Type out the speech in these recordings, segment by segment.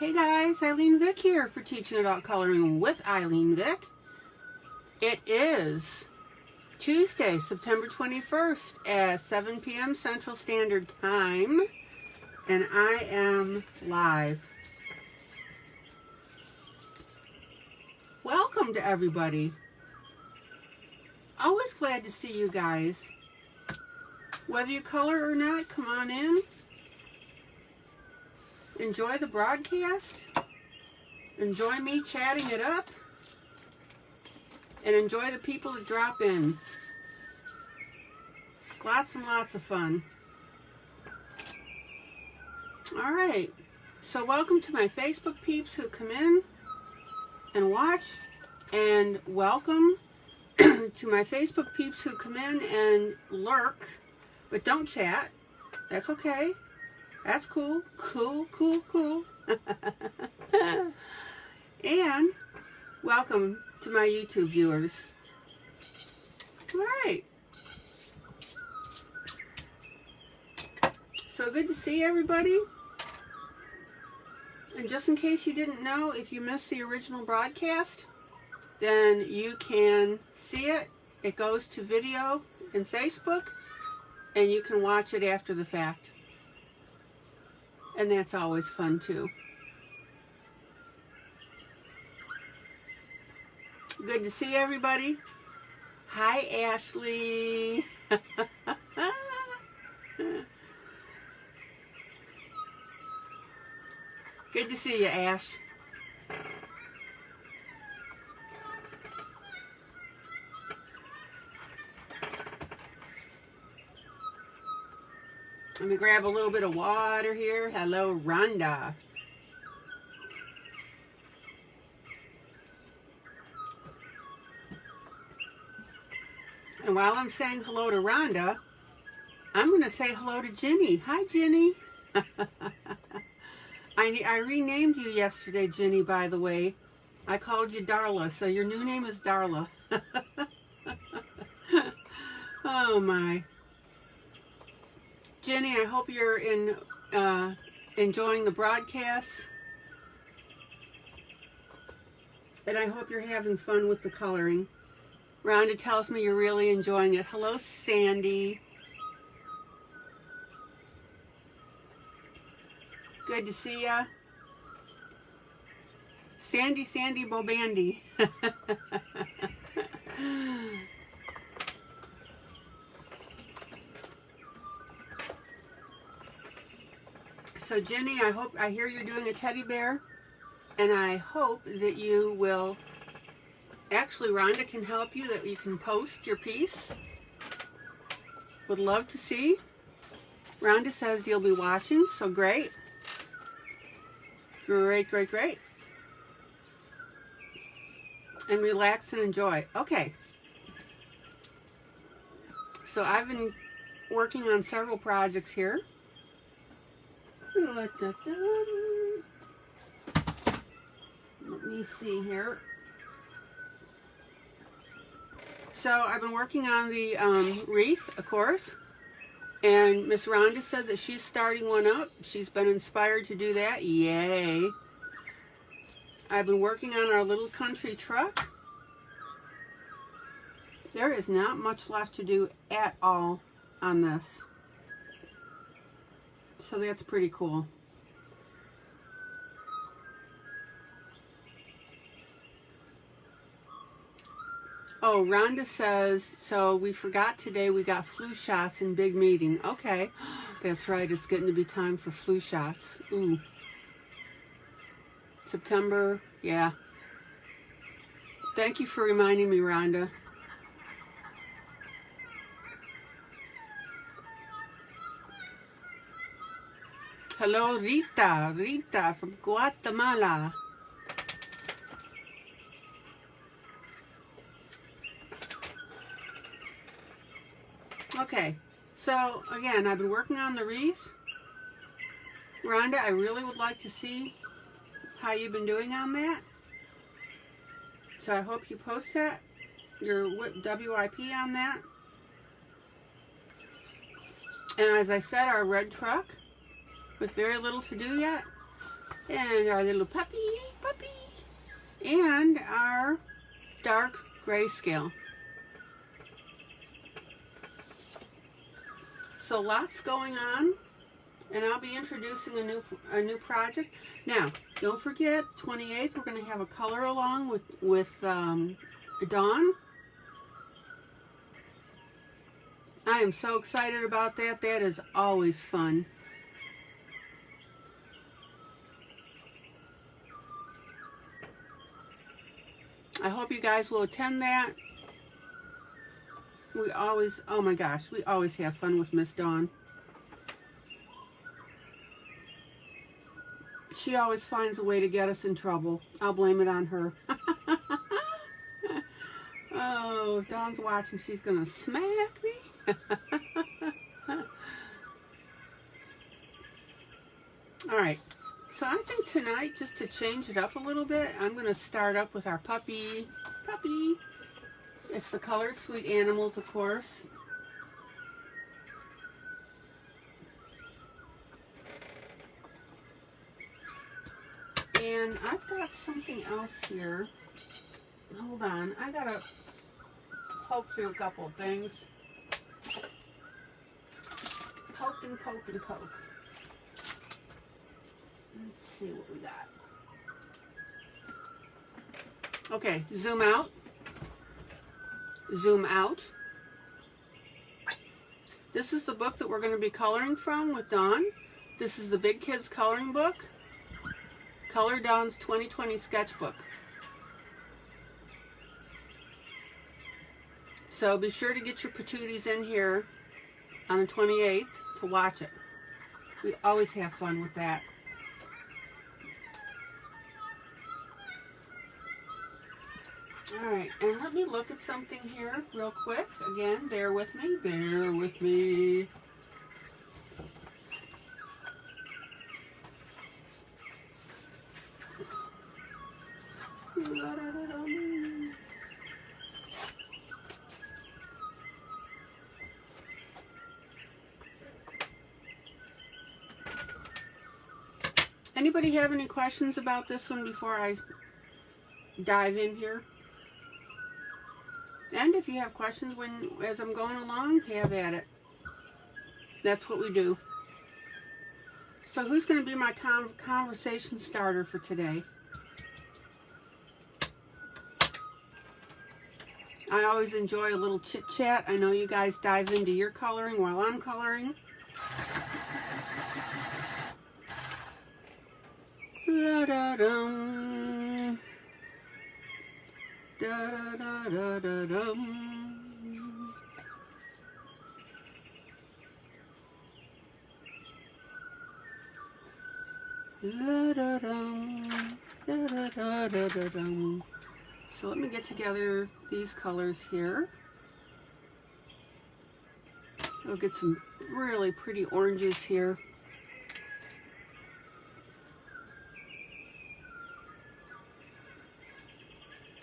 Hey guys, ILene Vick here for Teaching Adult Coloring with ILene Vick. It is Tuesday, September 21st at 7 p.m. Central Standard Time, and I am live. Welcome to everybody. Always glad to see you guys. Whether you color or not, come on in. Enjoy the broadcast. Enjoy me chatting it up. And enjoy the people that drop in. Lots and lots of fun. Alright, so welcome to my Facebook peeps who come in and watch. And welcome to my Facebook peeps who come in and lurk, but don't chat. That's okay. That's cool. Cool. And welcome to my YouTube viewers. Alright. So good to see everybody. And just in case you didn't know, if you missed the original broadcast, then you can see it. It goes to video in Facebook, and you can watch it after the fact. And that's always fun too. Good to see everybody. Hi, Ashley. Good to see you, Ash. Let me grab a little bit of water here. Hello, Rhonda. And while I'm saying hello to Rhonda, I'm going to say hello to Ginny. Hi, Ginny. I renamed you yesterday, Ginny, by the way. I called you Darla, so your new name is Darla. Oh, my. Jenny, I hope you're enjoying the broadcast. And I hope you're having fun with the coloring. Rhonda tells me you're really enjoying it. Hello, Sandy. Good to see ya. Sandy Bobandy. So Jenny, I hear you're doing a teddy bear, and I hope that you will, actually Rhonda can help you, that you can post your piece. Would love to see. Rhonda says you'll be watching, so great. Great. And relax and enjoy. Okay. So I've been working on several projects here. Let me see here. So I've been working on the wreath, of course, and Miss Rhonda said that she's starting one up. She's been inspired to do that. Yay! I've been working on our little country truck. There is not much left to do at all on this. So that's pretty cool. Oh, Rhonda says, so we forgot today we got flu shots in big meeting. Okay, that's right, it's getting to be time for flu shots. Ooh. September, yeah. Thank you for reminding me, Rhonda. Hello, Rita from Guatemala. Okay, so again, I've been working on the wreath. Rhonda, I really would like to see how you've been doing on that. So I hope you post that, your WIP on that. And as I said, our red truck with very little to do yet. And our little puppy, and our dark grayscale. So lots going on, and I'll be introducing a new project. Now, don't forget, 28th, we're going to have a color along with Dawn. I am so excited about that. That is always fun. I hope you guys will attend that. We always, oh my gosh, we always have fun with Miss Dawn. She always finds a way to get us in trouble. I'll blame it on her. Oh, if Dawn's watching, she's going to smack me. All right. So I think tonight, just to change it up a little bit, I'm going to start up with our puppy. It's the color Sweet Animals, of course. And I've got something else here. Hold on. I got to poke through a couple of things. Poke and poke and poke. Let's see what we got. Okay, zoom out. Zoom out. This is the book that we're going to be coloring from with Dawn. This is the Big Kids coloring book. Color Dawn's 2020 sketchbook. So be sure to get your patooties in here on the 28th to watch it. We always have fun with that. Alright, and let me look at something here real quick. Again, bear with me, bear with me. Anybody have any questions about this one before I dive in here? And if you have questions as I'm going along, have at it. That's what we do. So who's going to be my conversation starter for today? I always enjoy a little chit chat. I know you guys dive into your coloring while I'm coloring. Da-da-dum. Da-da-da-da-da-dum. Da-da-dum. Da-da-da-da-da-dum. So let me get together these colors here. We'll get some really pretty oranges here.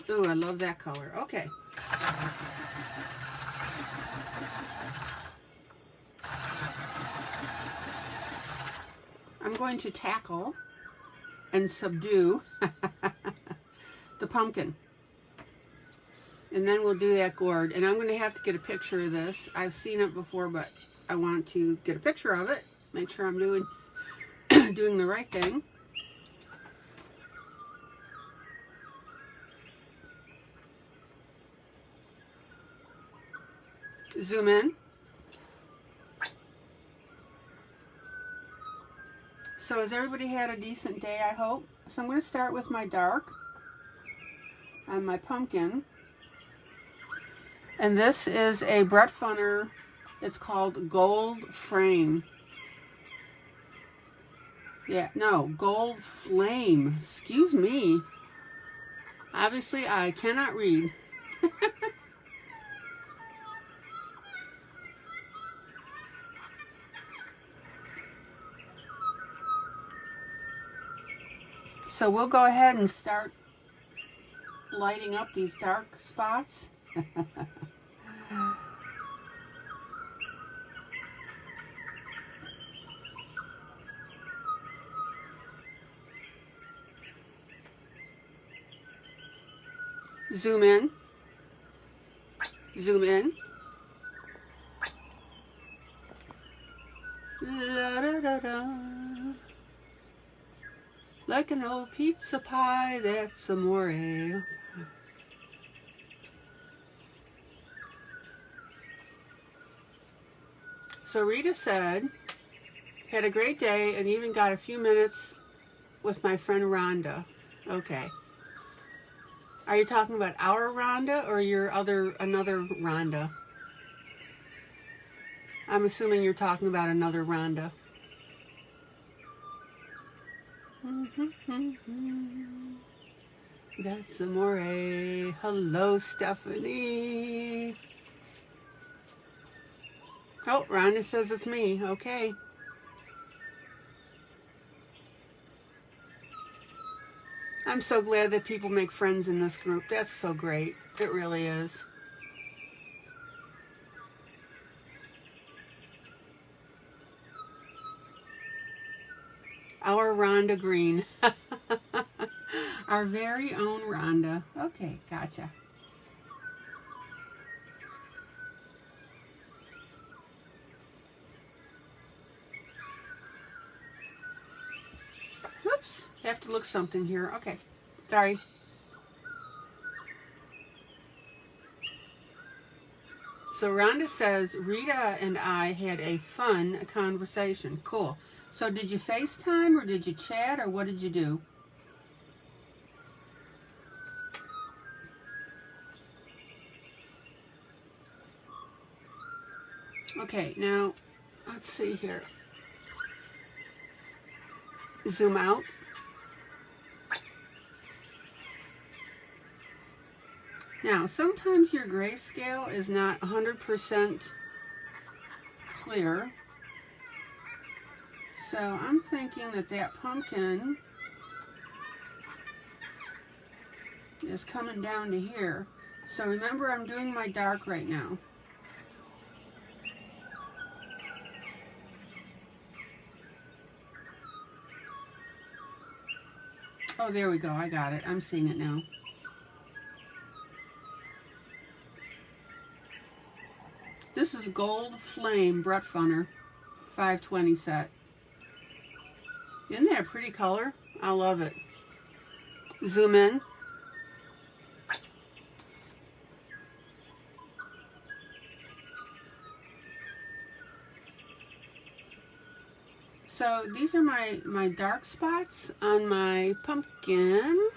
Ooh, I love that color. Okay. I'm going to tackle and subdue the pumpkin. And then we'll do that gourd. And I'm going to have to get a picture of this. I've seen it before, but I want to get a picture of it. Make sure I'm doing doing the right thing. Zoom in. So has everybody had a decent day, I hope? So I'm going to start with my dark on my pumpkin. And this is a Brett Funner. It's called Gold Frame. Yeah, no, Gold Flame. Excuse me. Obviously, I cannot read. So we'll go ahead and start lighting up these dark spots. Zoom in. Zoom in. La da da da. Like an old pizza pie, that's amore. So Rita said, had a great day and even got a few minutes with my friend Rhonda. Okay. Are you talking about our Rhonda or another Rhonda? I'm assuming you're talking about another Rhonda. That's amore. Hello, Stephanie. Oh, Rhonda says it's me. Okay. I'm so glad that people make friends in this group. That's so great. It really is. Our Rhonda Green. Our very own Rhonda. Okay, gotcha. Whoops. Have to look something here. Okay. Sorry. So Rhonda says, Rita and I had a fun conversation. Cool. So did you FaceTime or did you chat or what did you do? Okay, now let's see here. Zoom out. Now, sometimes your grayscale is not 100% clear. So I'm thinking that pumpkin is coming down to here. So remember, I'm doing my dark right now. Oh, there we go. I got it. I'm seeing it now. This is Gold Flame Brett Funner 520 set. Isn't that a pretty color? I love it. Zoom in. So these are my dark spots on my pumpkin.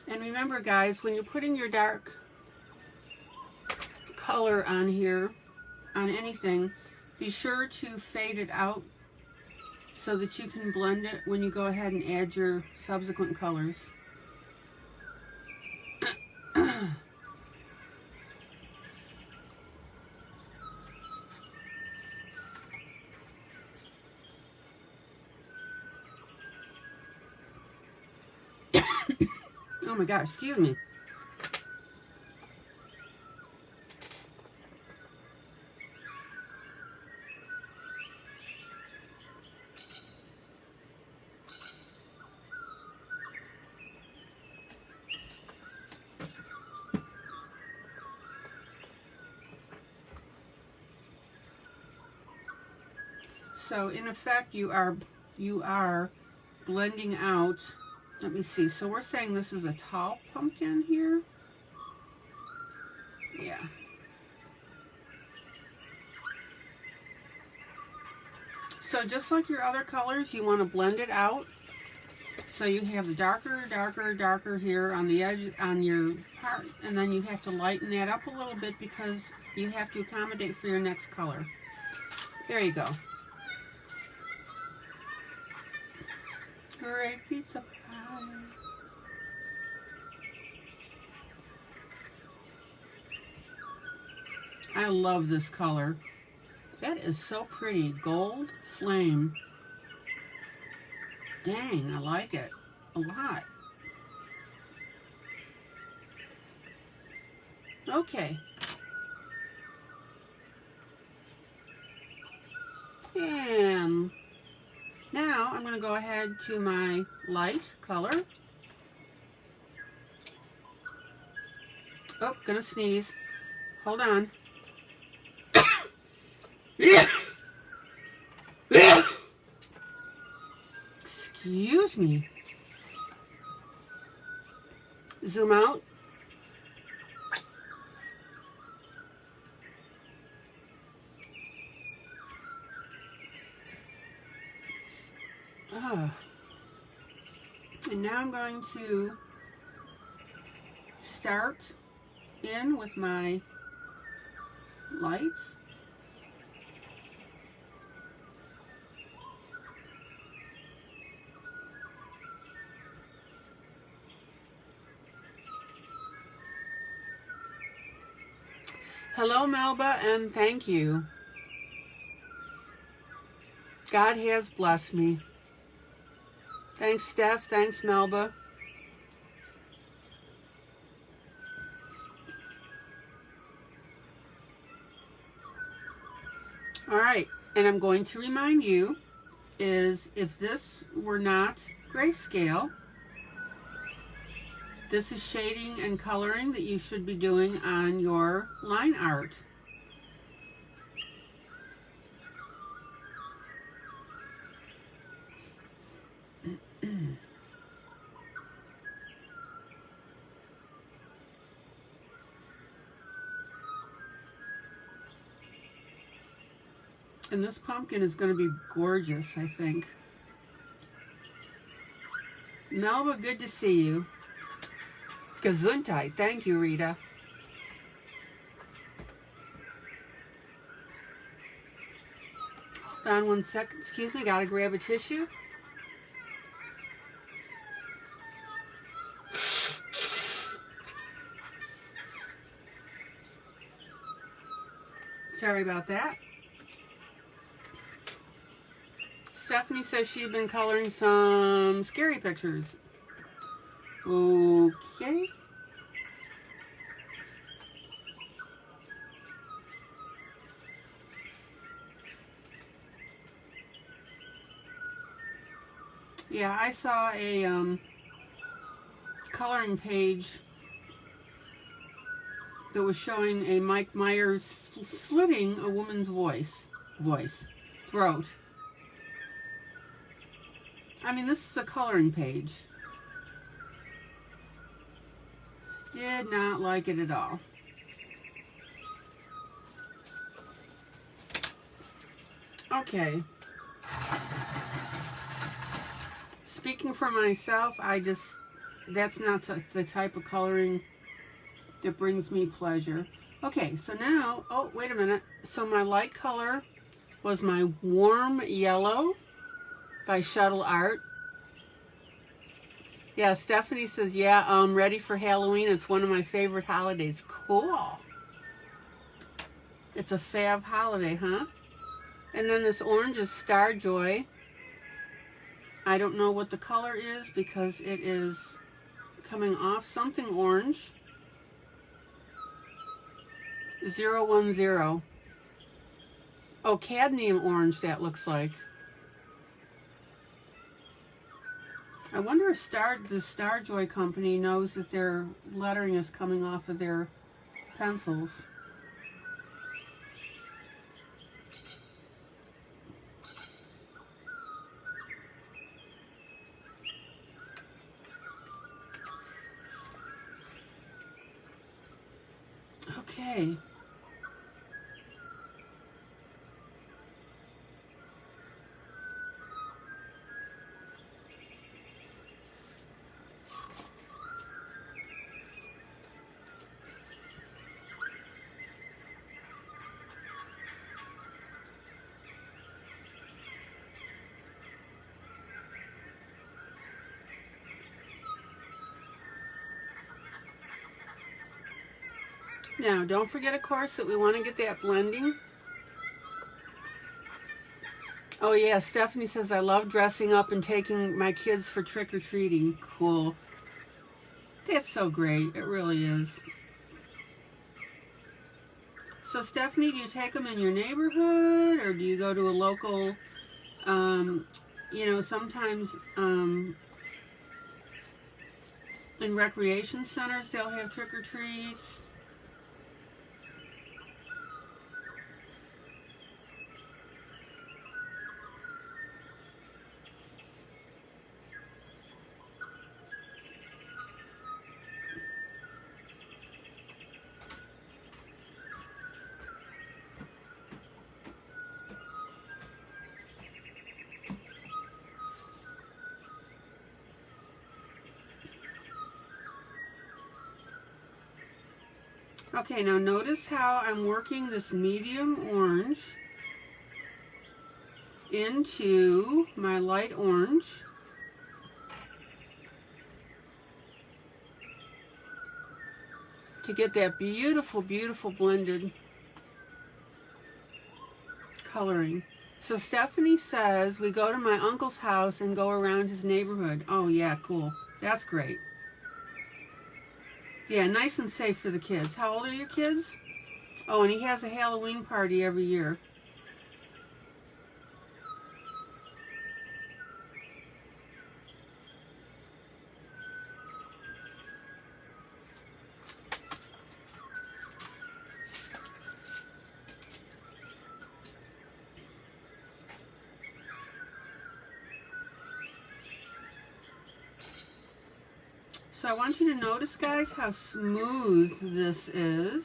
And remember, guys, when you're putting your dark color on here, on anything, be sure to fade it out so that you can blend it when you go ahead and add your subsequent colors. Oh my gosh, excuse me. So in effect, you are blending out. Let me see. So we're saying this is a tall pumpkin here. Yeah. So just like your other colors, you want to blend it out. So you have the darker here on the edge, on your part, and then you have to lighten that up a little bit because you have to accommodate for your next color. There you go. Great pizza pie. I love this color. That is so pretty. Gold flame. Dang, I like it a lot. Okay. And now I'm going to go ahead to my light color. Oh, gonna sneeze. Hold on. Excuse me. Zoom out. And now I'm going to start in with my lights. Hello, Melba, and thank you. God has blessed me. Thanks, Steph. Thanks, Melba. All right, and I'm going to remind you is if this were not grayscale, this is shading and coloring that you should be doing on your line art. And this pumpkin is going to be gorgeous, I think. Melba, good to see you. Gesundheit. Thank you, Rita. Hold on 1 second. Excuse me, gotta grab a tissue. Sorry about that. Stephanie says she's been coloring some scary pictures. Okay. Yeah, I saw a coloring page that was showing a Mike Myers slitting a woman's throat. I mean, this is a coloring page. Did not like it at all. Okay. Speaking for myself, that's not the type of coloring that brings me pleasure. Okay, so now, oh, wait a minute. So my light color was my warm yellow by Shuttle Art. Yeah, Stephanie says, yeah, I'm ready for Halloween. It's one of my favorite holidays. Cool. It's a fab holiday, huh? And then this orange is Star Joy. I don't know what the color is because it is coming off something orange. 010. Oh, cadmium orange that looks like. I wonder if the Star Joy company knows that their lettering is coming off of their pencils. Okay. Now, don't forget, of course, that we want to get that blending Oh yeah, Stephanie says, I love dressing up and taking my kids for trick-or-treating. Cool. That's so great. It really is. So Stephanie, do you take them in your neighborhood, or do you go to a local, you know, sometimes in recreation centers they'll have trick-or-treats. Okay, now notice how I'm working this medium orange into my light orange. To get that beautiful, beautiful blended coloring. So Stephanie says we go to my uncle's house and go around his neighborhood. Oh yeah, cool. That's great. Yeah, nice and safe for the kids. How old are your kids? Oh, and he has a Halloween party every year. So I want you to notice, guys, how smooth this is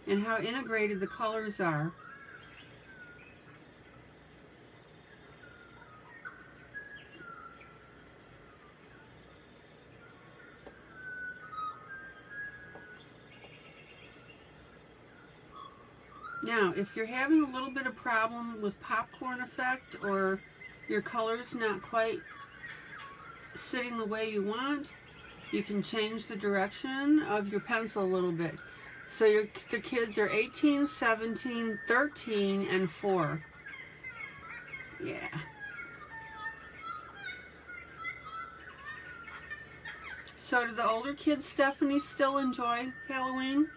and how integrated the colors are. Now, if you're having a little bit of problem with popcorn effect, or your color's not quite sitting the way you want, you can change the direction of your pencil a little bit. So the kids are 18, 17, 13, and 4. Yeah. So do the older kids, Stephanie, still enjoy Halloween?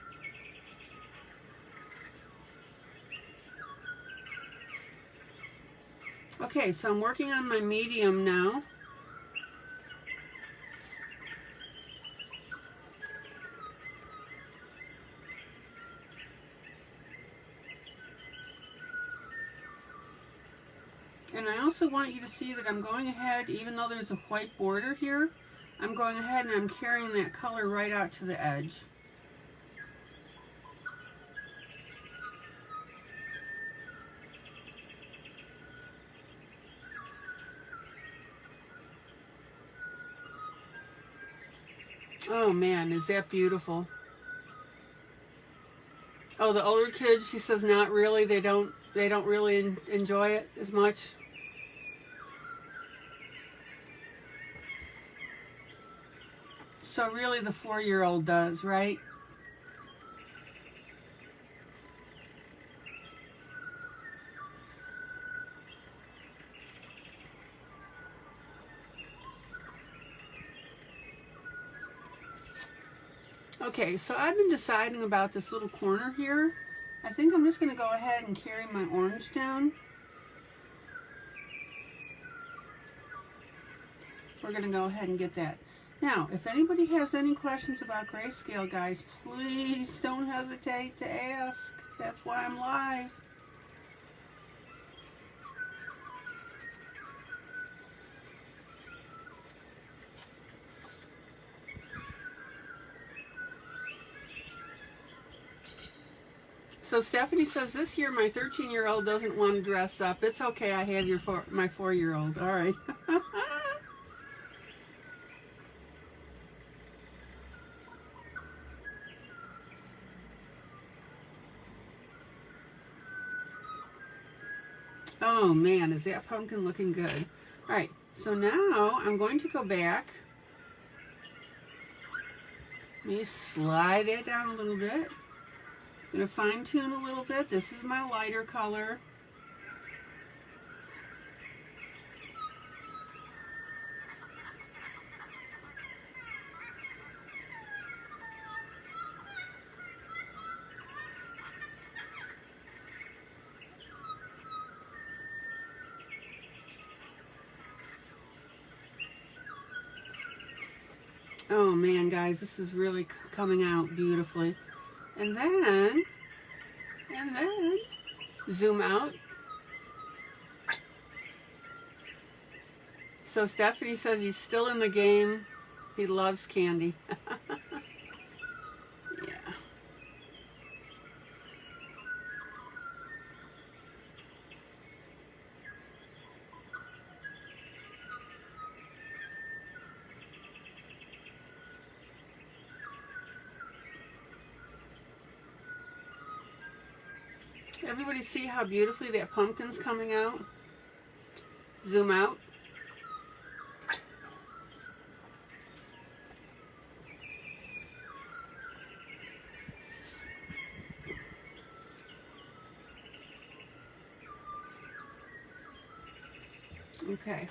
Okay, so I'm working on my medium now. And I also want you to see that I'm going ahead, even though there's a white border here, I'm going ahead and I'm carrying that color right out to the edge. Oh man, is that beautiful. Oh, the older kids, she says not really. They don't really enjoy it as much. So really the 4-year-old does, right? Okay, so I've been deciding about this little corner here. I think I'm just going to go ahead and carry my orange down. We're going to go ahead and get that. Now, if anybody has any questions about grayscale, guys, please don't hesitate to ask. That's why I'm live. So Stephanie says, this year my 13-year-old doesn't want to dress up. It's okay, I have my 4-year-old. All right. Oh man, is that pumpkin looking good? All right, so now I'm going to go back. Let me slide it down a little bit. I'm going to fine tune a little bit. This is my lighter color. Oh man, guys, this is really coming out beautifully. And then zoom out. So Stephanie says he's still in the game. He loves candy. Yeah. Everybody see how beautifully that pumpkin's coming out? Zoom out. Okay.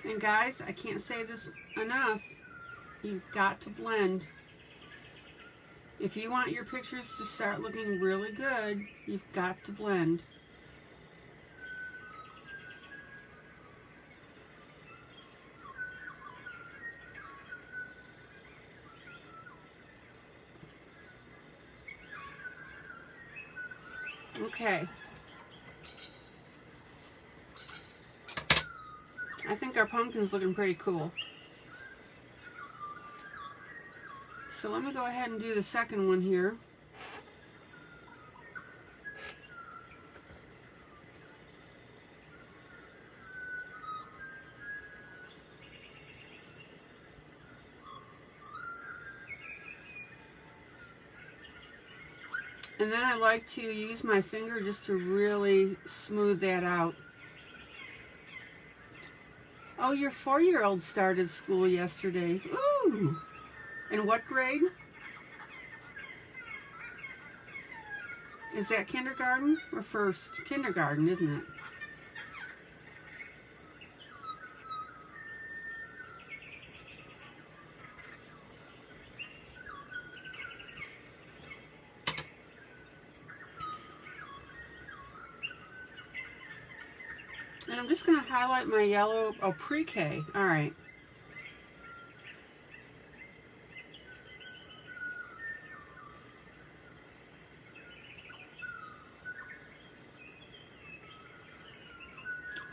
And guys, I can't say this enough. You've got to blend. If you want your pictures to start looking really good, you've got to blend. Okay. I think our pumpkin's looking pretty cool. So let me go ahead and do the second one here. And then I like to use my finger just to really smooth that out. Oh, your 4-year-old started school yesterday. Ooh! In what grade? Is that kindergarten or first? Kindergarten, isn't it? And I'm just going to highlight my yellow, oh, pre-K, all right.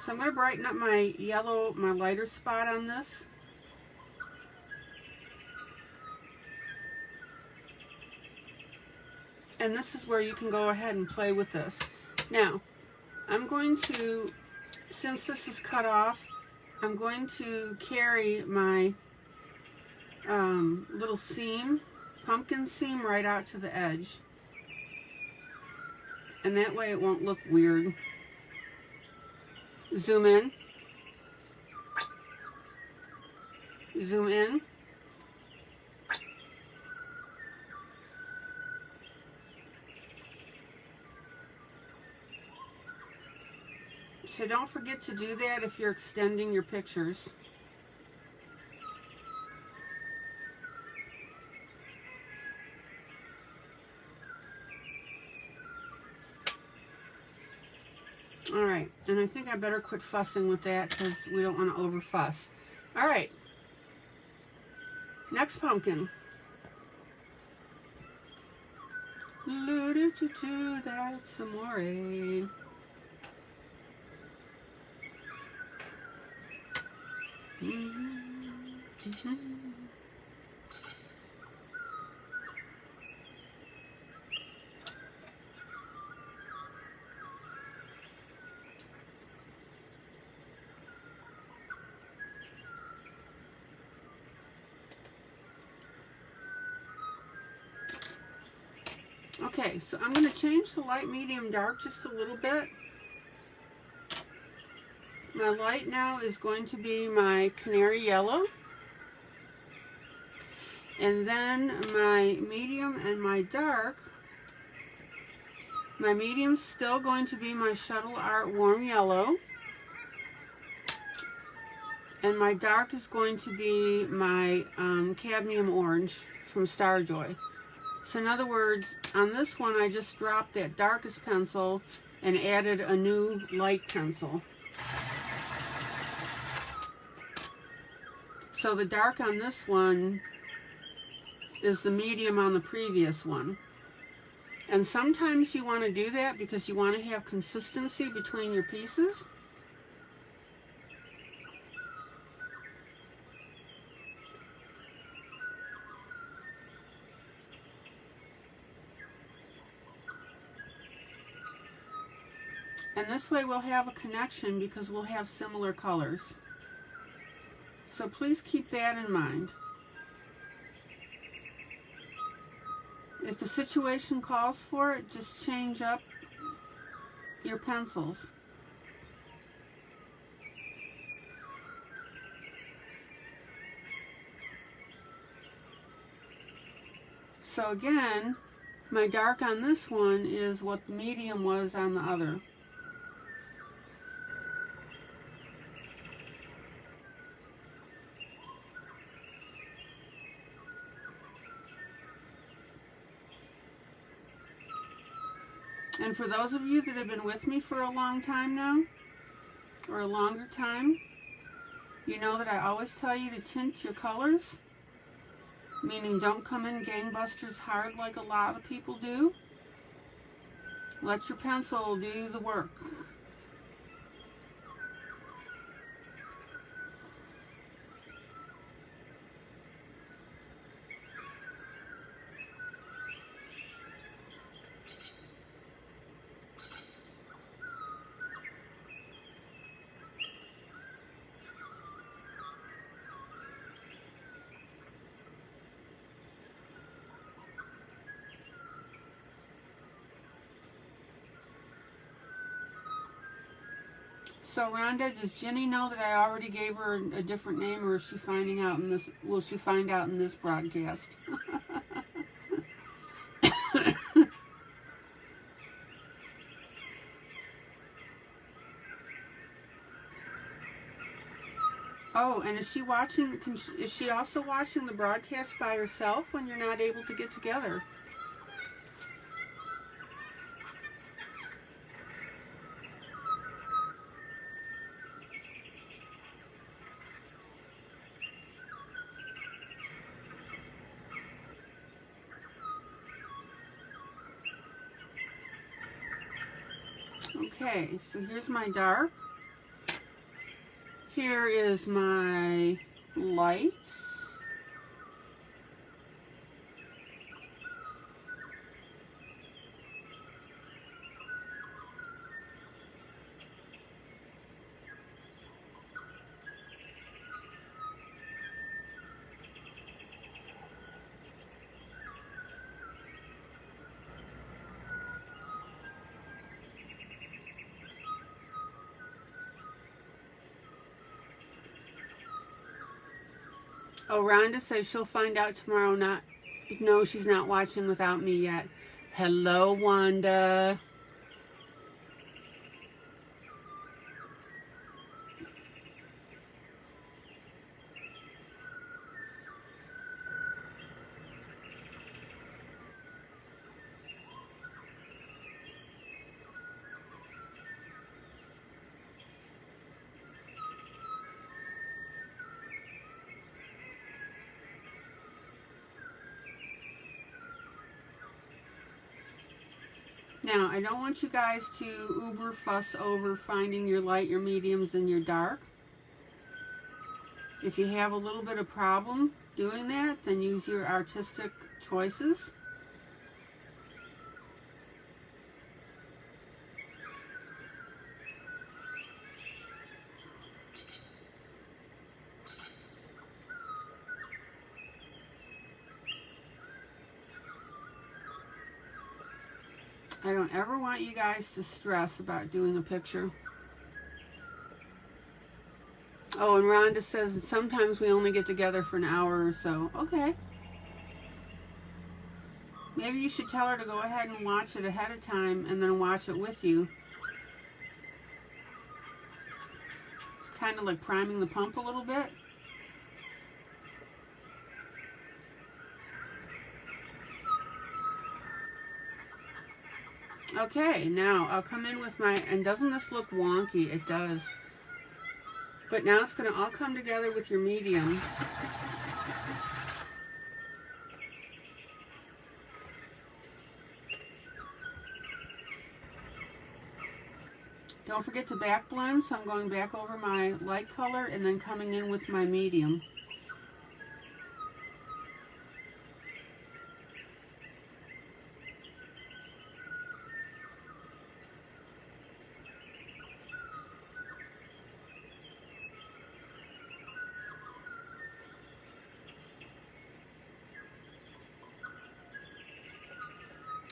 So I'm going to brighten up my yellow, my lighter spot on this. And this is where you can go ahead and play with this. Now, I'm going to, since this is cut off, I'm going to carry my little seam, pumpkin seam, right out to the edge. And that way it won't look weird. Zoom in. Zoom in. So don't forget to do that if you're extending your pictures. All right, and I think I better quit fussing with that because we don't want to over fuss. All right, next pumpkin. That's amore. Okay, so I'm going to change the light, medium, dark just a little bit. My light now is going to be my canary yellow. And then my medium and my dark. My medium's still going to be my Shuttle Art Warm Yellow. And my dark is going to be my cadmium orange from Starjoy. So in other words, on this one I just dropped that darkest pencil and added a new light pencil. So the dark on this one is the medium on the previous one. And sometimes you want to do that because you want to have consistency between your pieces. And this way we'll have a connection because we'll have similar colors. So please keep that in mind. If the situation calls for it, just change up your pencils. So again, my dark on this one is what the medium was on the other. And for those of you that have been with me for a long time now, or a longer time, you know that I always tell you to tint your colors, meaning don't come in gangbusters hard like a lot of people do. Let your pencil do the work. So Rhonda, does Jenny know that I already gave her a different name, or is she finding out in this? Will she find out in this broadcast? Oh, and is she watching? Is she also watching the broadcast by herself when you're not able to get together? Okay, so here's my dark. Here is my lights. Oh, Rhonda says she'll find out tomorrow. No, she's not watching without me yet. Hello, Wanda. Now, I don't want you guys to uber fuss over finding your light, your mediums, and your dark. If you have a little bit of problem doing that, then use your artistic choices. I don't ever want you guys to stress about doing a picture. Oh, and Rhonda says sometimes we only get together for an hour or so. Okay. Maybe you should tell her to go ahead and watch it ahead of time and then watch it with you. kind of like priming the pump a little bit. Okay, now I'll come in with my, and doesn't this look wonky? It does. But now it's going to all come together with your medium. Don't forget to back blend, so I'm going back over my light color and then coming in with my medium.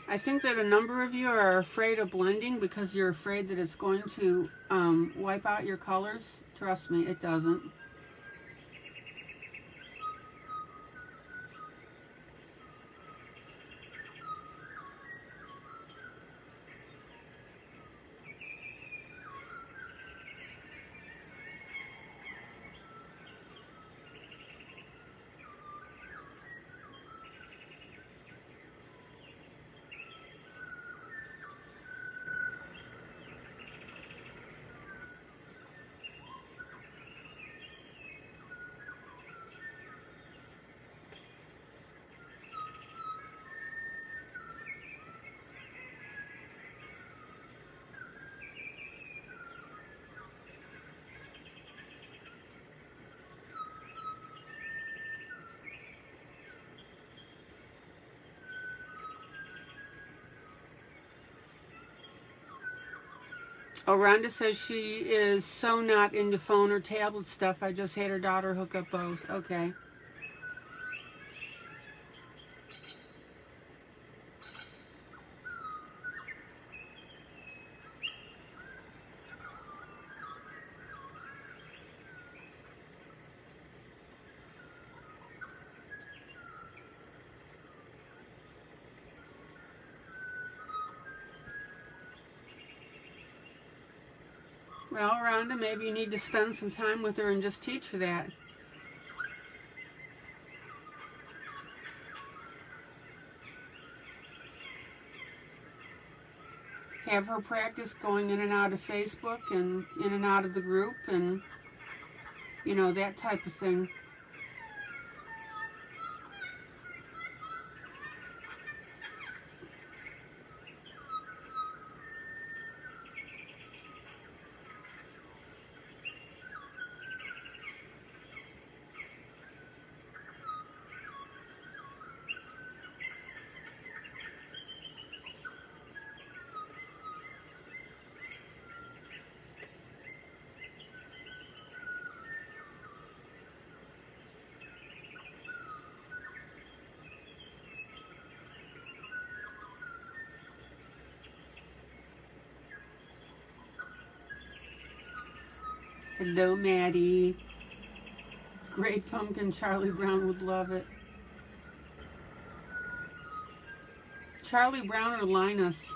I think that a number of you are afraid of blending because you're afraid that it's going to wipe out your colors. Trust me, it doesn't. Oh, Rhonda says she is so not into phone or tablet stuff. I just had her daughter hook up both. Okay. Well, Rhonda, maybe you need to spend some time with her and just teach her that. Have her practice going in and out of Facebook and in and out of the group and, you know, that type of thing. Hello, Maddie. Great pumpkin. Charlie Brown would love it. Charlie Brown or Linus?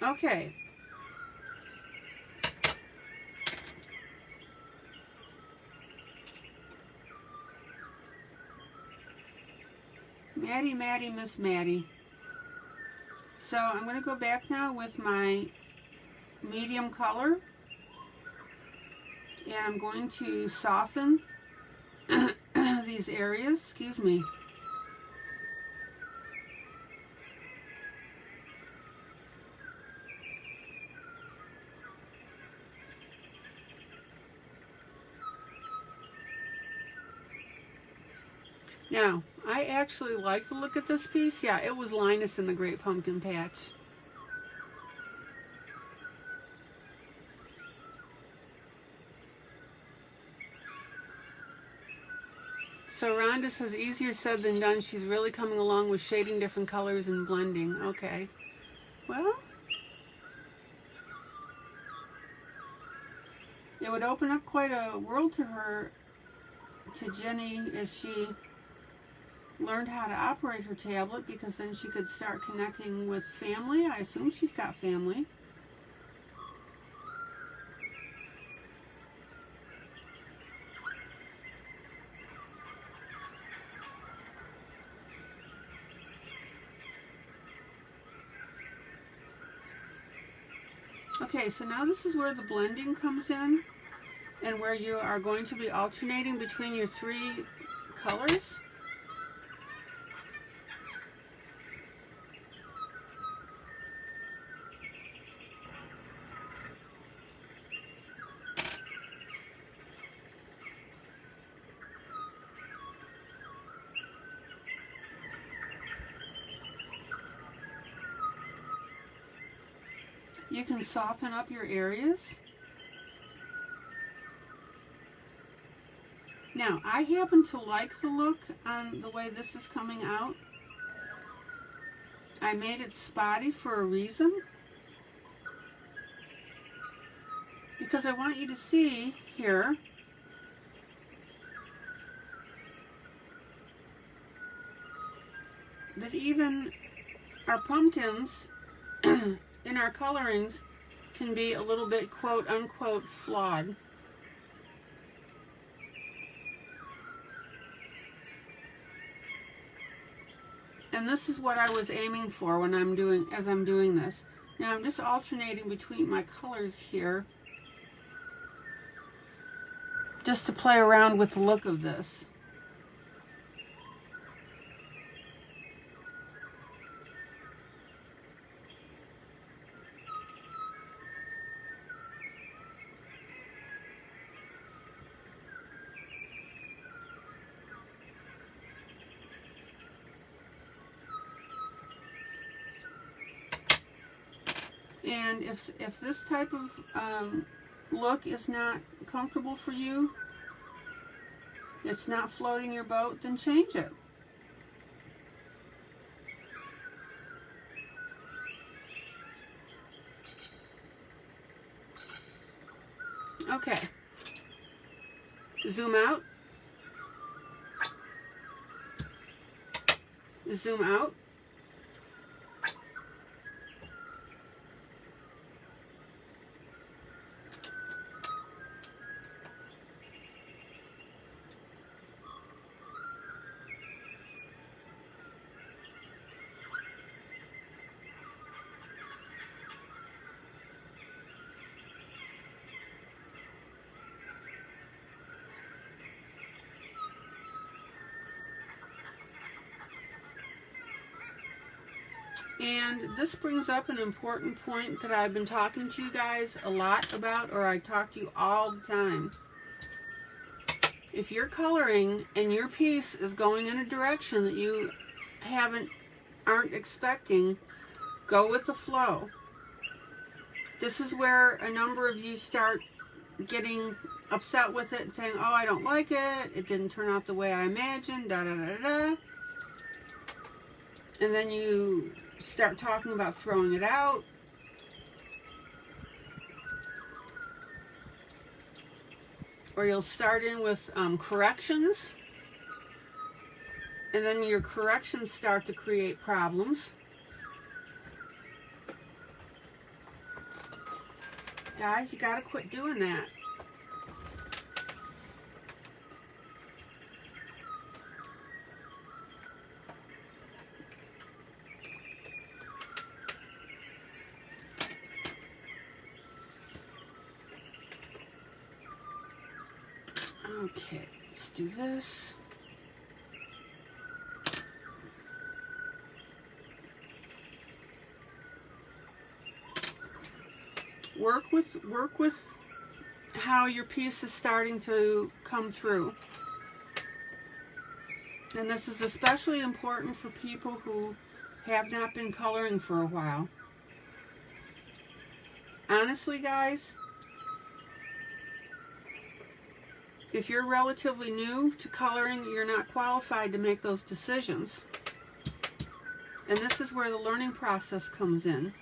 Okay. Maddie, Miss Maddie. So I'm going to go back now with my medium color. And I'm going to soften these areas. Excuse me. Now, I actually like the look of this piece. Yeah, it was Linus in the Great Pumpkin Patch. So Rhonda says, easier said than done. She's really coming along with shading different colors and blending. Okay. Well, it would open up quite a world to her, to Jenny, if she learned how to operate her tablet, because then she could start connecting with family. I assume she's got family. Okay, so now this is where the blending comes in, and where you are going to be alternating between your three colors. You can soften up your areas. Now, I happen to like the look on the way this is coming out. I made it spotty for a reason, because I want you to see here that even our pumpkins in our colorings can be a little bit quote unquote flawed. And this is what I was aiming for when as I'm doing this. Now I'm just alternating between my colors here, just to play around with the look of this. And if this type of look is not comfortable for you, it's not floating your boat, then change it. Okay. Zoom out. Zoom out. And this brings up an important point that I've been talking to you guys a lot about, or I talk to you all the time. If you're coloring and your piece is going in a direction that you aren't expecting, go with the flow. This is where a number of you start getting upset with it and saying, oh, I don't like it, it didn't turn out the way I imagined, da da da da. And then you start talking about throwing it out. Or you'll start in with corrections, and then your corrections start to create problems. Guys, you gotta quit doing that. Okay, let's do this. Work with how your piece is starting to come through. And this is especially important for people who have not been coloring for a while. Honestly, guys, if you're relatively new to coloring, you're not qualified to make those decisions. And this is where the learning process comes in.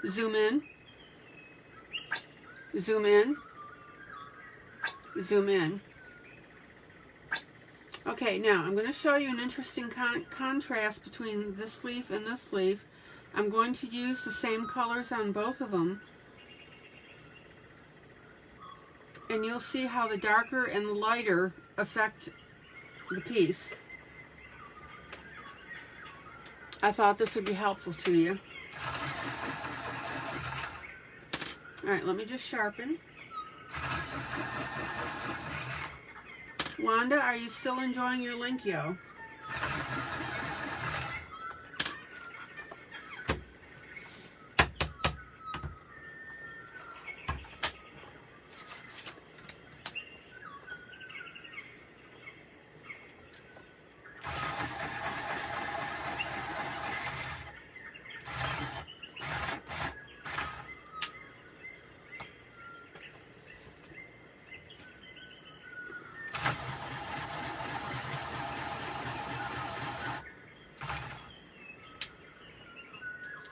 Zoom in, zoom in, zoom in. Okay, now I'm going to show you an interesting contrast between this leaf and this leaf. I'm going to use the same colors on both of them, and you'll see how the darker and the lighter affect the piece. I thought this would be helpful to you. Alright, let me just sharpen. Wanda, are you still enjoying your Linkyo?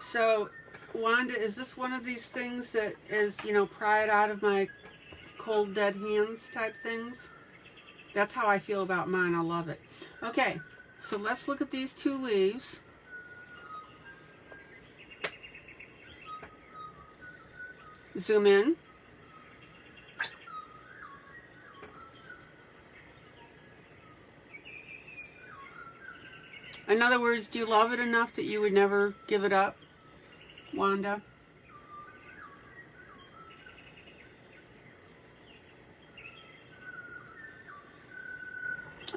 So, Wanda, is this one of these things that is, you know, pry it out of my cold dead hands type things? That's how I feel about mine. I love it. Okay, so let's look at these two leaves. Zoom in. In other words, do you love it enough that you would never give it up, Wanda?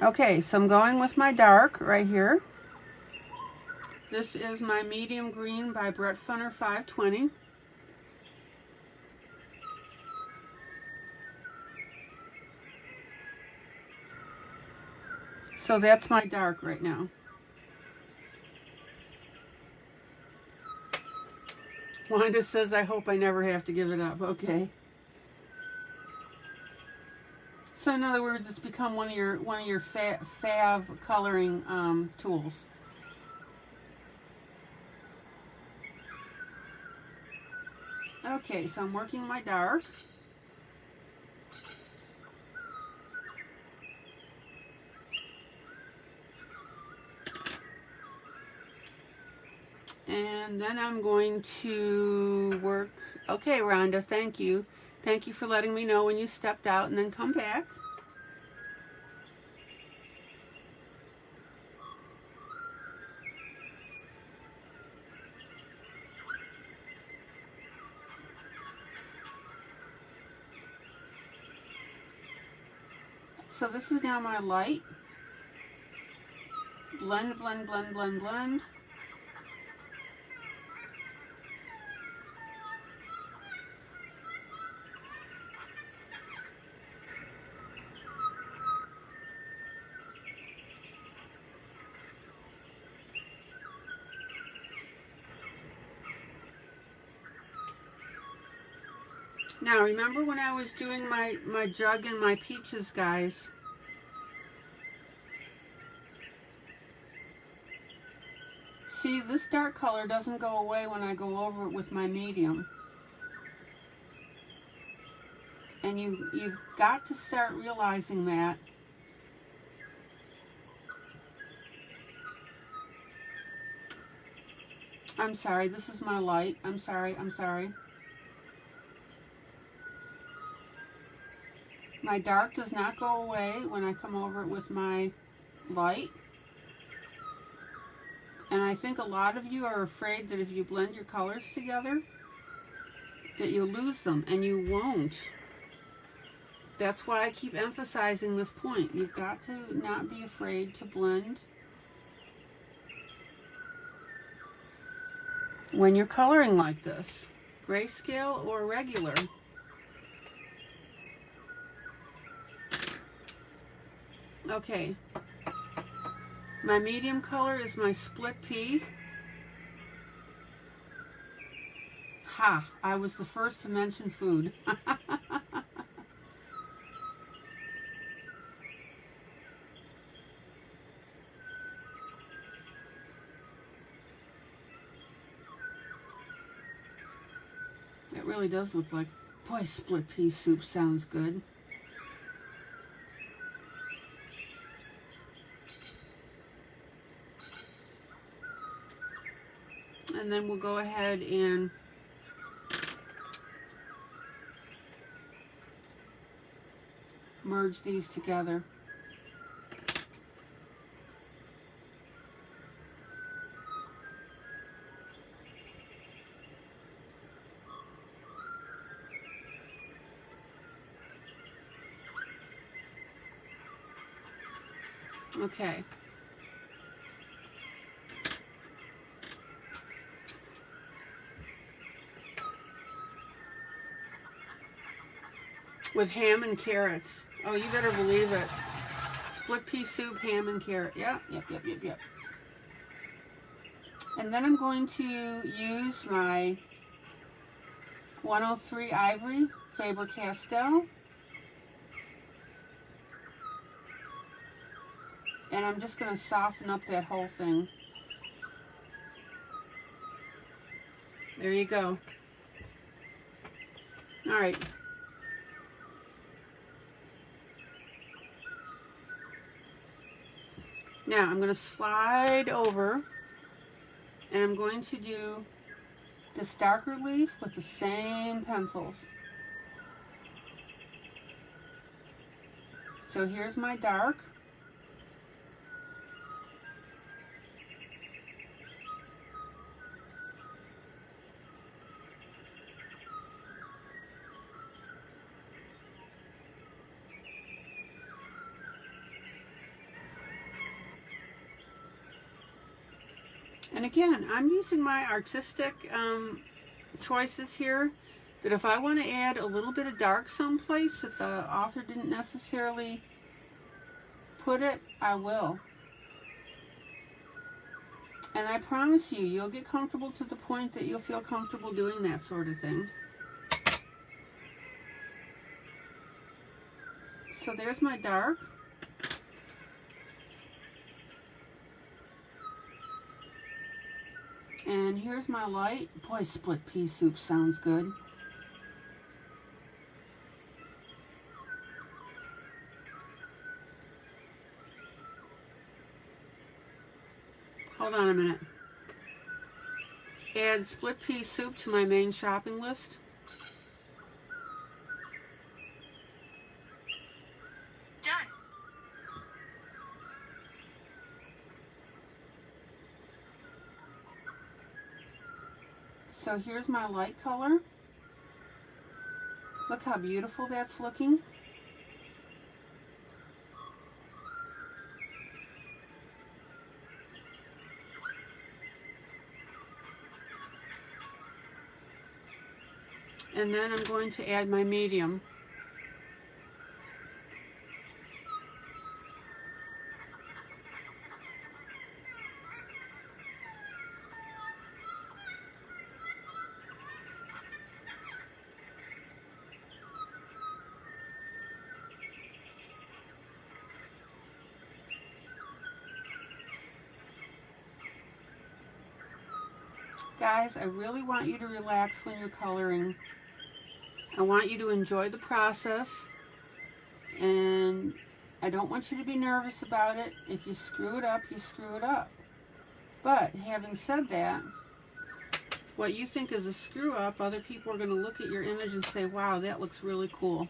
Okay, so I'm going with my dark right here. This is my medium green by Brett Funner 520. So that's my dark right now. Wanda says, I hope I never have to give it up. Okay. So in other words, it's become one of your fav coloring tools. Okay, so I'm working my dark. And then I'm going to work. Okay, Rhonda, thank you. Thank you for letting me know when you stepped out and then come back. So this is now my light. Blend, blend, blend, blend, blend. Now remember when I was doing my jug and my peaches, guys? See, this dark color doesn't go away when I go over it with my medium. And you've got to start realizing that. I'm sorry, this is my light. I'm sorry, I'm sorry. My dark does not go away when I come over it with my light. And I think a lot of you are afraid that if you blend your colors together, that you'll lose them, and you won't. That's why I keep emphasizing this point. You've got to not be afraid to blend when you're coloring like this, grayscale or regular. Okay, my medium color is my split pea. Ha, I was the first to mention food. That really does look like, boy, split pea soup sounds good. And then we'll go ahead and merge these together. Okay. With ham and carrots. Oh, you better believe it. Split pea soup, ham and carrot. Yep. And then I'm going to use my 103 Ivory Faber-Castell. And I'm just going to soften up that whole thing. There you go. All right. Now I'm going to slide over and I'm going to do this darker leaf with the same pencils. So here's my dark. And again, I'm using my artistic choices here, that if I want to add a little bit of dark someplace that the author didn't necessarily put it, I will. And I promise you, you'll get comfortable to the point that you'll feel comfortable doing that sort of thing. So there's my dark. And here's my light. Boy, split pea soup sounds good. Hold on a minute. Add split pea soup to my main shopping list. Done. So here's my light color. Look how beautiful that's looking. And then I'm going to add my medium. Guys, I really want you to relax when you're coloring. I want you to enjoy the process, and I don't want you to be nervous about it. If you screw it up, you screw it up. But having said that, what you think is a screw up, other people are going to look at your image and say, wow, that looks really cool.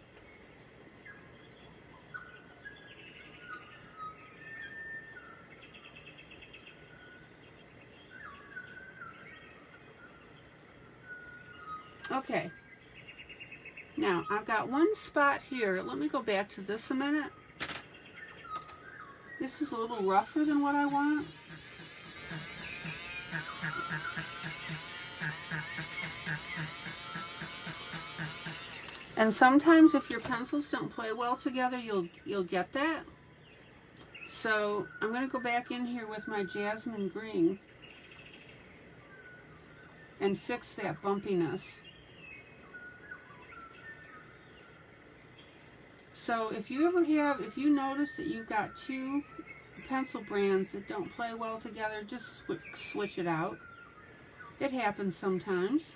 Okay. Now, I've got one spot here. Let me go back to this a minute. This is a little rougher than what I want. And sometimes if your pencils don't play well together, you'll get that. So I'm going to go back in here with my jasmine green and fix that bumpiness. So if you notice that you've got two pencil brands that don't play well together, just switch it out. It happens sometimes.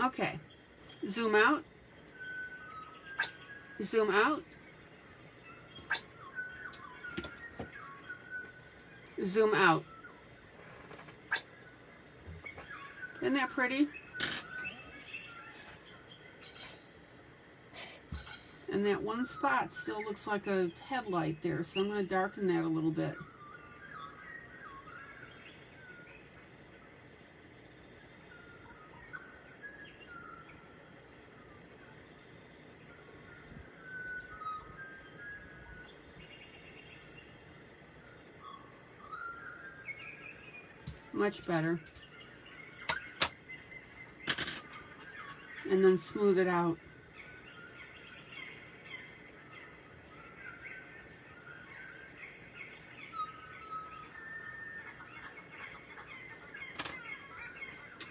Okay, zoom out, zoom out, zoom out. Isn't that pretty? And that one spot still looks like a headlight there, so I'm going to darken that a little bit. Much better. And then smooth it out.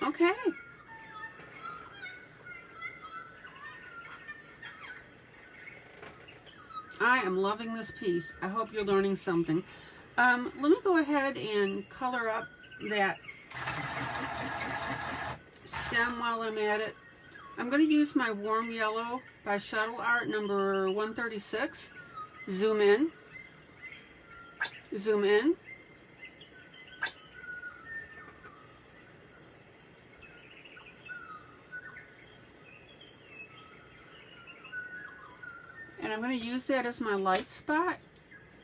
Okay. I am loving this piece. I hope you're learning something. Let me go ahead and color up that stem while I'm at it. I'm going to use my warm yellow by Shuttle Art number 136. Zoom in. Zoom in. And I'm going to use that as my light spot.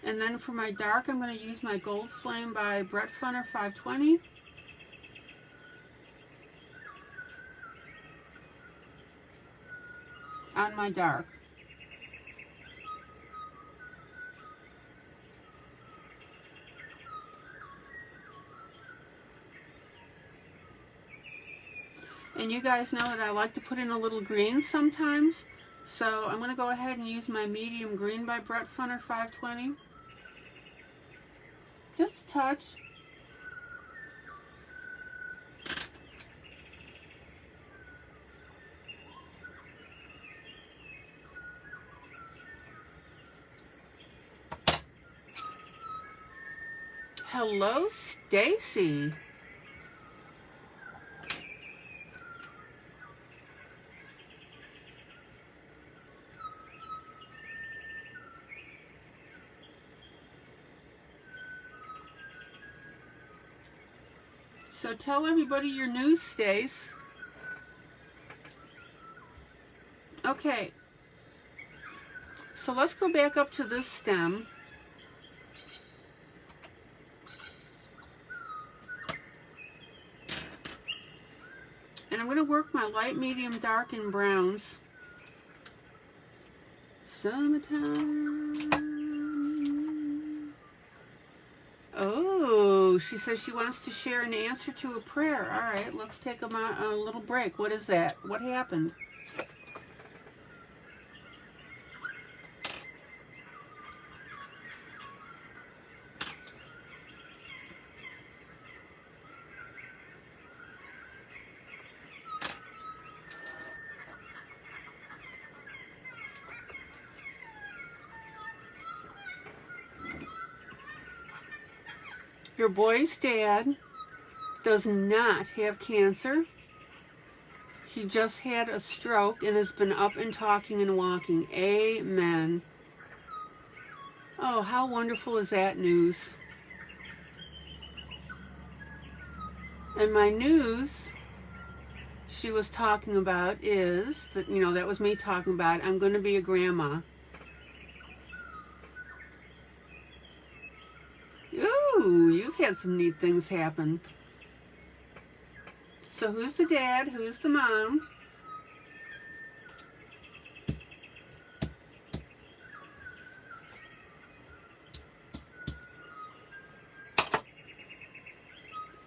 And then for my dark, I'm going to use my Gold Flame by Brett Funner 520. On my dark. And you guys know that I like to put in a little green sometimes. So I'm going to go ahead and use my medium green by Brett Funner 520. Just a touch. Hello, Stacy. So tell everybody your news, Stace. Okay. So let's go back up to this stem. And I'm going to work my light, medium, dark, and browns. Summertime. Oh, she says she wants to share an answer to a prayer. All right, let's take a little break. What is that? What happened? Your boy's dad does not have cancer. He just had a stroke and has been up and talking and walking. Amen. Oh, how wonderful is that news? And my news she was talking about is, that that was me talking about, I'm going to be a grandma. Ooh, you've had some neat things happen. So who's the dad? Who's the mom?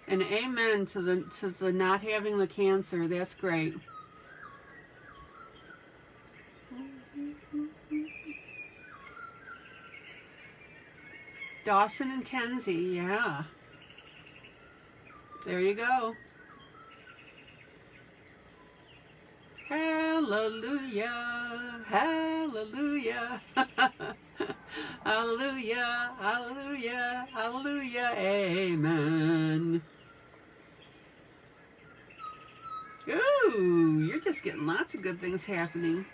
And amen to the not having the cancer. That's great. Dawson and Kenzie, yeah. There you go. Hallelujah, hallelujah, hallelujah, hallelujah, hallelujah, amen. Ooh, getting lots of good things happening.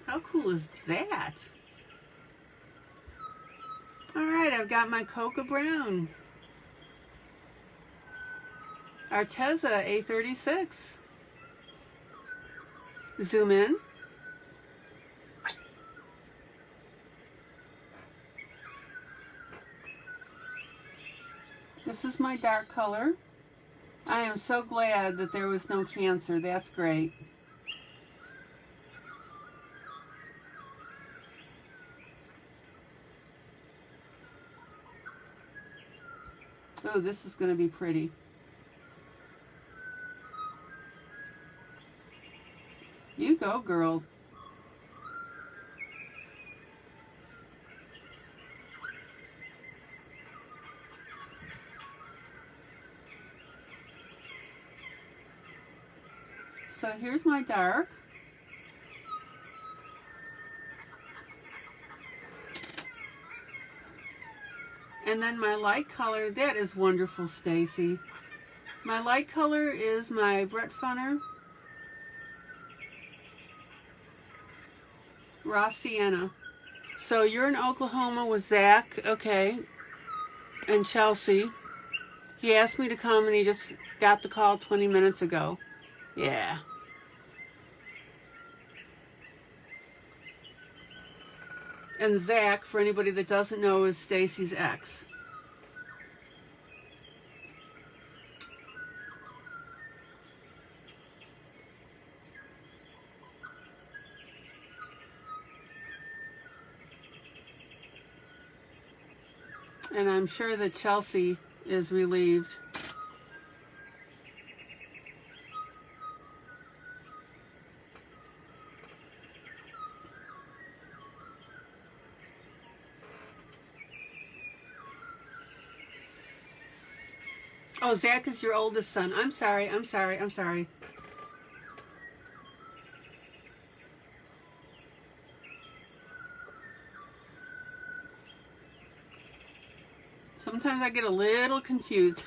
How cool is that? Alright, I've got my Coca Brown. Arteza A36. Zoom in. This is my dark color. I am so glad that there was no cancer. That's great. Oh, this is going to be pretty. You go, girl. So here's my dark. And then my light color, that is wonderful, Stacy. My light color is my Brett Funner Raw Sienna. So you're in Oklahoma with Zach, okay, and Chelsea. He asked me to come and he just got the call 20 minutes ago. Yeah. And Zach, for anybody that doesn't know, is Stacy's ex. And I'm sure that Chelsea is relieved. Oh, Zach is your oldest son. I'm sorry. Sometimes I get a little confused.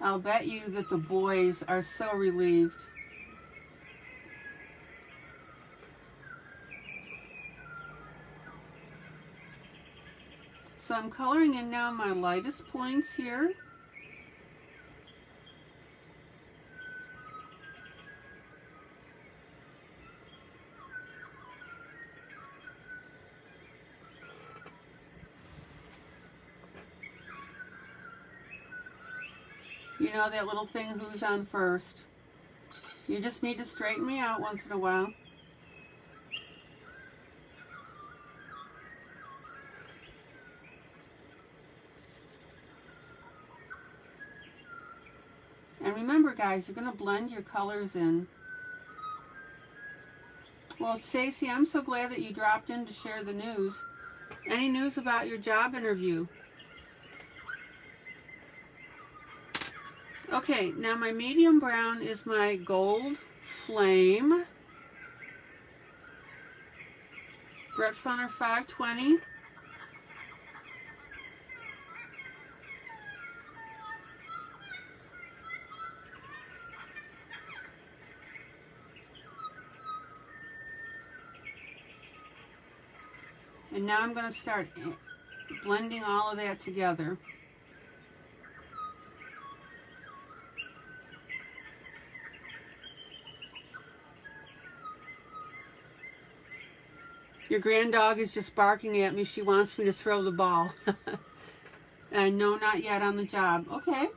I'll bet you that the boys are so relieved. So I'm coloring in now my lightest points here. You know that little thing, who's on first. You just need to straighten me out once in a while. And remember, guys, you're going to blend your colors in. Well, Stacy, I'm so glad that you dropped in to share the news. Any news about your job interview? Okay, now my medium brown is my Gold Flame. Brett Funner 520. And now I'm going to start blending all of that together. Your grand dog is just barking at me. She wants me to throw the ball. And no, not yet on the job. Okay.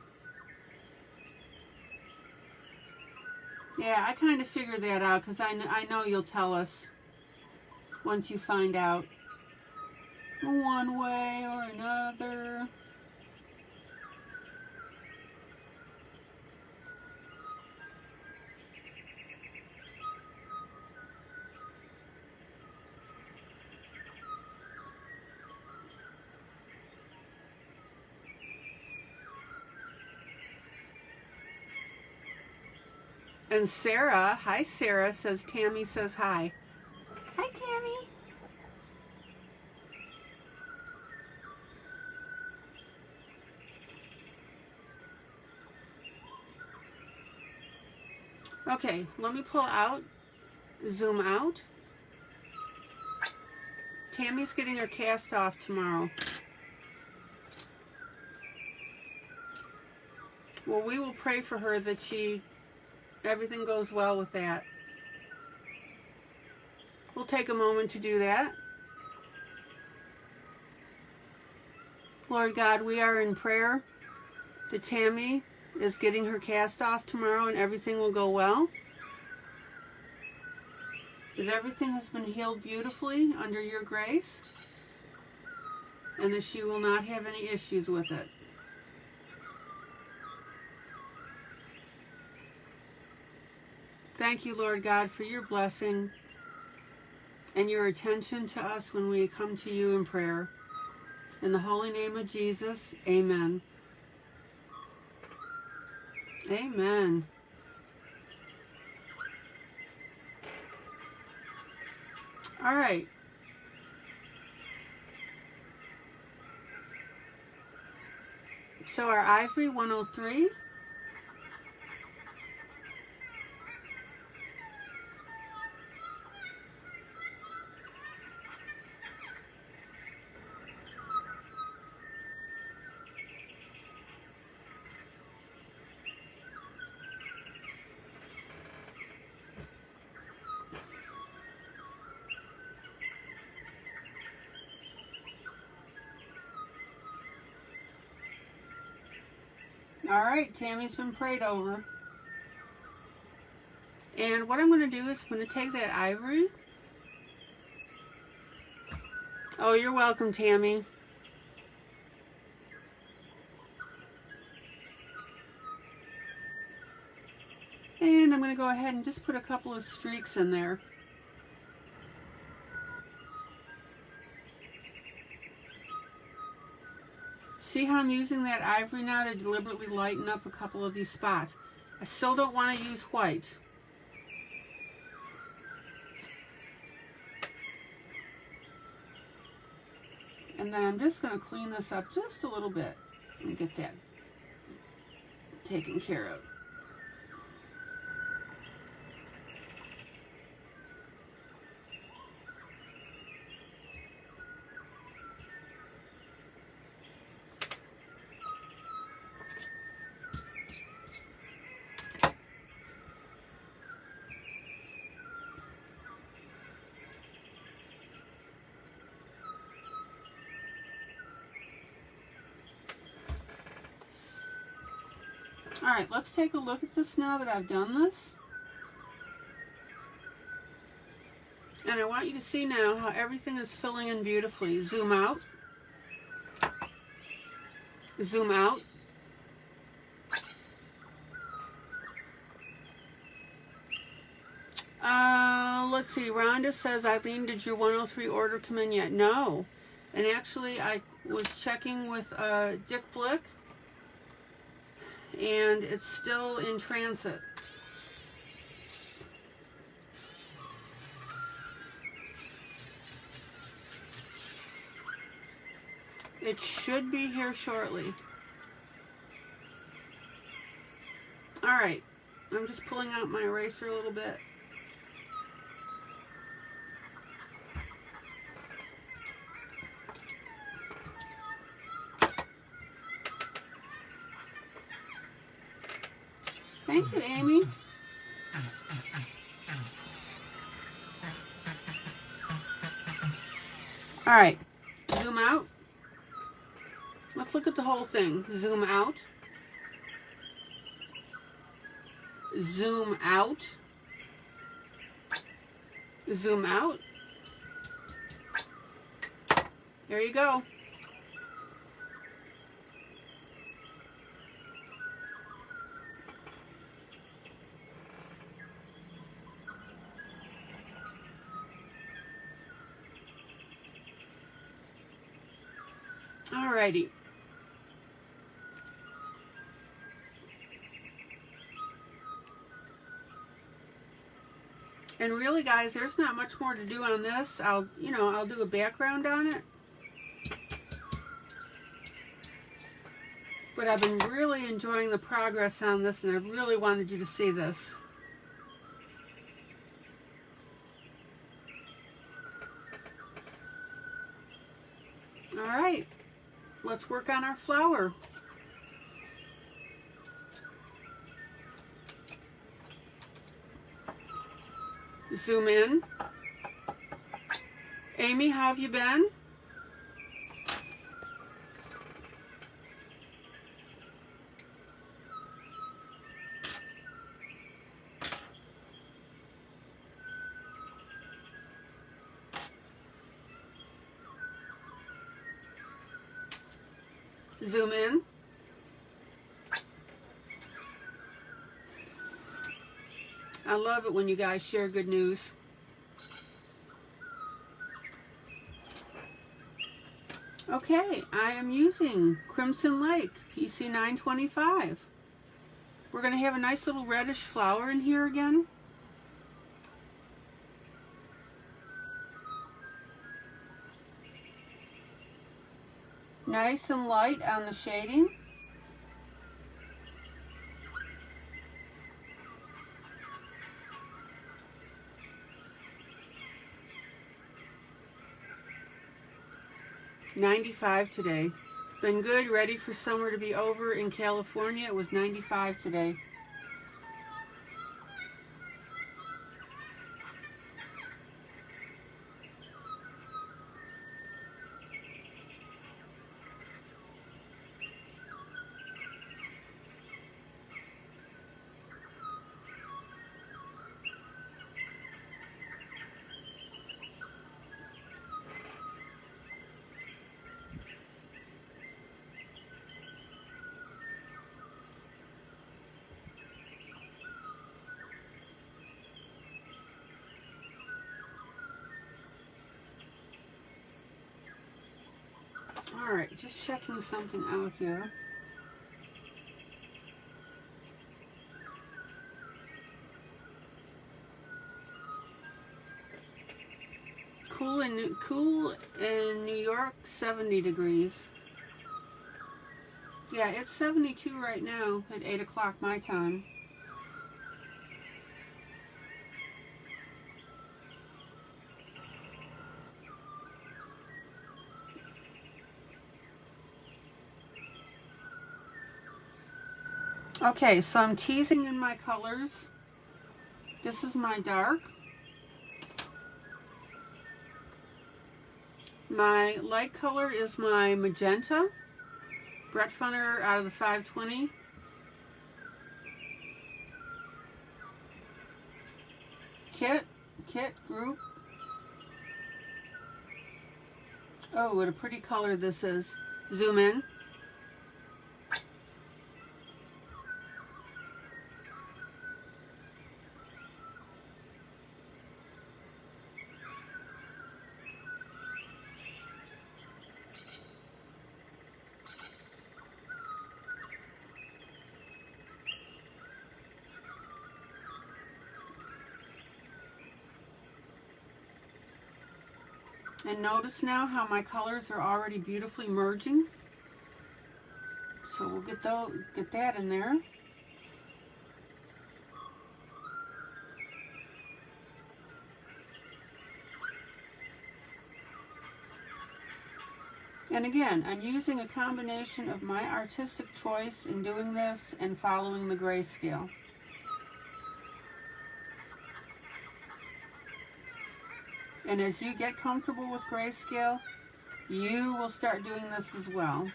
Yeah, I kind of figured that out because I know you'll tell us once you find out. One way or another. And Sarah, hi Sarah, says Tammy says hi. Hi Tammy. Okay, let me pull out, zoom out. Tammy's getting her cast off tomorrow. Well, we will pray for her that everything goes well with that. We'll take a moment to do that. Lord God, we are in prayer that Tammy is getting her cast off tomorrow and everything will go well. That everything has been healed beautifully under your grace and that she will not have any issues with it. Thank you, Lord God, for your blessing and your attention to us when we come to you in prayer. In the holy name of Jesus, amen. Amen. All right. So our ivory 103. All right, Tammy's been prayed over. And what I'm going to do is I'm going to take that ivory. Oh, you're welcome, Tammy. And I'm going to go ahead and just put a couple of streaks in there. See how I'm using that ivory now to deliberately lighten up a couple of these spots. I still don't want to use white. And then I'm just going to clean this up just a little bit and get that taken care of. Alright, let's take a look at this now that I've done this. And I want you to see now how everything is filling in beautifully. Zoom out. Zoom out. Let's see. Rhonda says, ILene, did your 103 order come in yet? No. And actually, I was checking with Dick Blick, and it's still in transit. It should be here shortly. Alright, I'm just pulling out my eraser a little bit. Thank you, Amy. Alright, zoom out. Let's look at the whole thing. Zoom out. Zoom out. Zoom out. There you go. Alrighty. And really, guys, there's not much more to do on this. I'll do a background on it. But I've been really enjoying the progress on this, and I really wanted you to see this. All right, let's work on our flower. Zoom in. Amy, how have you been? Zoom in. I love it when you guys share good news. Okay, I am using Crimson Lake PC 925. We're going to have a nice little reddish flower in here again. Nice and light on the shading. $95 today. Been good, ready for summer to be over in California. It was $95 today. Alright, just checking something out here. Cool in New York, 70 degrees. Yeah, it's 72 right now at 8 o'clock my time. Okay, so I'm teasing in my colors. This is my dark. My light color is my magenta. Brett Funner out of the 520. Kit group. Oh, what a pretty color this is. Zoom in. And notice now how my colors are already beautifully merging. So we'll get that in there. And again, I'm using a combination of my artistic choice in doing this and following the grayscale. And as you get comfortable with grayscale, you will start doing this as well.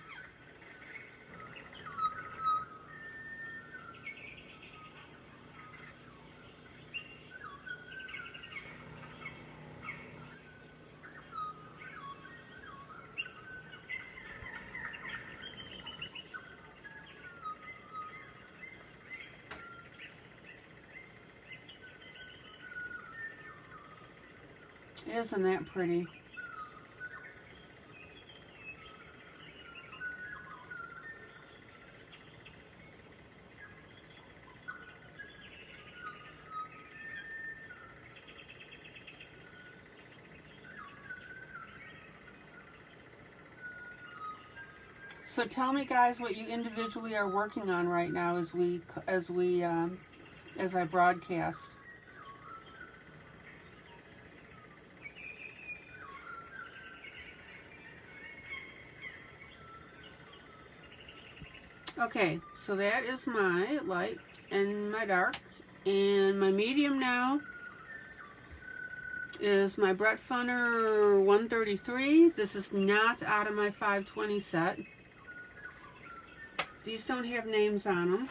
Isn't that pretty? So tell me, guys, what you individually are working on right now as I broadcast. Okay, so that is my light and my dark. And my medium now is my Brett Funner 133. This is not out of my 520 set. These don't have names on them.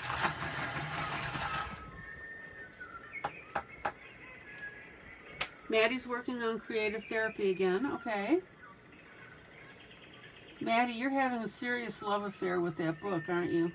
Maddie's working on creative therapy again. Okay. Maddie, you're having a serious love affair with that book, aren't you?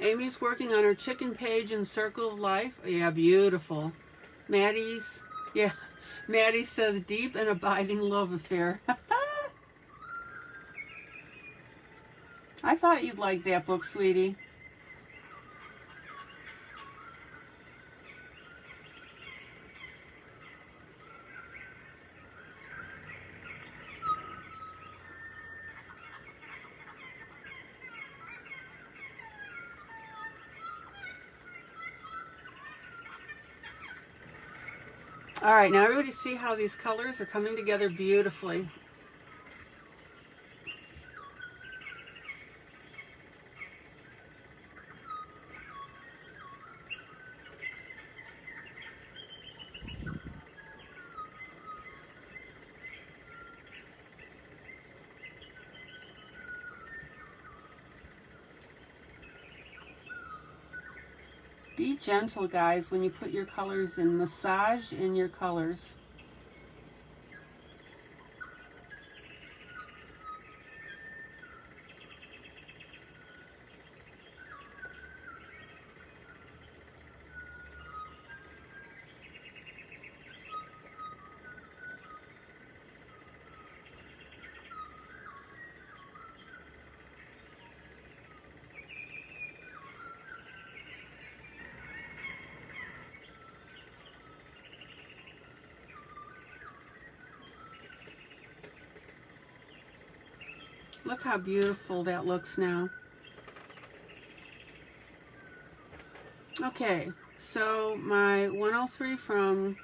Amy's working on her chicken page in Circle of Life. Yeah, beautiful. Maddie's, yeah, Maddie says deep and abiding love affair. I thought you'd like that book, sweetie. All right, now everybody see how these colors are coming together beautifully. Be gentle, guys, when you put your colors in. Massage in your colors. Look how beautiful that looks now. Okay, so my 103 from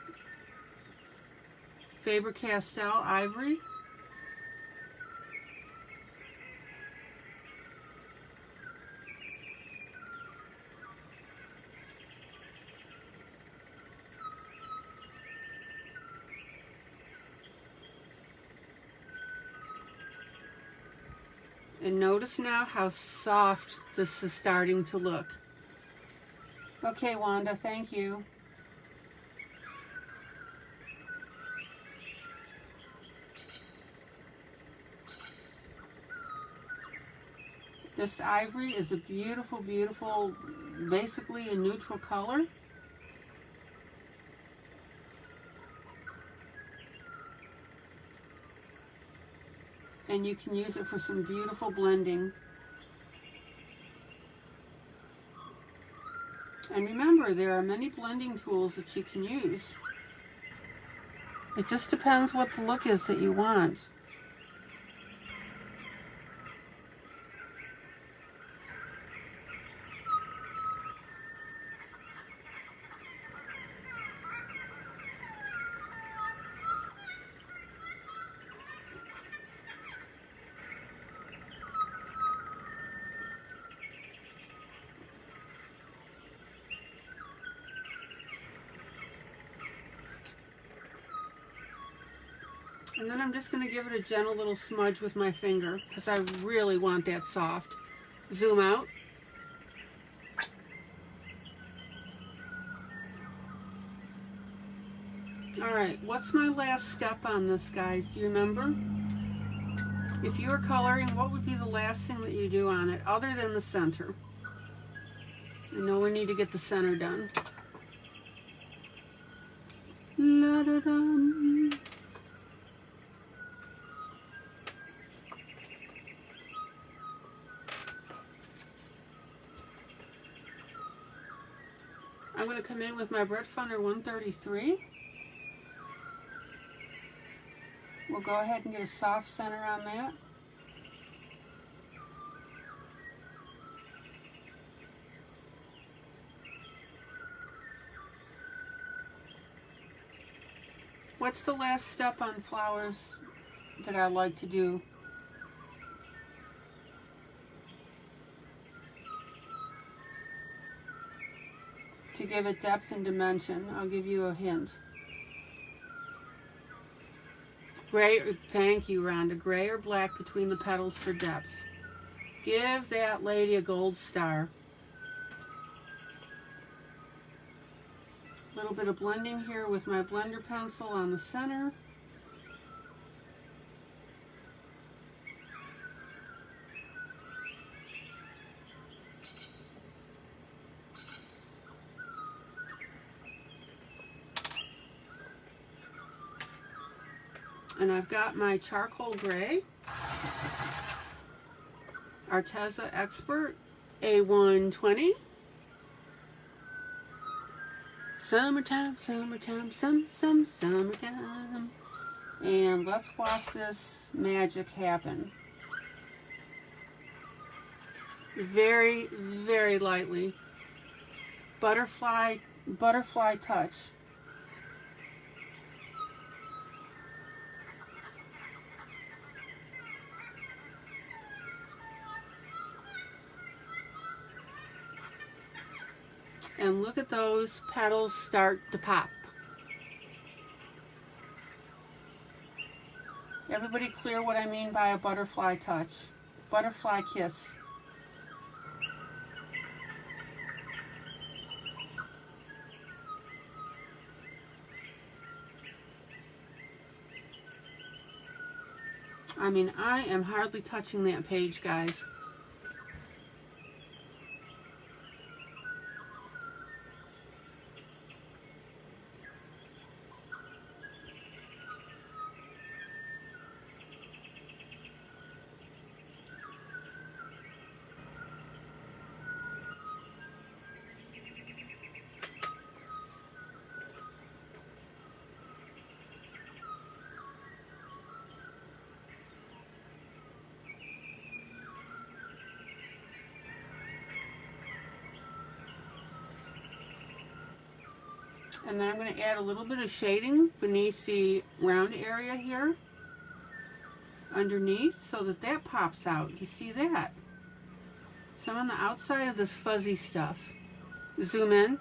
Faber-Castell Ivory. And notice now how soft this is starting to look. Okay, Wanda, thank you. This ivory is a beautiful, beautiful, basically a neutral color. And you can use it for some beautiful blending. And remember, there are many blending tools that you can use. It just depends what the look is that you want. And then I'm just going to give it a gentle little smudge with my finger because I really want that soft. Zoom out. Alright, what's my last step on this, guys? Do you remember? If you were coloring, what would be the last thing that you do on it other than the center? I know we need to get the center done. La-da-dum. I'm going to come in with my Bread Funder 133. We'll go ahead and get a soft center on that. What's the last step on flowers that I like to do? To give it depth and dimension. I'll give you a hint. Gray, thank you, Rhonda. Gray or black between the petals for depth. Give that lady a gold star. A little bit of blending here with my blender pencil on the center. And I've got my charcoal gray, Arteza Expert A120. Summertime, summertime, summertime. And let's watch this magic happen. Very, very lightly. Butterfly touch. And look at those petals start to pop. Everybody clear what I mean by a butterfly touch? Butterfly kiss. I mean, I am hardly touching that page, guys. And then I'm going to add a little bit of shading beneath the round area here, underneath, so that that pops out. You see that? So I'm on the outside of this fuzzy stuff. Zoom in.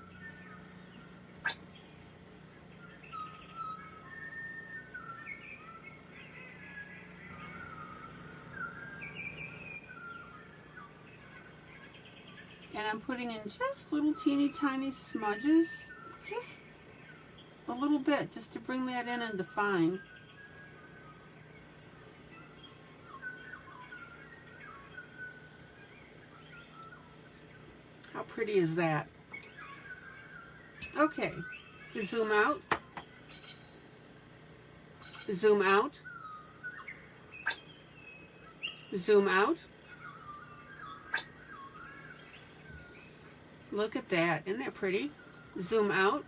And I'm putting in just little teeny tiny smudges, just a little bit, just to bring that in and define. How pretty is that? Okay, zoom out, zoom out, zoom out. Look at that, isn't that pretty? Zoom out.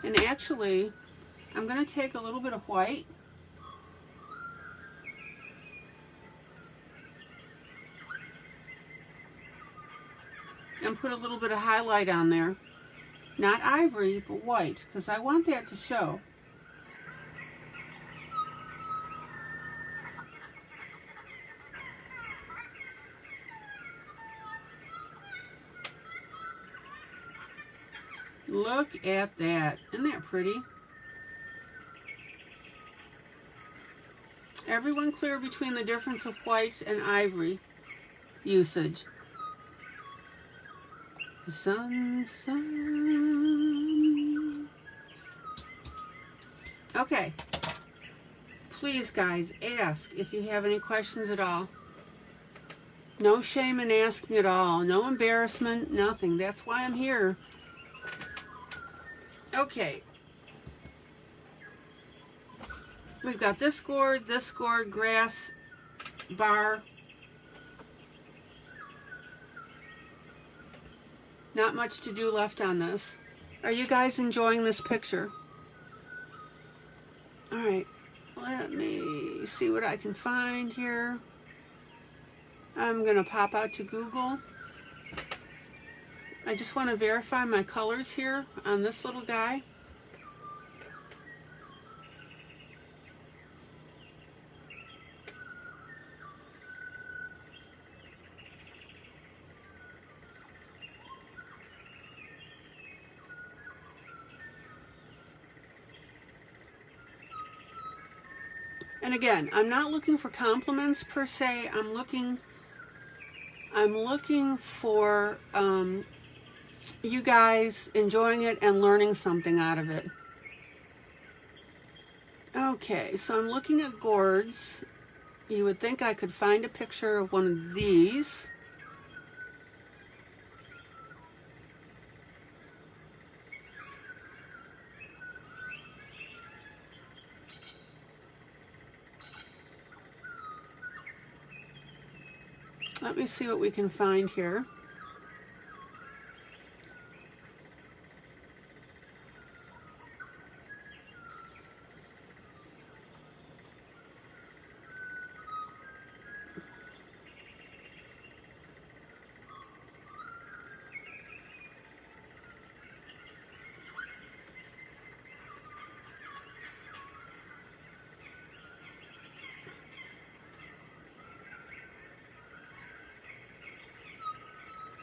And actually, I'm going to take a little bit of white and put a little bit of highlight on there. Not ivory, but white, because I want that to show. Look at that. Isn't that pretty? Everyone clear between the difference of white and ivory usage. Sun. Okay. Please, guys, ask if you have any questions at all. No shame in asking at all. No embarrassment, nothing. That's why I'm here. Okay. We've got this gourd, grass, bar. Not much to do left on this. Are you guys enjoying this picture? All right, let me see what I can find here. I'm gonna pop out to Google. I just want to verify my colors here on this little guy. And again, I'm not looking for compliments per se. I'm looking for you guys enjoying it and learning something out of it. Okay, so I'm looking at gourds. You would think I could find a picture of one of these. Let me see what we can find here.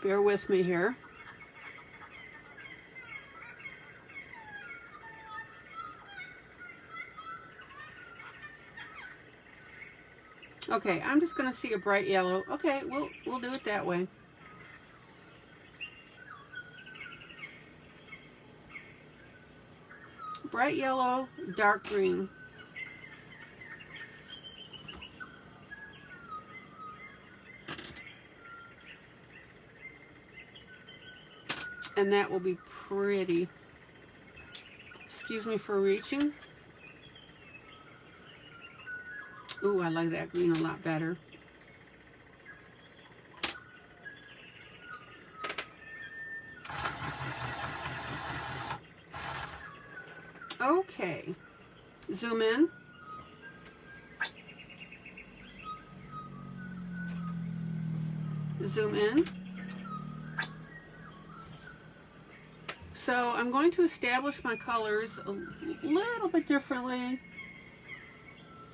Bear with me here. Okay, I'm just going to see a bright yellow. Okay, we'll do it that way. Bright yellow, dark green. And that will be pretty. Excuse me for reaching. Ooh, I like that green a lot better. Okay, zoom in. Zoom in. So I'm going to establish my colors a little bit differently.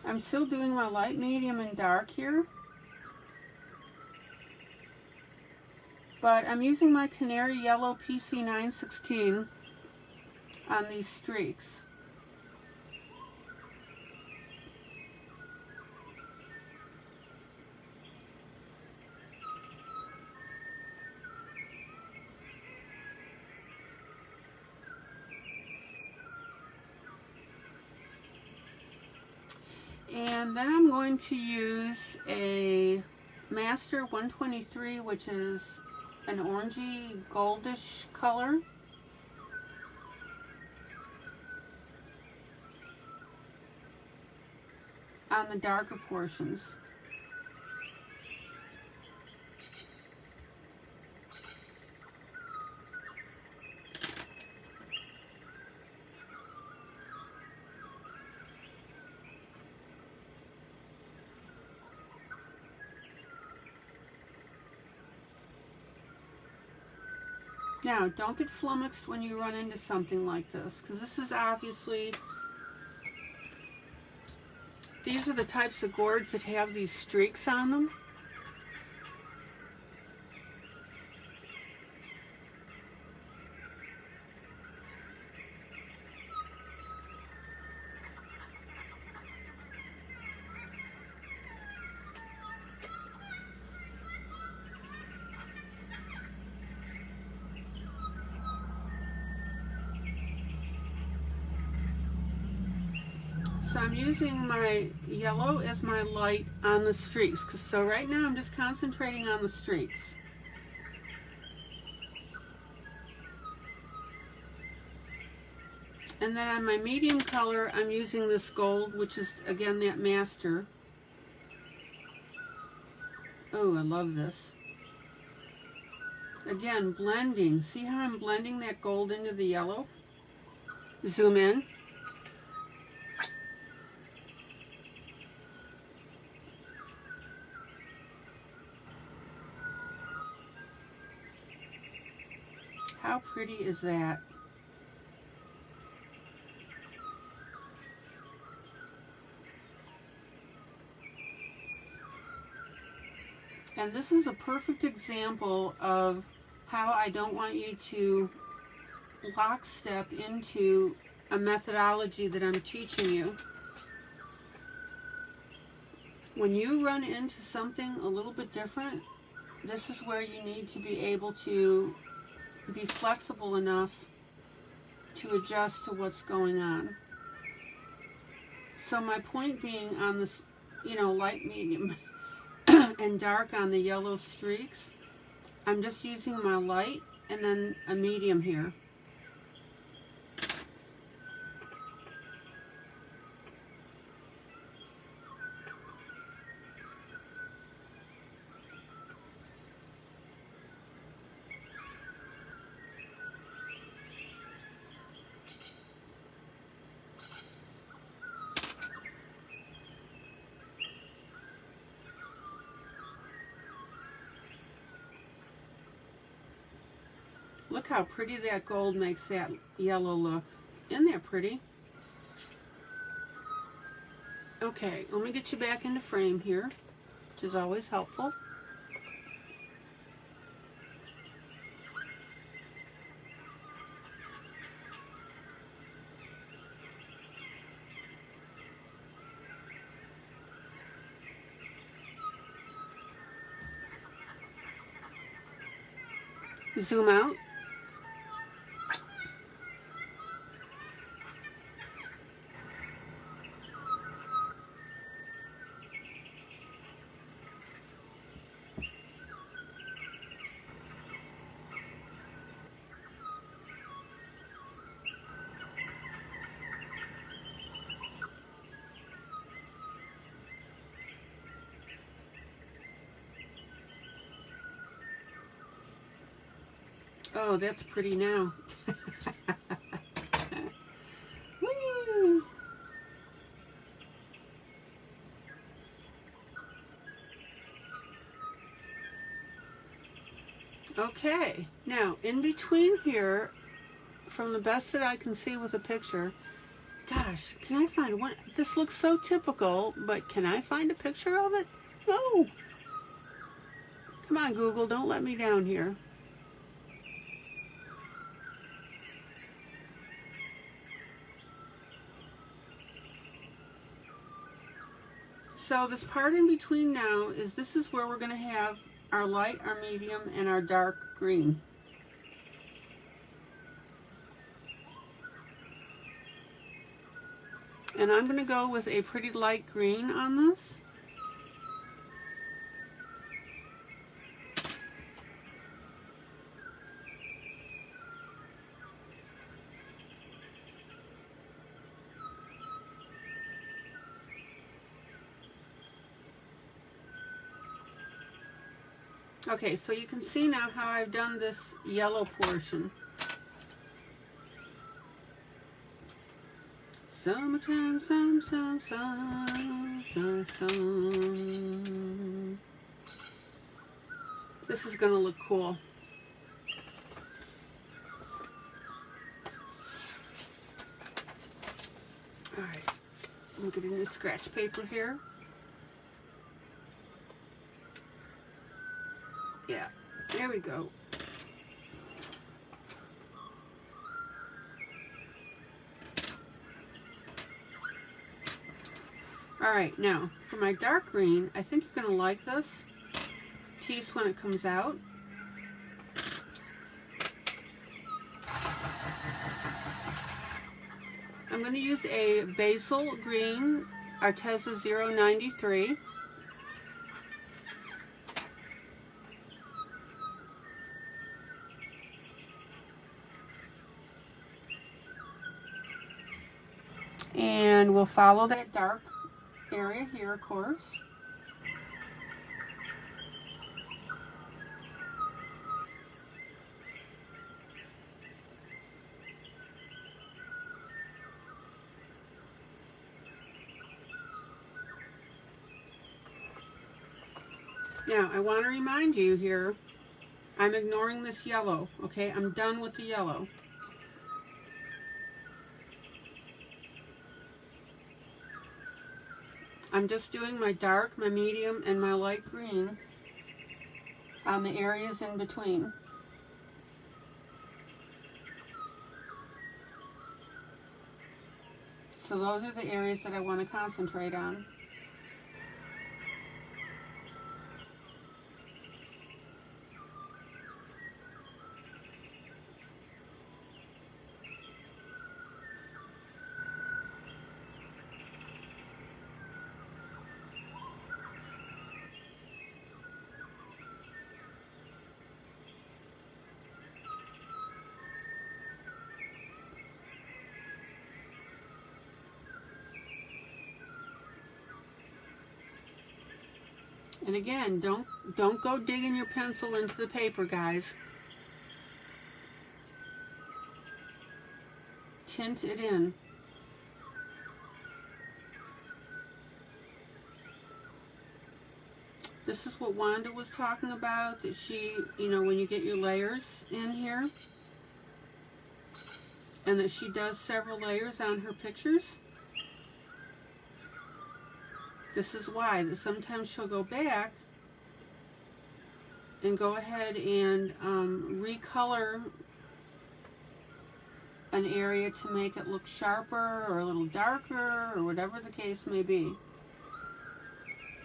I'm still doing my light, medium, and dark here. But I'm using my canary yellow PC916 on these streaks. And then I'm going to use a Master 123, which is an orangey goldish color. On the darker portions. Now, don't get flummoxed when you run into something like this, because this is obviously, these are the types of gourds that have these streaks on them. So I'm using my yellow as my light on the streaks. So right now I'm just concentrating on the streaks. And then on my medium color, I'm using this gold, which is again that Master. Oh, I love this. Again, blending. See how I'm blending that gold into the yellow? Zoom in. How pretty is that? And this is a perfect example of how I don't want you to lockstep into a methodology that I'm teaching you. When you run into something a little bit different, this is where you need to be able to be flexible enough to adjust to what's going on. So my point being on this, light, medium, and dark on the yellow streaks, I'm just using my light and then a medium here. Look how pretty that gold makes that yellow look. Isn't that pretty? Okay, let me get you back into frame here, which is always helpful. Zoom out. Oh, that's pretty now. Whee! Okay, now in between here, from the best that I can see with the picture, gosh, can I find one? This looks so typical, but can I find a picture of it? No. Come on, Google, don't let me down here. So this part in between now is this is where we're going to have our light, our medium, and our dark green. And I'm going to go with a pretty light green on this. Okay, so you can see now how I've done this yellow portion. Summertime, some. This is going to look cool. All right, I'm getting the scratch paper here. Yeah, there we go. All right, now for my dark green, I think you're going to like this piece when it comes out. I'm going to use a basil green Arteza 093. And we'll follow that dark area here, of course. Now, I want to remind you here, I'm ignoring this yellow, okay? I'm done with the yellow. I'm just doing my dark, my medium, and my light green on the areas in between. So those are the areas that I want to concentrate on. And again, don't go digging your pencil into the paper, guys. Tint it in. This is what Wanda was talking about, that she, you know, when you get your layers in here, and that she does several layers on her pictures. This is why, that sometimes she'll go back and go ahead and recolor an area to make it look sharper or a little darker or whatever the case may be.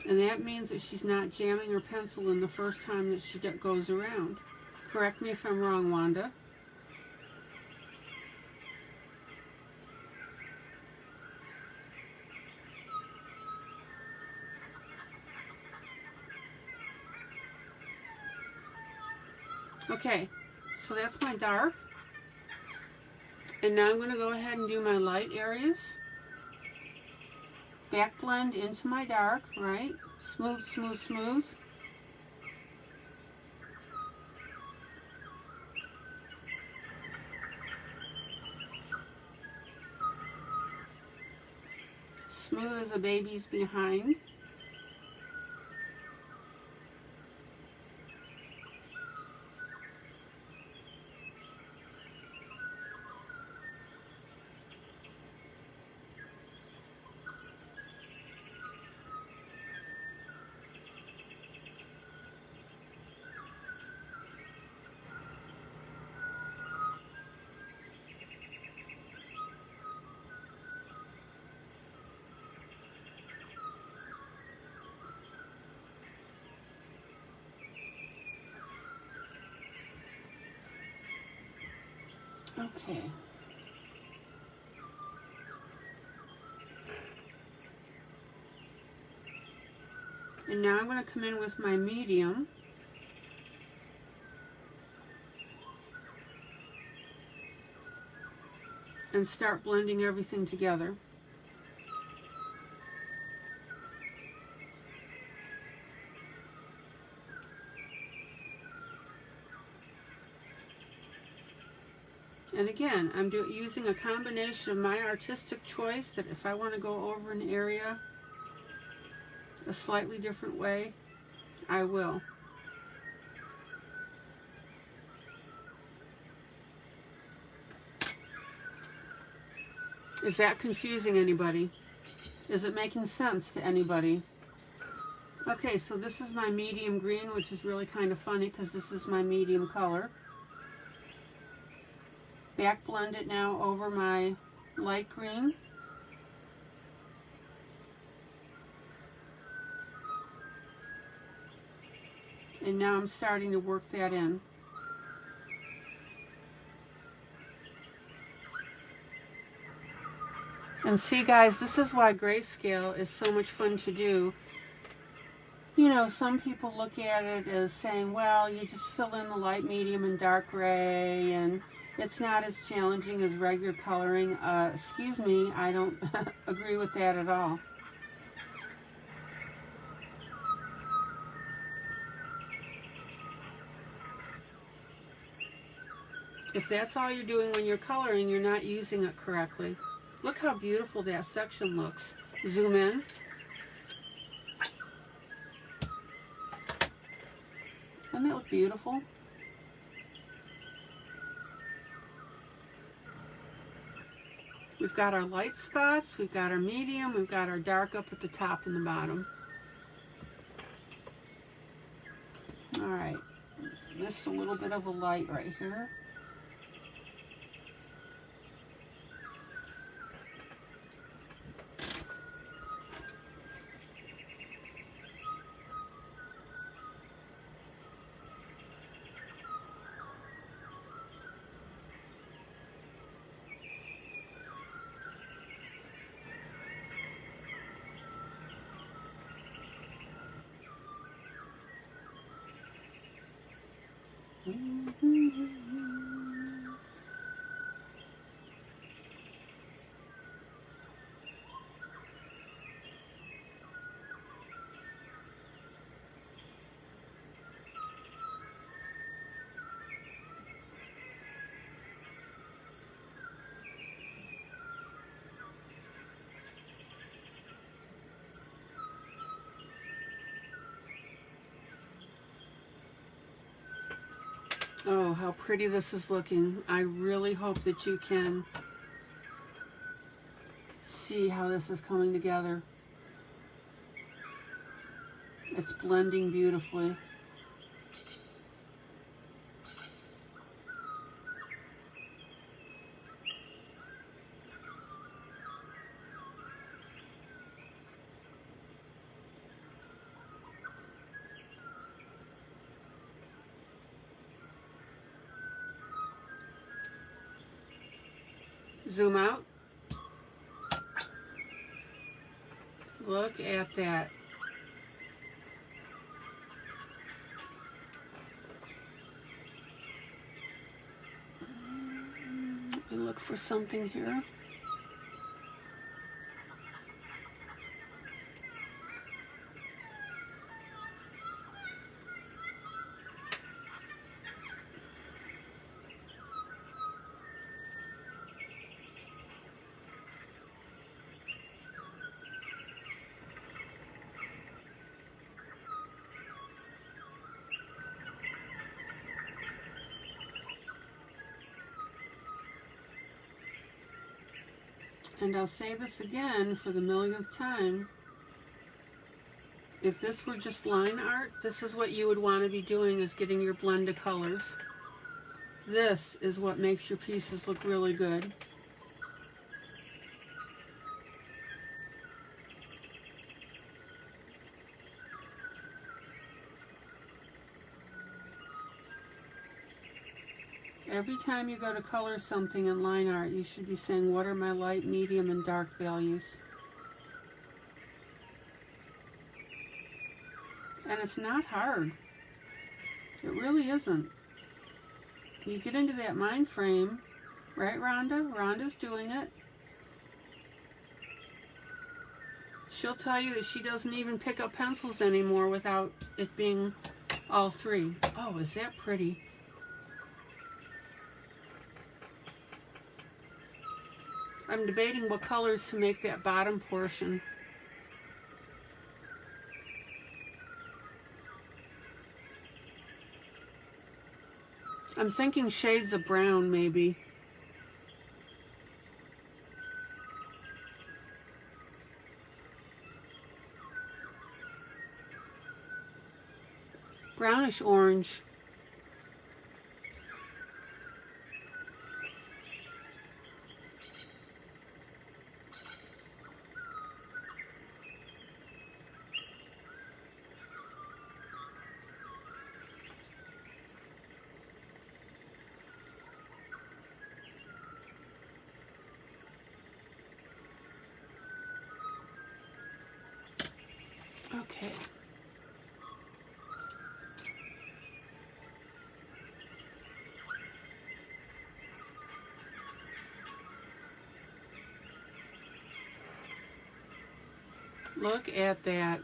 And that means that she's not jamming her pencil in the first time that she goes around. Correct me if I'm wrong, Wanda. Okay, so that's my dark. And now I'm going to go ahead and do my light areas. Back blend into my dark, right? Smooth, smooth, smooth. Smooth as a baby's behind. Okay. And now I'm going to come in with my medium. And start blending everything together. And again, I'm using a combination of my artistic choice, that if I want to go over an area a slightly different way, I will. Is that confusing anybody? Is it making sense to anybody? Okay, so this is my medium green, which is really kind of funny because this is my medium color. Back blend it now over my light green. And now I'm starting to work that in. And see, guys, this is why grayscale is so much fun to do. You know, some people look at it as saying, well, you just fill in the light, medium, and dark gray, and it's not as challenging as regular coloring. Excuse me, I don't agree with that at all. If that's all you're doing when you're coloring, you're not using it correctly. Look how beautiful that section looks. Zoom in. Doesn't it look beautiful? We've got our light spots, we've got our medium, we've got our dark up at the top and the bottom. Alright, missed a little bit of a light right here. Oh, how pretty this is looking. I really hope that you can see how this is coming together. It's blending beautifully. Zoom out. Look at that. Let me look for something here. And I'll say this again for the millionth time. If this were just line art, this is what you would want to be doing, is getting your blend of colors. This is what makes your pieces look really good. Every time you go to color something in line art, you should be saying, what are my light, medium, and dark values? And it's not hard. It really isn't. You get into that mind frame, right, Rhonda? Rhonda's doing it. She'll tell you that she doesn't even pick up pencils anymore without it being all three. Oh, is that pretty? I'm debating what colors to make that bottom portion. I'm thinking shades of brown, maybe. Brownish orange. Okay. Look at that.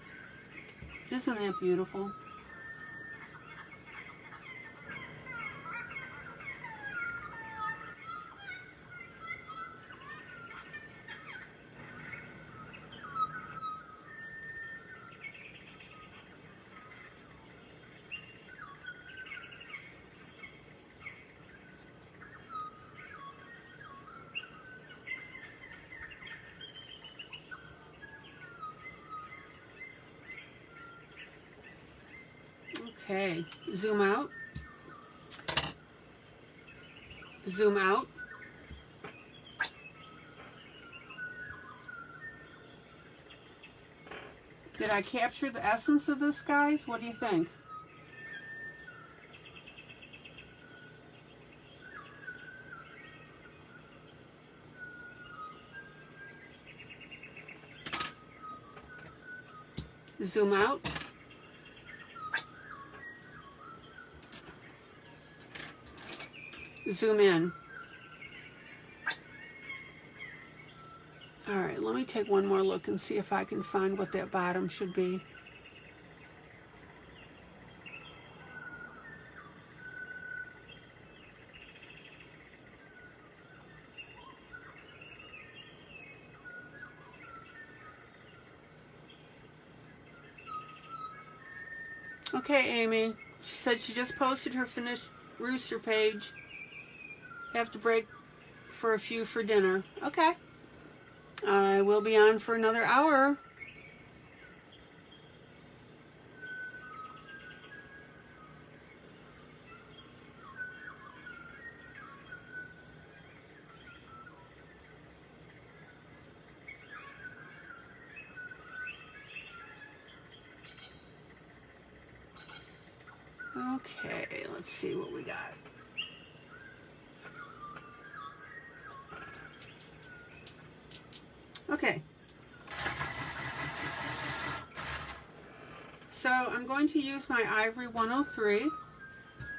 Isn't that beautiful? Okay, zoom out. Zoom out. Did I capture the essence of this, guys? What do you think? Zoom out. Zoom in. All right, let me take one more look and see if I can find what that bottom should be. Okay, Amy. She said she just posted her finished rooster page. Have to break for a few for dinner. Okay. I will be on for another hour. Okay, let's see what we got. Okay. So I'm going to use my Ivory 103.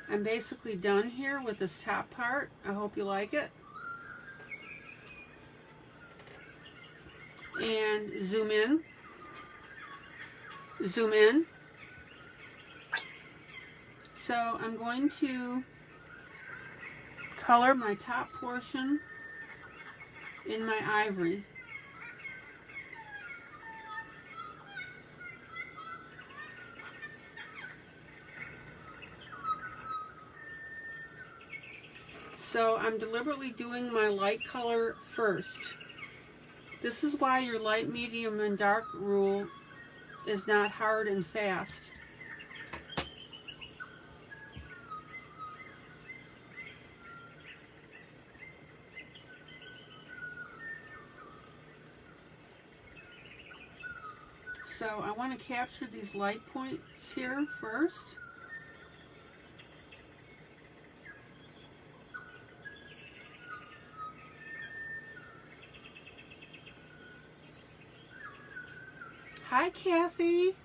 I'm basically done here with this top part. I hope you like it. And zoom in. Zoom in. So I'm going to color my top portion in my ivory. So I'm deliberately doing my light color first. This is why your light, medium, and dark rule is not hard and fast. So I want to capture these light points here first. Hi, Kathy.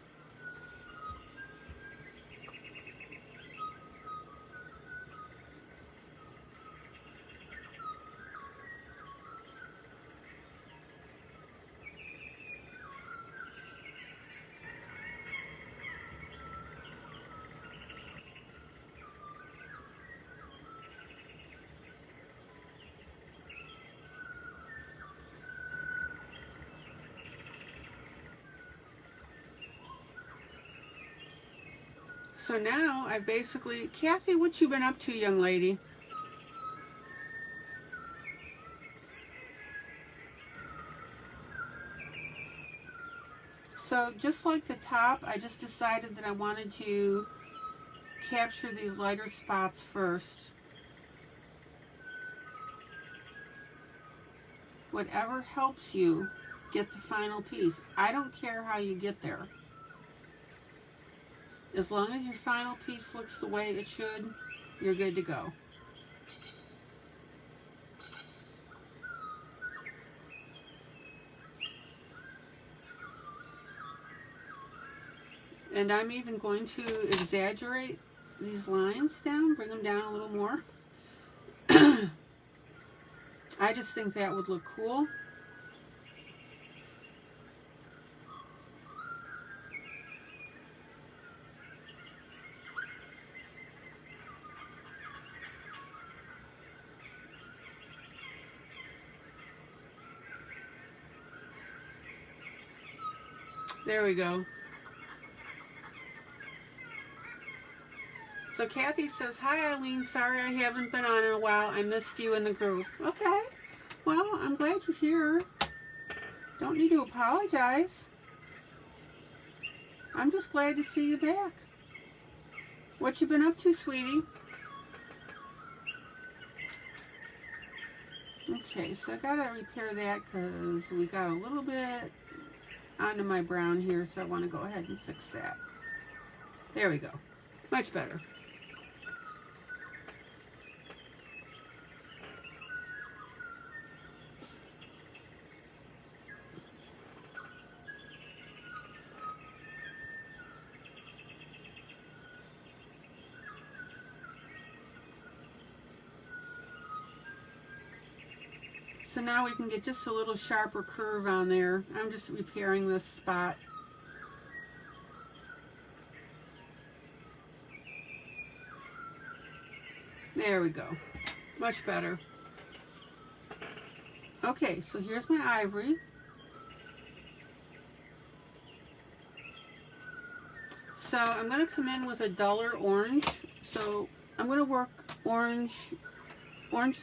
So now I've basically, Kathy, what you been up to, young lady? So just like the top, I just decided that I wanted to capture these lighter spots first. Whatever helps you get the final piece. I don't care how you get there. As long as your final piece looks the way it should, you're good to go. And I'm even going to exaggerate these lines down, bring them down a little more. I just think that would look cool. There we go. So Kathy says, hi ILene, sorry I haven't been on in a while. I missed you in the group. Okay, well, I'm glad you're here. Don't need to apologize. I'm just glad to see you back. What you been up to, sweetie? Okay, so I gotta repair that because we got a little bit onto my brown here, so I want to go ahead and fix that. There we go. Much better. So now we can get just a little sharper curve on there. I'm just repairing this spot. There we go. Much better. Okay, so here's my ivory. So I'm going to come in with a duller orange. So I'm going to work oranges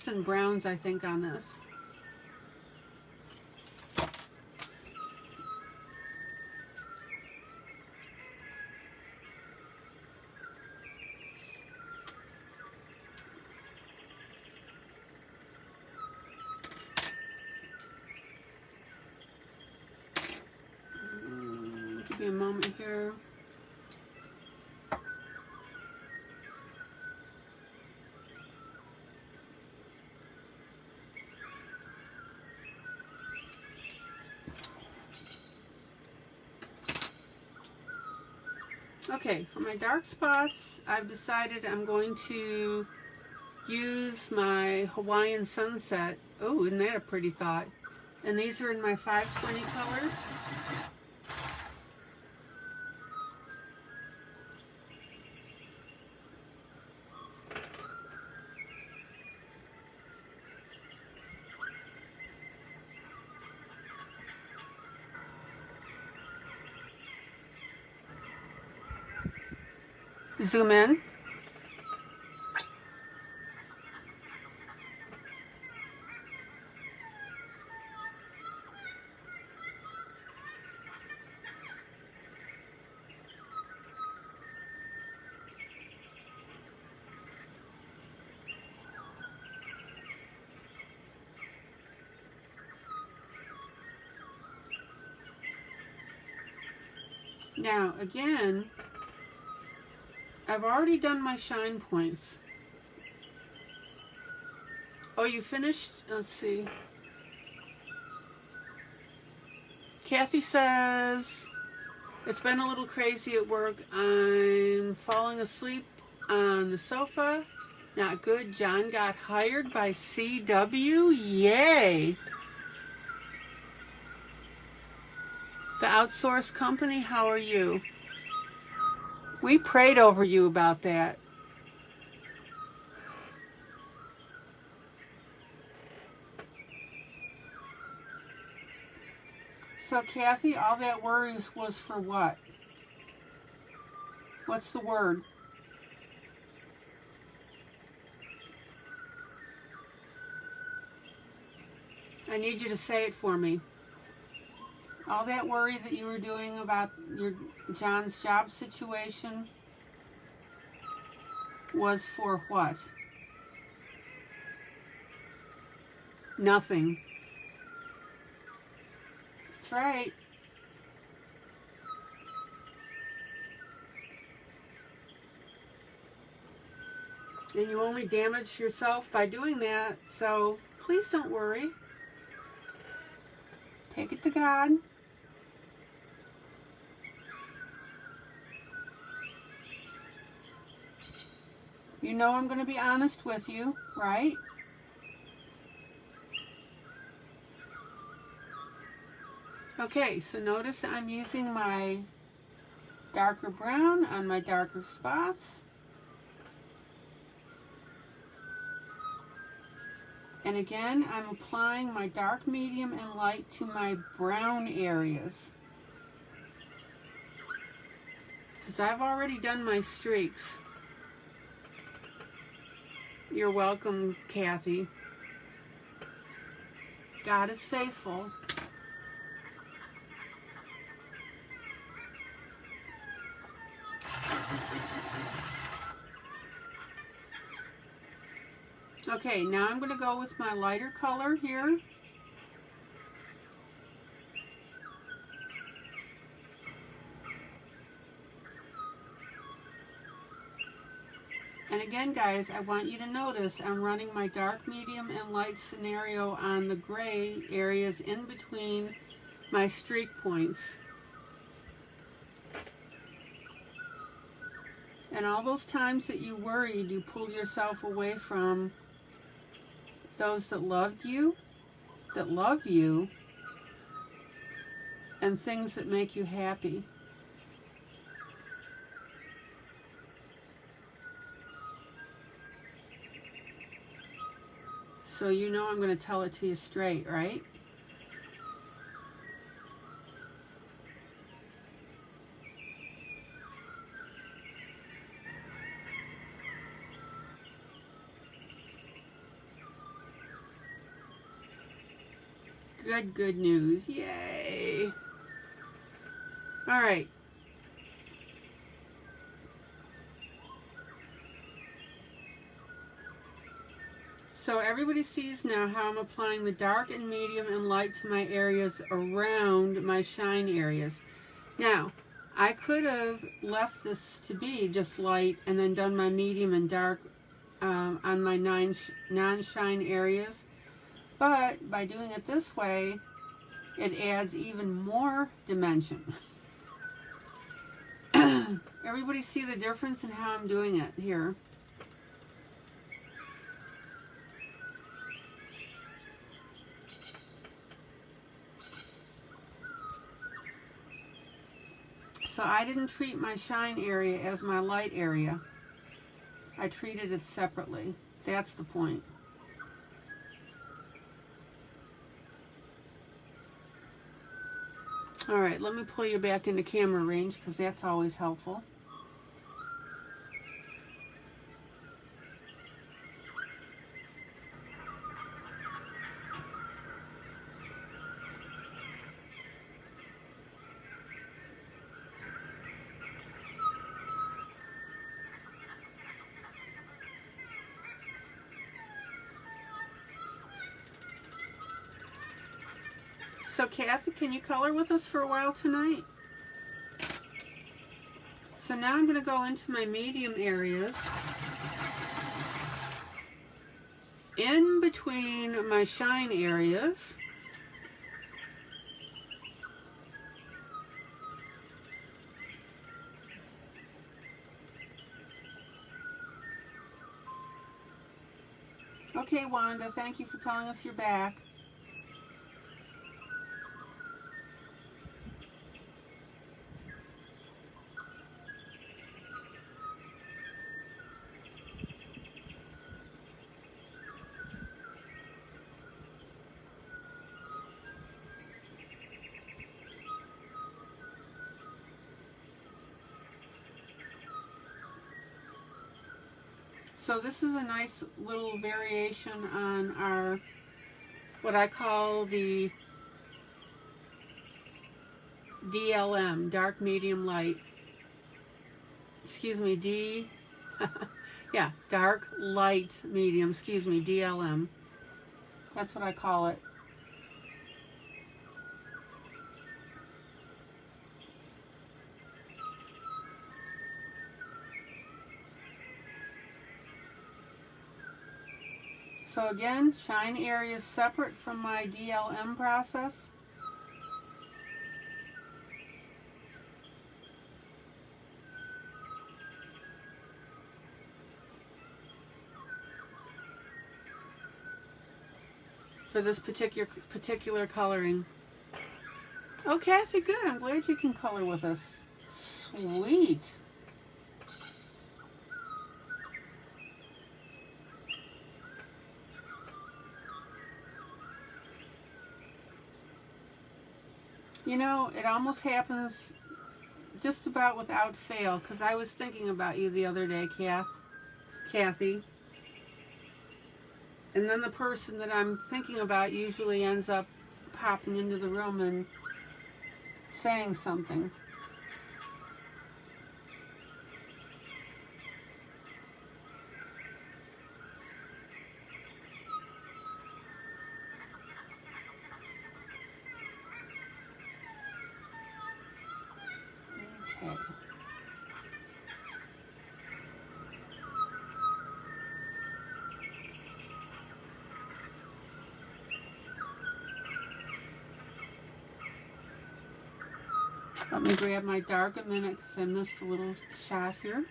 and browns, I think, on this. Give me a moment here. Okay, for my dark spots, I've decided I'm going to use my Hawaiian Sunset. Oh, isn't that a pretty thought? And these are in my 520 colors. Zoom in. Now, again, I've already done my shine points. Oh, you finished? Let's see. Kathy says, it's been a little crazy at work. I'm falling asleep on the sofa. Not good. John got hired by CW. Yay! The outsourced company, how are you? We prayed over you about that. So Kathy, all that worry was for what? What's the word? I need you to say it for me. All that worry that you were doing about your John's job situation was for what? Nothing. That's right. And you only damage yourself by doing that, so please don't worry. Take it to God. You know I'm going to be honest with you, right? Okay, so notice I'm using my darker brown on my darker spots. And again, I'm applying my dark, medium, and light to my brown areas. Because I've already done my streaks. You're welcome, Kathy. God is faithful. Okay, now I'm going to go with my lighter color here. And again, guys, I want you to notice I'm running my dark, medium, and light scenario on the gray areas in between my streak points. And all those times that you worried, you pulled yourself away from those that loved you, that love you, and things that make you happy. So you know I'm going to tell it to you straight, right? Good news. Yay! All right. So everybody sees now how I'm applying the dark and medium and light to my areas around my shine areas. Now, I could have left this to be just light and then done my medium and dark on my non-shine areas. But by doing it this way, it adds even more dimension. Everybody see the difference in how I'm doing it here? So I didn't treat my shine area as my light area. I treated it separately. That's the point. All right, let me pull you back into camera range because that's always helpful. So Kathy, can you color with us for a while tonight? So now I'm going to go into my medium areas in between my shine areas. Okay, Wanda, thank you for telling us you're back. So this is a nice little variation on our, what I call the DLM, dark, medium, light. Excuse me, yeah, dark, light, medium, excuse me, DLM. That's what I call it. So again, shine areas separate from my DLM process. For this particular coloring. Oh, Kathy, good. I'm glad you can color with us. Sweet. You know, it almost happens just about without fail, because I was thinking about you the other day, Kathy. And then the person that I'm thinking about usually ends up popping into the room and saying something. Okay. Let me grab my dark a minute because I missed a little shot here.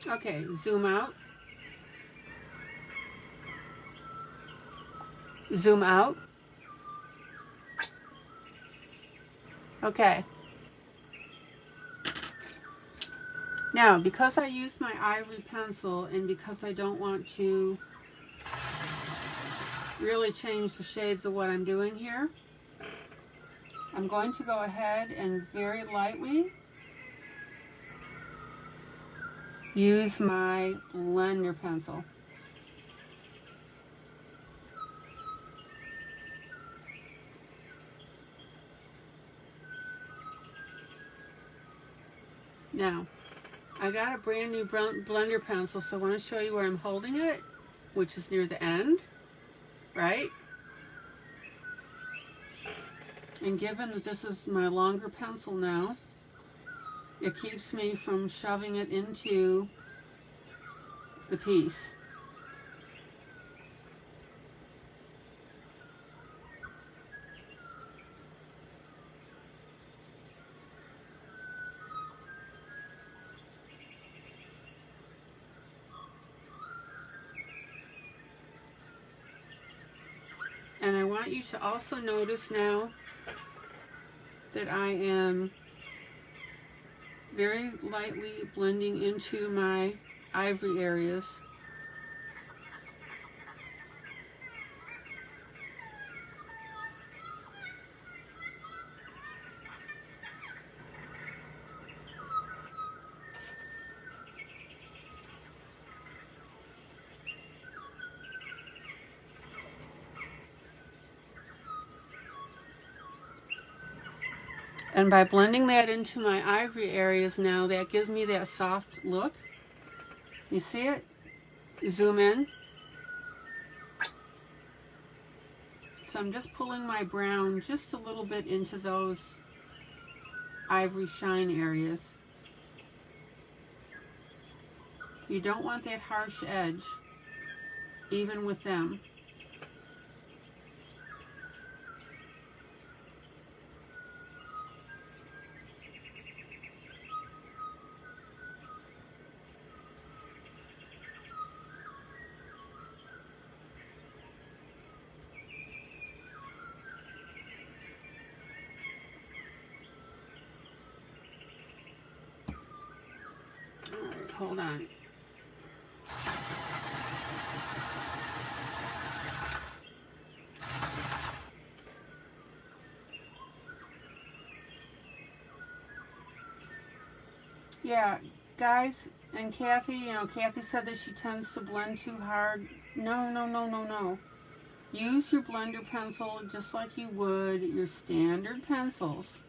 Okay, zoom out. Zoom out. Okay. Now, because I used my ivory pencil and because I don't want to really change the shades of what I'm doing here, I'm going to go ahead and very lightly use my blender pencil. Now, I got a brand new blender pencil, so I want to show you where I'm holding it, which is near the end, right? And given that this is my longer pencil now, it keeps me from shoving it into the piece. And I want you to also notice now that I am very lightly blending into my ivory areas. And by blending that into my ivory areas now, that gives me that soft look. You see it? Zoom in. So I'm just pulling my brown just a little bit into those ivory shine areas. You don't want that harsh edge, even with them. Alright, hold on. Yeah, guys, and Kathy, Kathy said that she tends to blend too hard. No, no, no, no, no. Use your blender pencil just like you would your standard pencils.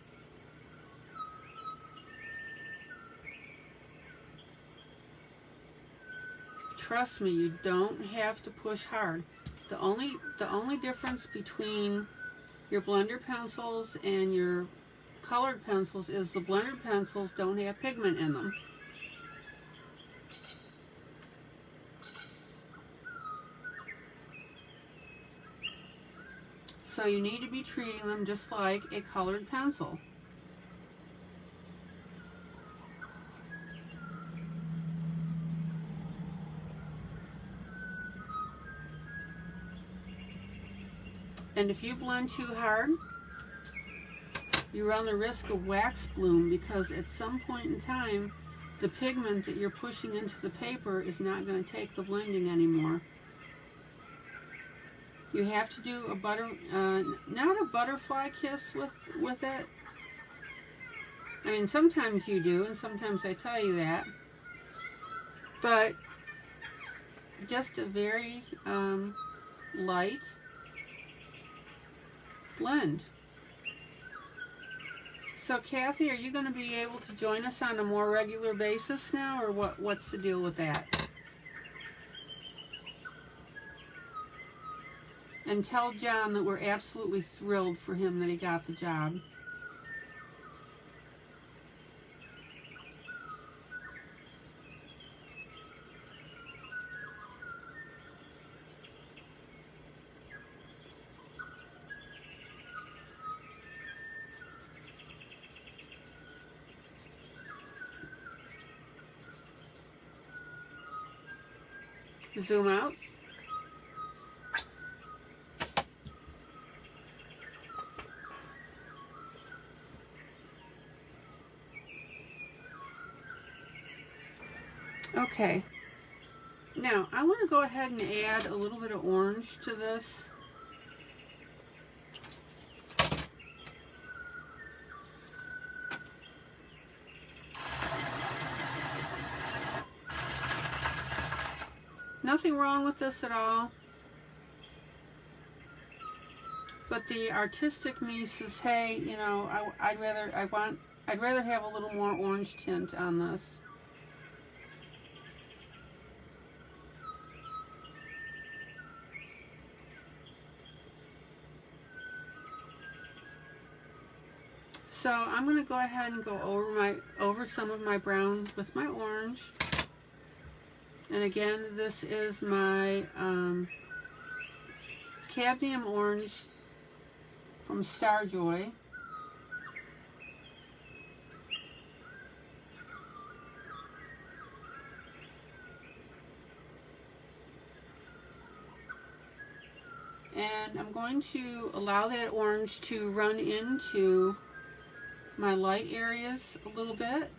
Trust me, you don't have to push hard. The only difference between your blender pencils and your colored pencils is the blender pencils don't have pigment in them. So you need to be treating them just like a colored pencil. And if you blend too hard, you run the risk of wax bloom, because at some point in time the pigment that you're pushing into the paper is not going to take the blending anymore. You have to do a not a butterfly kiss with it. I mean, sometimes you do, and sometimes I tell you that. But just a very light blend. So Kathy, are you going to be able to join us on a more regular basis now, or what's the deal with that? And tell John that we're absolutely thrilled for him that he got the job. Zoom out. Okay. Now, I want to go ahead and add a little bit of orange to this. Nothing wrong with this at all. But the artistic me says, hey, you know, I'd rather have a little more orange tint on this. So I'm going to go ahead and go over some of my brown with my orange. And again, this is my cadmium orange from Starjoy. And I'm going to allow that orange to run into my light areas a little bit.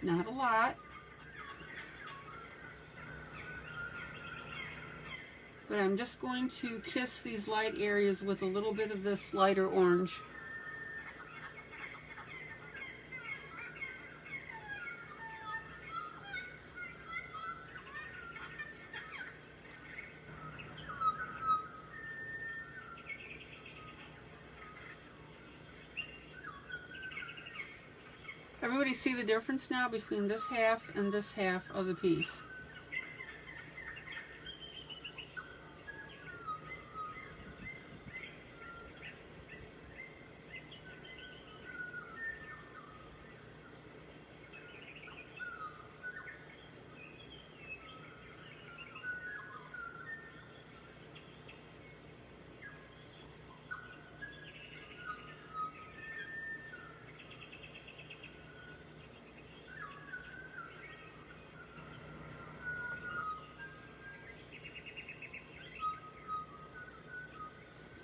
Not a lot. But I'm just going to kiss these light areas with a little bit of this lighter orange. Everybody see the difference now between this half and this half of the piece?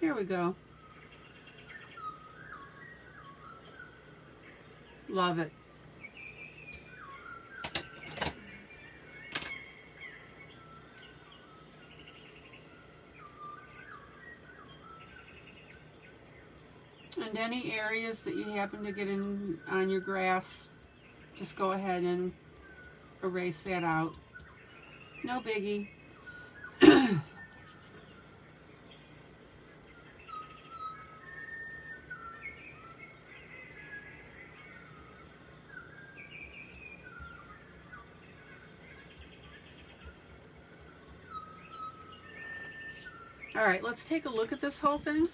Here we go. Love it. And any areas that you happen to get in on your grass, just go ahead and erase that out. No biggie. All right, let's take a look at this whole thing.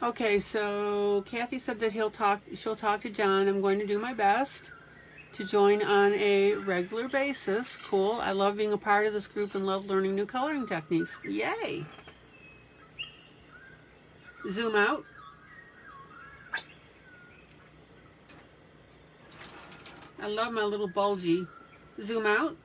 Okay, so Kathy said that she'll talk to John. I'm going to do my best to join on a regular basis. Cool. I love being a part of this group and love learning new coloring techniques. Yay! Zoom out. I love my little bulgy. Zoom out.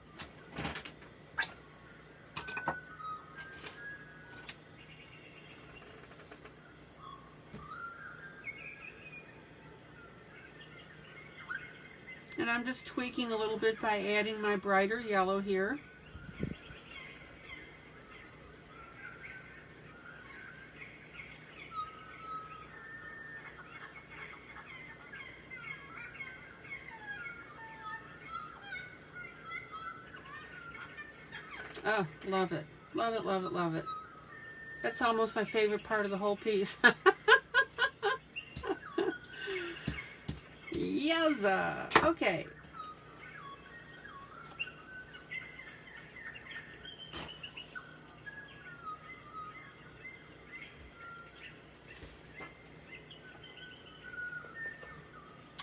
And I'm just tweaking a little bit by adding my brighter yellow here. Oh, love it. Love it, love it, love it. That's almost my favorite part of the whole piece. Yowza! Okay.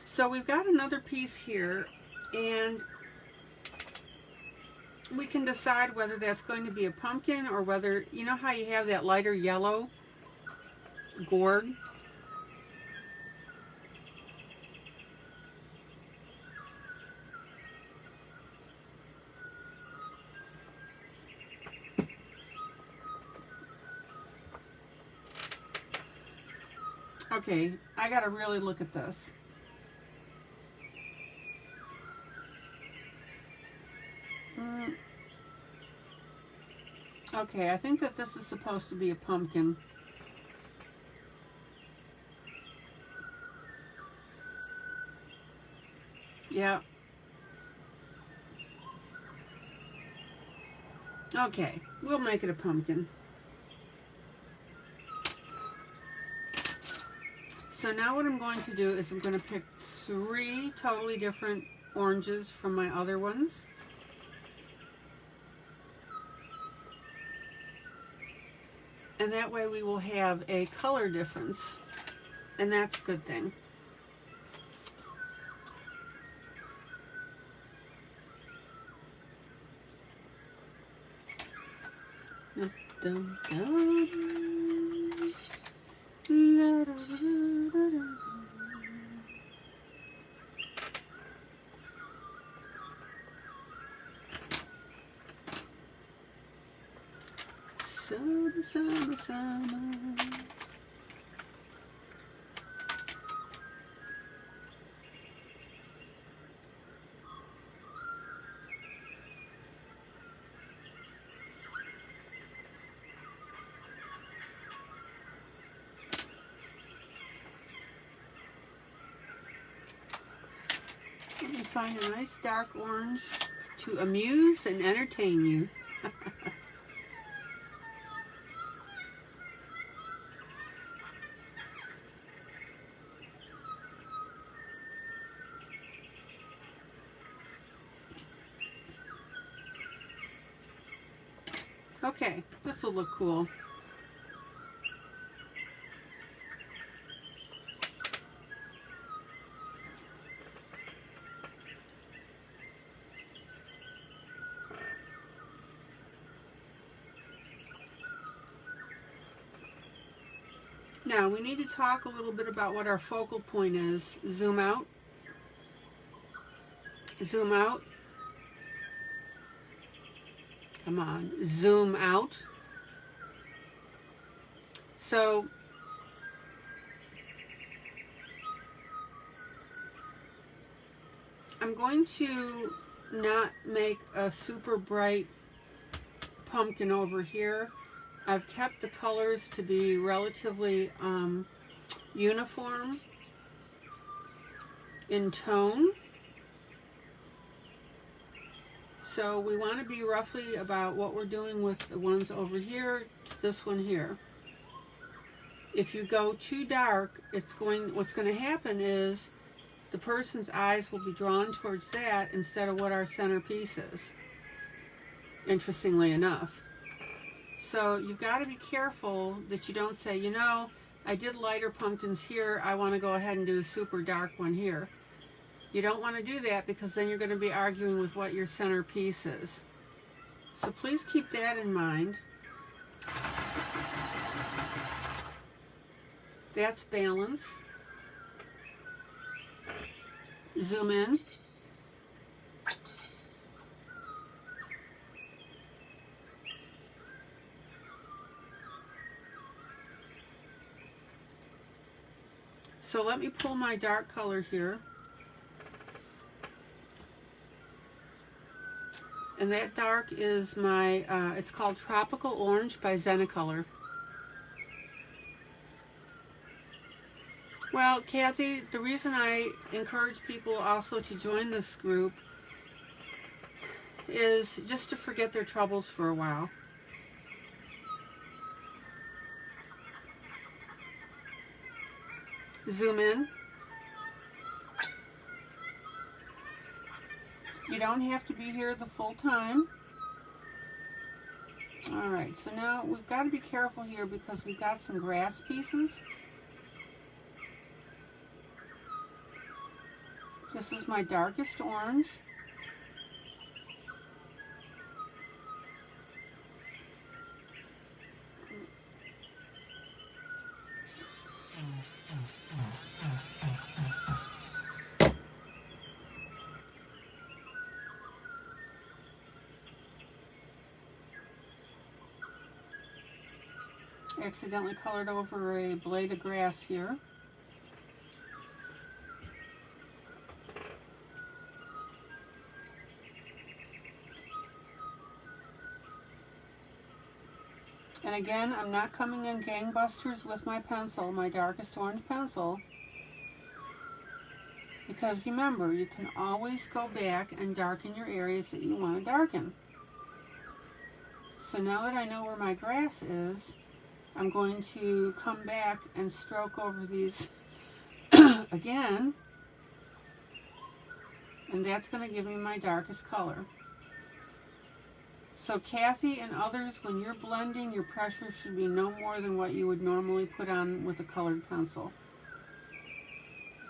So we've got another piece here, and we can decide whether that's going to be a pumpkin or whether, you know how you have that lighter yellow gourd? Okay, I gotta really look at this. Okay, I think that this is supposed to be a pumpkin. Yeah. Okay, we'll make it a pumpkin. So now what I'm going to do is I'm going to pick 3 totally different oranges from my other ones. And that way we will have a color difference. And that's a good thing. Dum, dum, la, da, da, da, da. Summer, summer, summer. Let me find a nice dark orange to amuse and entertain you. Okay, this will look cool. Now, we need to talk a little bit about what our focal point is. Zoom out. Zoom out. Come on, zoom out. So, I'm going to not make a super bright pumpkin over here. I've kept the colors to be relatively uniform in tone. So we want to be roughly about what we're doing with the ones over here to this one here. If you go too dark, what's going to happen is the person's eyes will be drawn towards that instead of what our centerpiece is, interestingly enough. So you've got to be careful that you don't say, you know, I did lighter pumpkins here, I want to go ahead and do a super dark one here. You don't want to do that because then you're going to be arguing with what your centerpiece is. So please keep that in mind. That's balance. Zoom in. So let me pull my dark color here. And that dark is my, it's called Tropical Orange by Zenicolor. Well, Kathy, the reason I encourage people also to join this group is just to forget their troubles for a while. Zoom in. You don't have to be here the full time. Alright, so now we've got to be careful here because we've got some grass pieces. This is my darkest orange. Accidentally colored over a blade of grass here. And again, I'm not coming in gangbusters with my pencil, my darkest orange pencil, because remember, you can always go back and darken your areas that you want to darken. So now that I know where my grass is, I'm going to come back and stroke over these again, and that's going to give me my darkest color. So Kathy and others, when you're blending, your pressure should be no more than what you would normally put on with a colored pencil.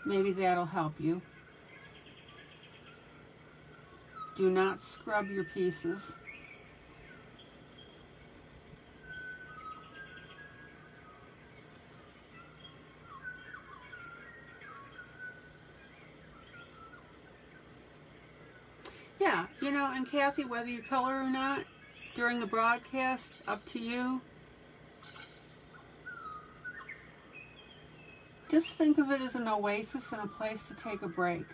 Maybe that'll help you. Do not scrub your pieces. Yeah, you know, and Kathy, whether you color or not during the broadcast, up to you. Just think of it as an oasis and a place to take a break.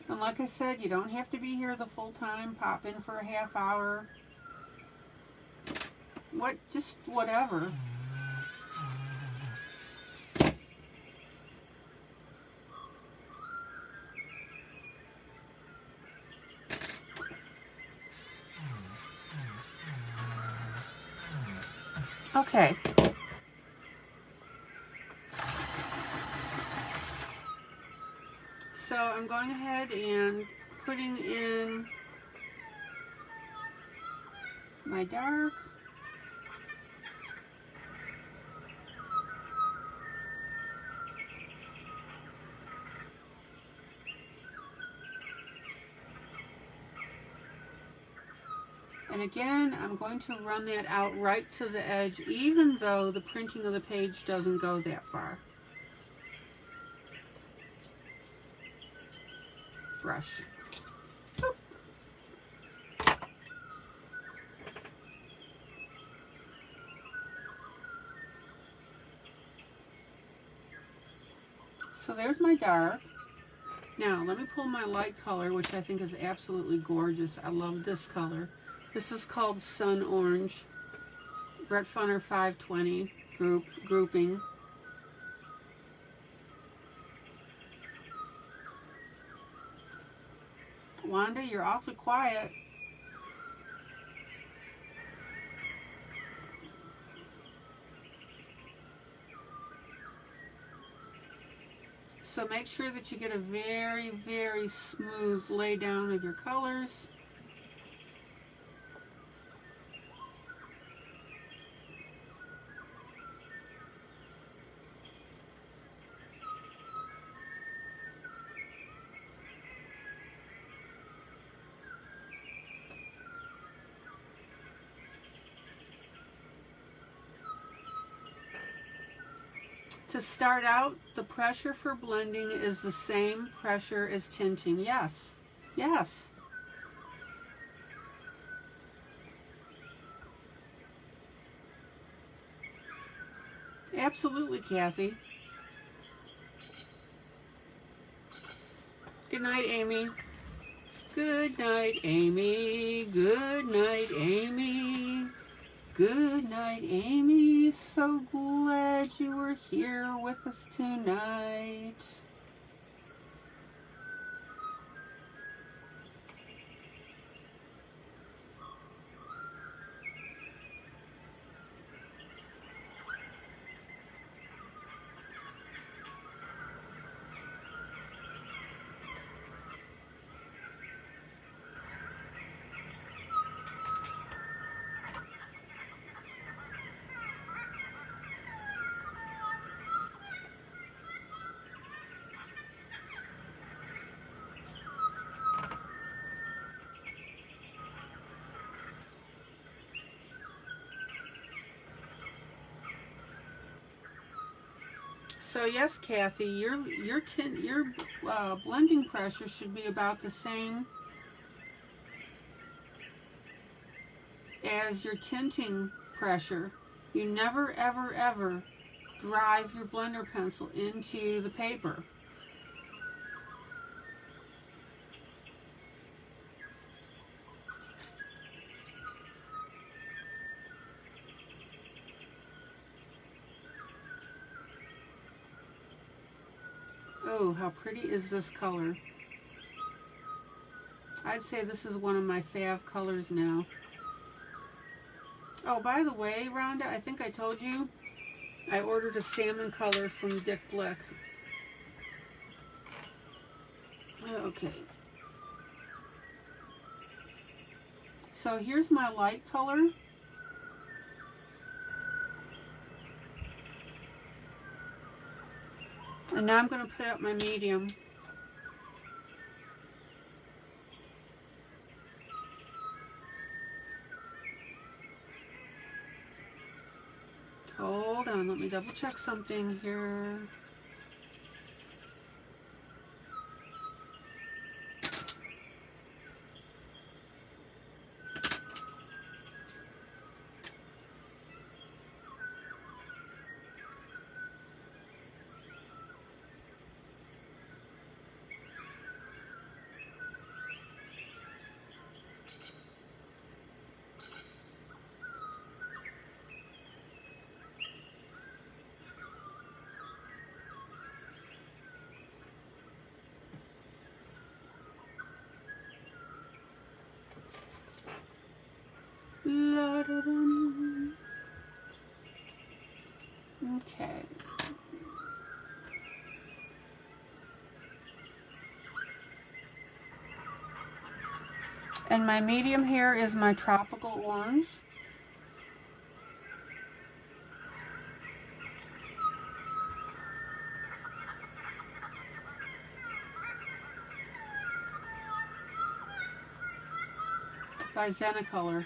And like I said, you don't have to be here the full time. Pop in for a half hour. Just whatever. Okay. So I'm going ahead and putting in my dark. And again, I'm going to run that out right to the edge, even though the printing of the page doesn't go that far. Brush. Boop. So there's my dark. Now, let me pull my light color, which I think is absolutely gorgeous. I love this color. This is called Sun Orange. Brett Funner 520 grouping. Wanda, you're awfully quiet. So make sure that you get a very, very smooth lay down of your colors. To start out, the pressure for blending is the same pressure as tinting. Yes, yes. Absolutely, Kathy. Good night, Amy. Good night, Amy. Good night, Amy. Good night, Amy. So glad you were here with us tonight. So yes, Kathy, your blending pressure should be about the same as your tinting pressure. You never, ever, ever drive your blender pencil into the paper. Oh, how pretty is this color? I'd say this is one of my fav colors now. Oh, by the way, Rhonda, I think I told you I ordered a salmon color from Dick Blick. Okay. So here's my light color. And now I'm going to put up my medium. Hold on, let me double check something here. La-da-dum. Okay. And my medium here is my tropical orange. By Zenicolor.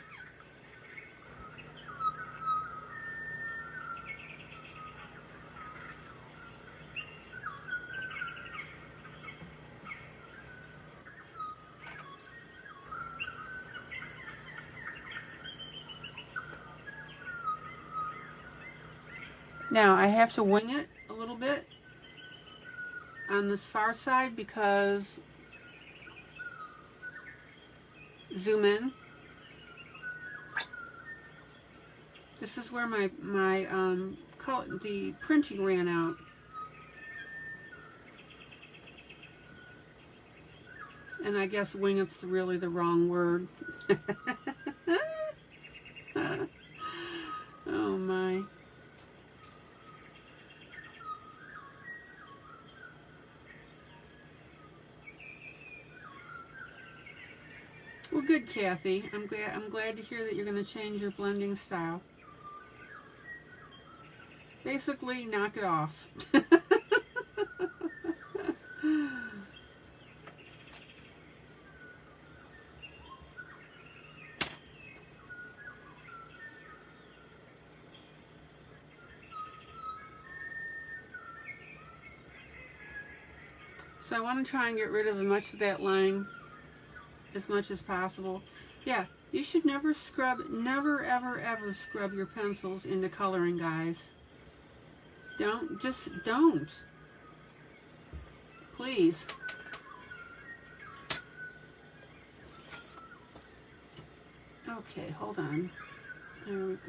Now I have to wing it a little bit on this far side because zoom in. This is where my color, the printing ran out. And I guess wing it's really the wrong word. Oh my. Well, good, Kathy. I'm glad to hear that you're going to change your blending style. Basically, knock it off. So I want to try and get rid of as much of that line as much as possible. Yeah, you should never scrub, never ever ever scrub your pencils into coloring, guys. Just don't. Please. Okay, hold on. There we go.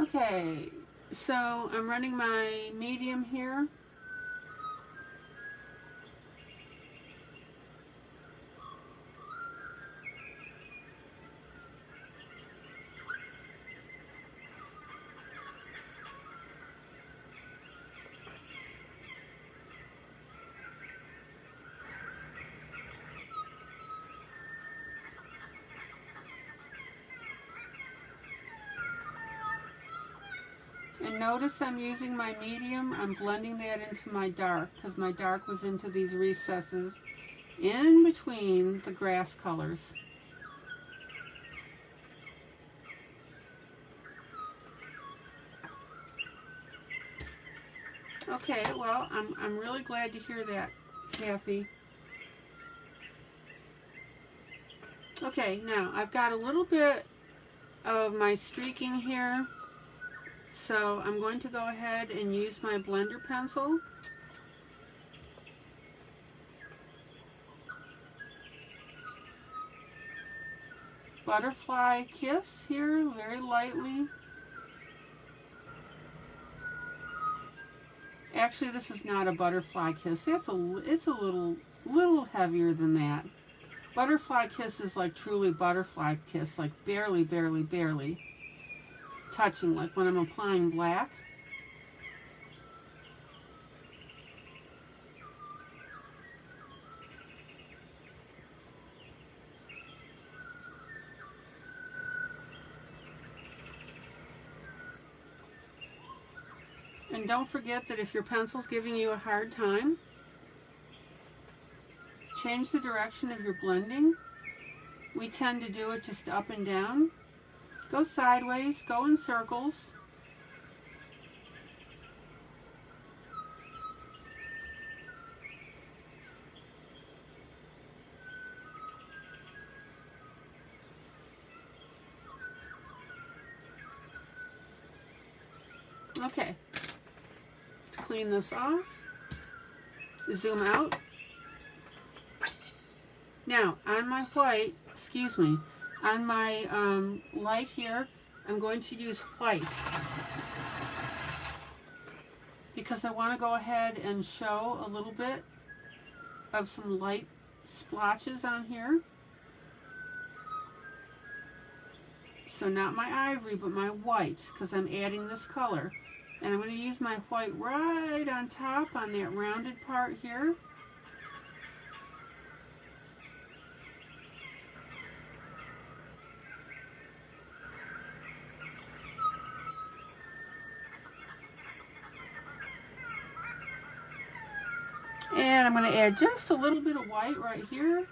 Okay, so I'm running my medium here. And notice I'm using my medium. I'm blending that into my dark because my dark was into these recesses in between the grass colors. Okay, well, I'm really glad to hear that, Kathy. Okay, now I've got a little bit of my streaking here, so I'm going to go ahead and use my blender pencil. Butterfly kiss here, very lightly. Actually, this is not a butterfly kiss. It's a little heavier than that. Butterfly kiss is like truly butterfly kiss, like barely, barely, barely touching, like when I'm applying black. And don't forget that if your pencil's giving you a hard time, change the direction of your blending. We tend to do it just up and down. Go sideways, go in circles. Okay, let's clean this off. Zoom out. Now, on my white, excuse me, on my light here, I'm going to use white because I want to go ahead and show a little bit of some light splotches on here. So not my ivory, but my white, because I'm adding this color. And I'm going to use my white right on top on that rounded part here. And I'm going to add just a little bit of white right here.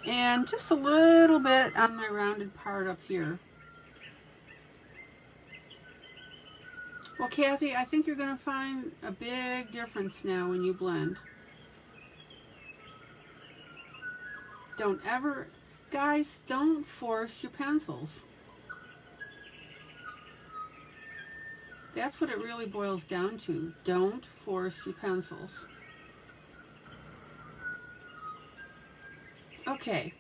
And just a little bit on my rounded part up here. Well, Kathy, I think you're going to find a big difference now when you blend. Don't ever, guys, don't force your pencils. That's what it really boils down to. Don't force your pencils. Okay.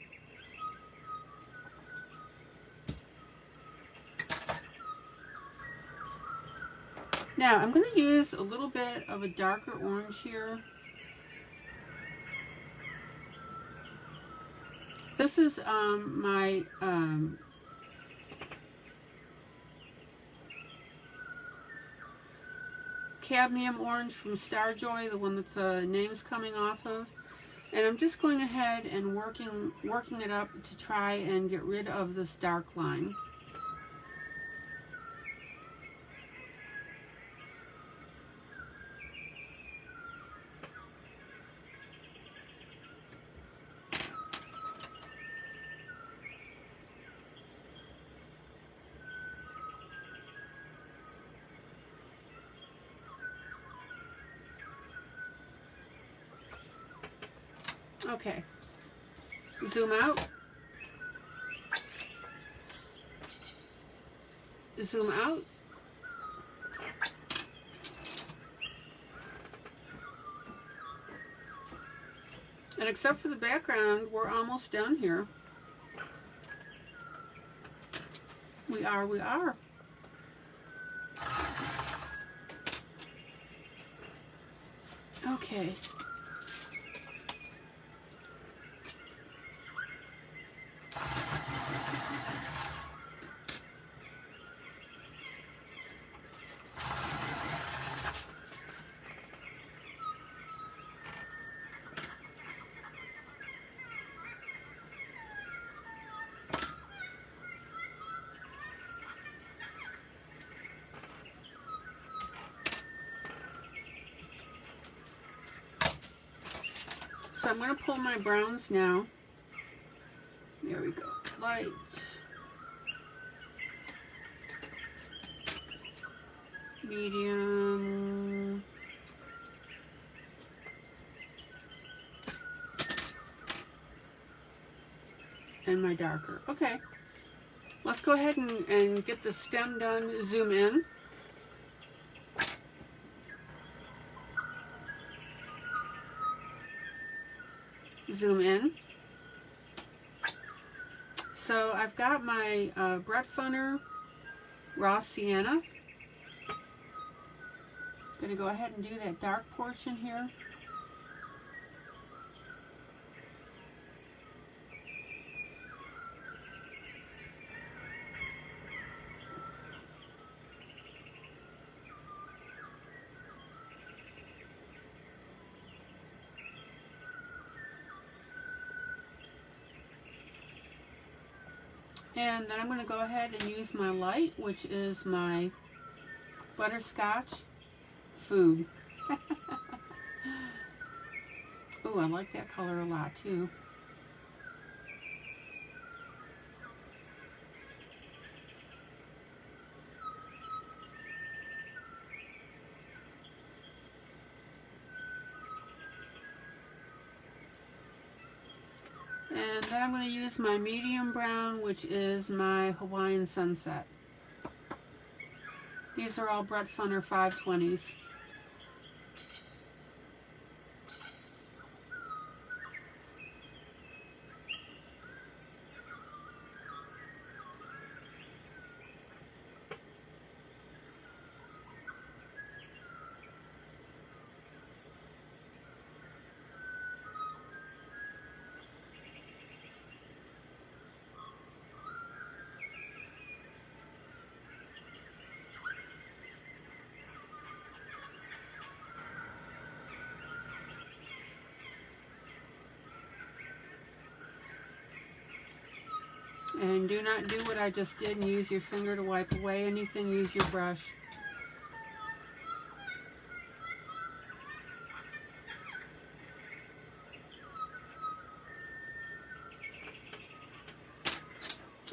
Now, I'm going to use a little bit of a darker orange here. This is my cadmium orange from Starjoy, the one that the name's coming off of. And I'm just going ahead and working it up to try and get rid of this dark line. Okay. Zoom out. Zoom out. And except for the background, we're almost done here. We are. Okay. So I'm going to pull my browns now. There we go. Light. Medium. And my darker. Okay. Let's go ahead and get the stem done. Zoom in. Zoom in. So I've got my Brett Funner Raw Sienna. I'm going to go ahead and do that dark portion here. And then I'm going to go ahead and use my light, which is my butterscotch food. Ooh, I like that color a lot too. And then I'm going to use my medium brown, which is my Hawaiian Sunset. These are all Brett Funner 520s. And do not do what I just did and use your finger to wipe away anything. Use your brush.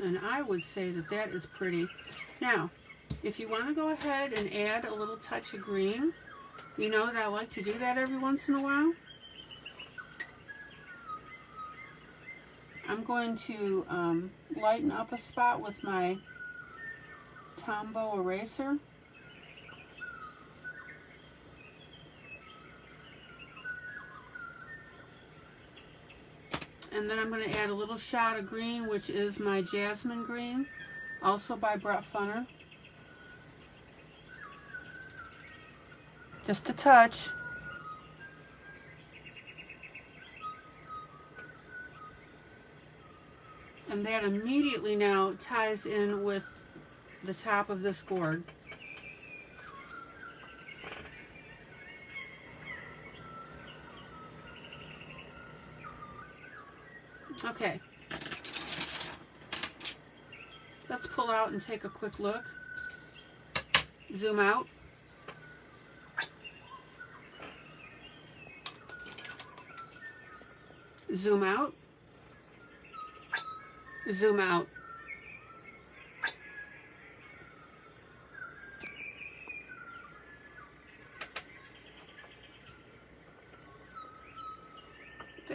And I would say that that is pretty. Now, if you want to go ahead and add a little touch of green, you know that I like to do that every once in a while. I'm going to lighten up a spot with my Tombow eraser. And then I'm going to add a little shot of green, which is my Jasmine Green, also by Brett Funner. Just a touch. And that immediately now ties in with the top of this gourd. Okay. Let's pull out and take a quick look. Zoom out. Zoom out. Zoom out.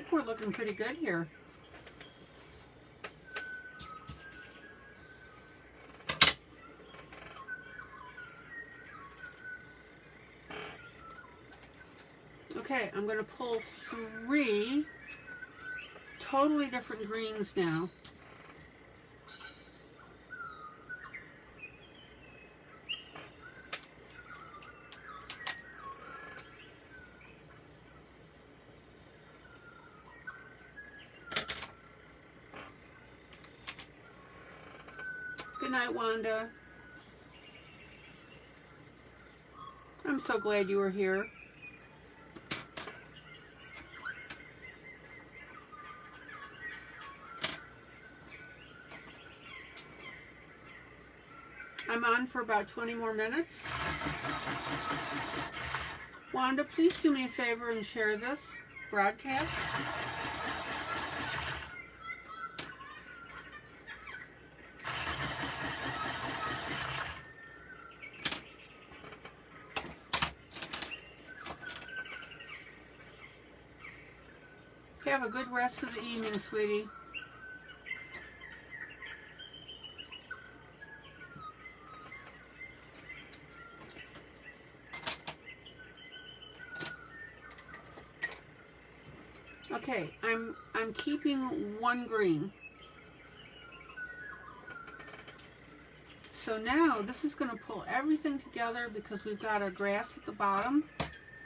think we're looking pretty good here. Okay, I'm going to pull 3 totally different greens now. Good night, Wanda. I'm so glad you were here. I'm on for about 20 more minutes. Wanda, please do me a favor and share this broadcast. Have a good rest of the evening, sweetie. Okay, I'm keeping 1 green. So now this is going to pull everything together because we've got our grass at the bottom,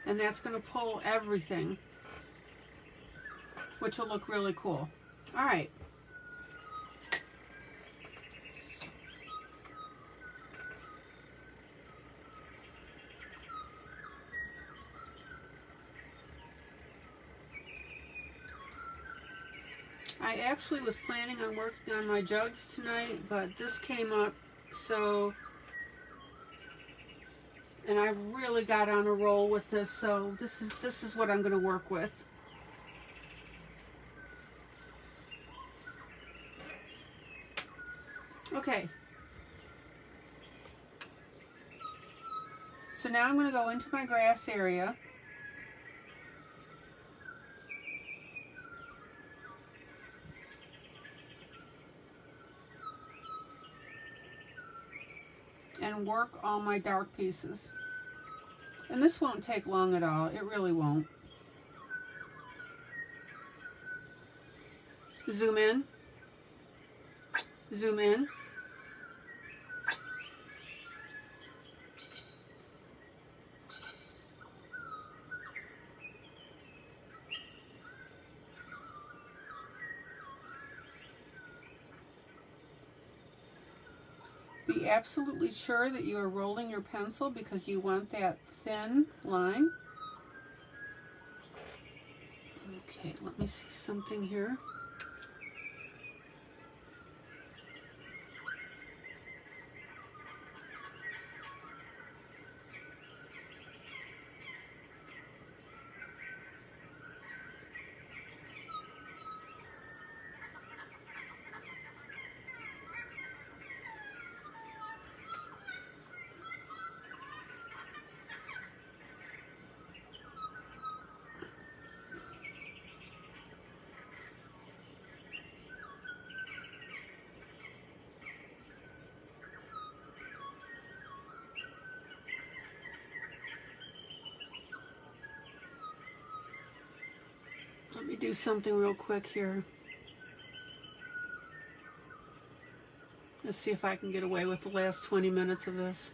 and that's going to pull everything, which will look really cool. All right. I actually was planning on working on my jugs tonight, but this came up, so, and I really got on a roll with this, so this is what I'm going to work with. Okay. So now I'm going to go into my grass area. And work all my dark pieces. And this won't take long at all. It really won't. Zoom in. Zoom in. Be absolutely sure that you are rolling your pencil because you want that thin line. Okay, let me see something here. Let me do something real quick here. Let's see if I can get away with the last 20 minutes of this.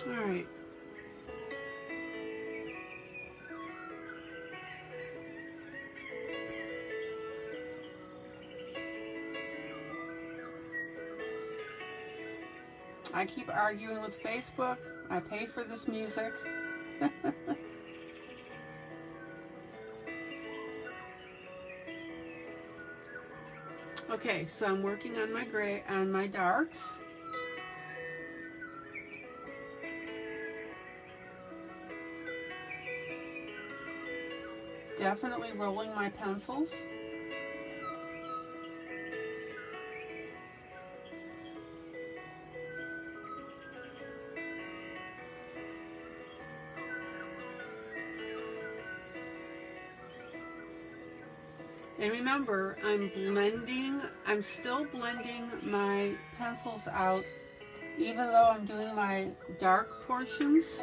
All right. I keep arguing with Facebook. I pay for this music. Okay, so I'm working on my gray, on my darks. definitely rolling my pencils. And remember, I'm still blending my pencils out, even though I'm doing my dark portions.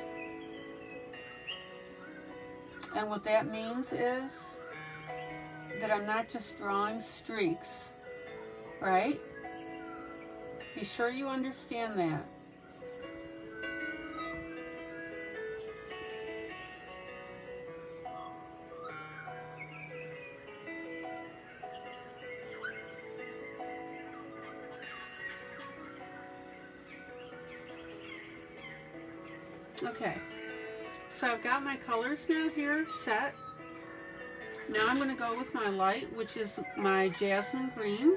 And what that means is that I'm not just drawing streaks, right? Be sure you understand that. Okay, so I've got my colors now here set. Now I'm going to go with my light, which is my jasmine green.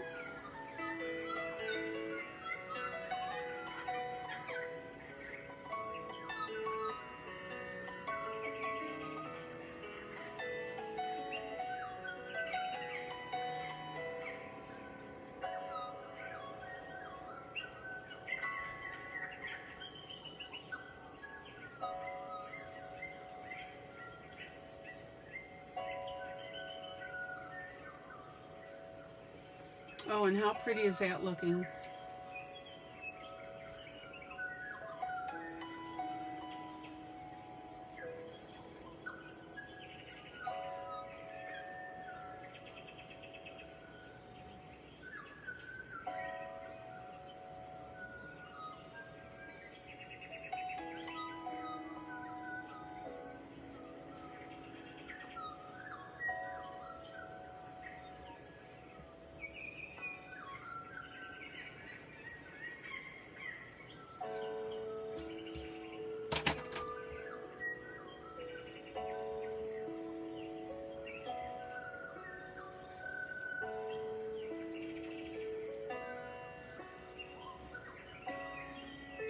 Oh, and how pretty is that looking?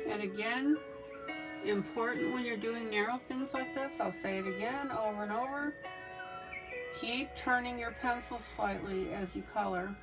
And again, important when you're doing narrow things like this, I'll say it again over and over, keep turning your pencil slightly as you color.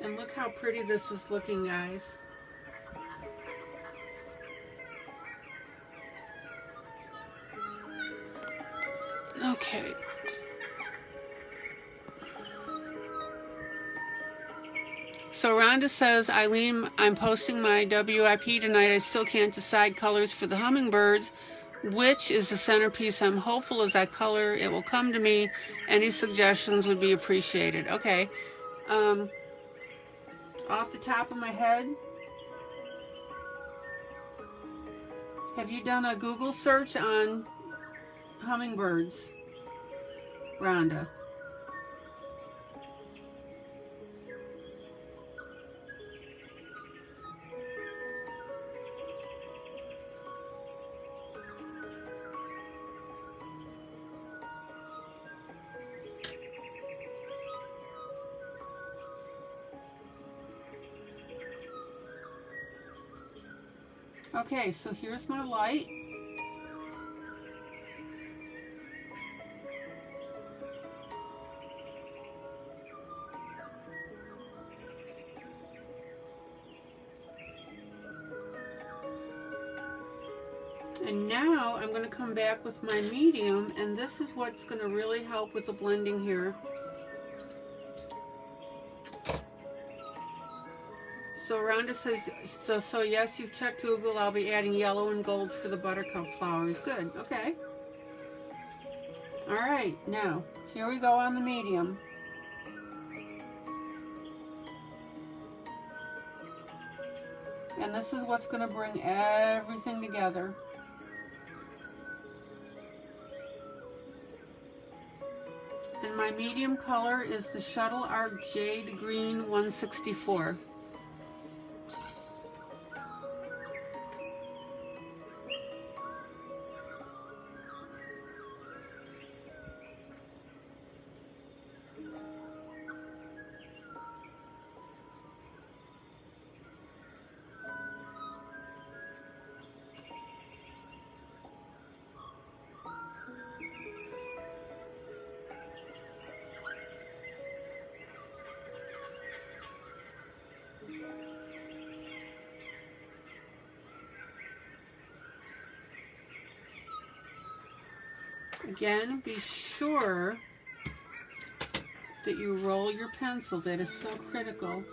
And look how pretty this is looking, guys. Okay. So Rhonda says, ILene, I'm posting my WIP tonight. I still can't decide colors for the hummingbirds. Which is the centerpiece? I'm hopeful as I color it will come to me. Any suggestions would be appreciated. Okay. Off the top of my head, have you done a Google search on hummingbirds, Rhonda? Okay, so here's my light. And now I'm going to come back with my medium, and this is what's going to really help with the blending here. So Rhonda says, so yes, you've checked Google. I'll be adding yellow and golds for the buttercup flowers. Good, okay. All right, now, here we go on the medium. And this is what's going to bring everything together. And my medium color is the Shuttle Art Jade Green 164. Again, be sure that you roll your pencil. That is so critical.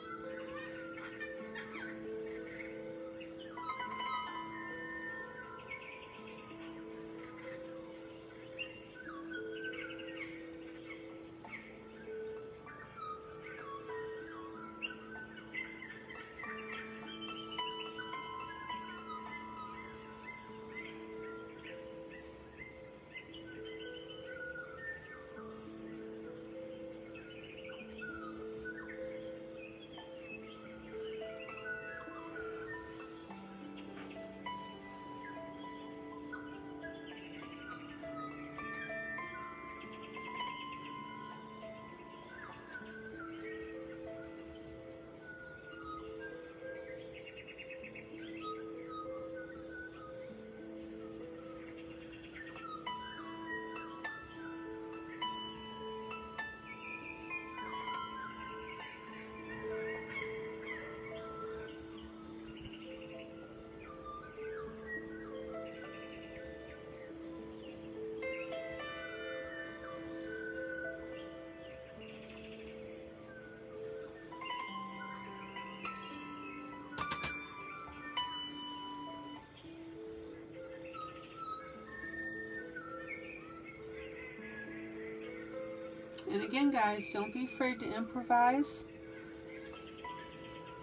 And again, guys, don't be afraid to improvise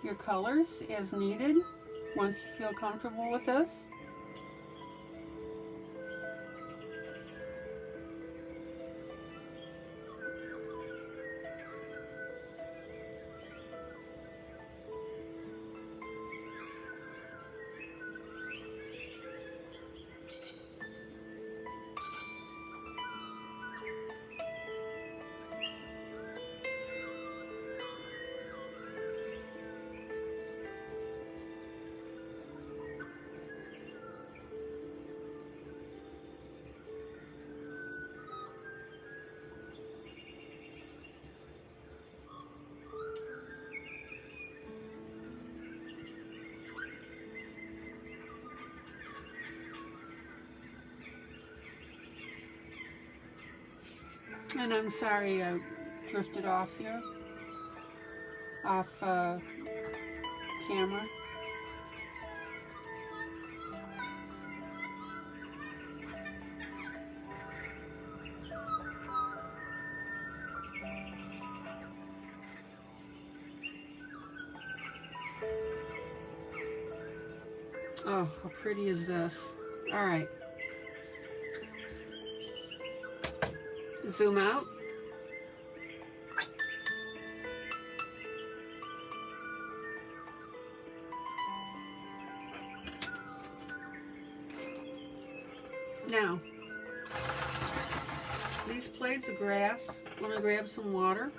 your colors as needed once you feel comfortable with this. And I'm sorry I drifted off here, off camera. Oh, how pretty is this? All right. Zoom out. Now, these blades of grass, I'm going to grab some water.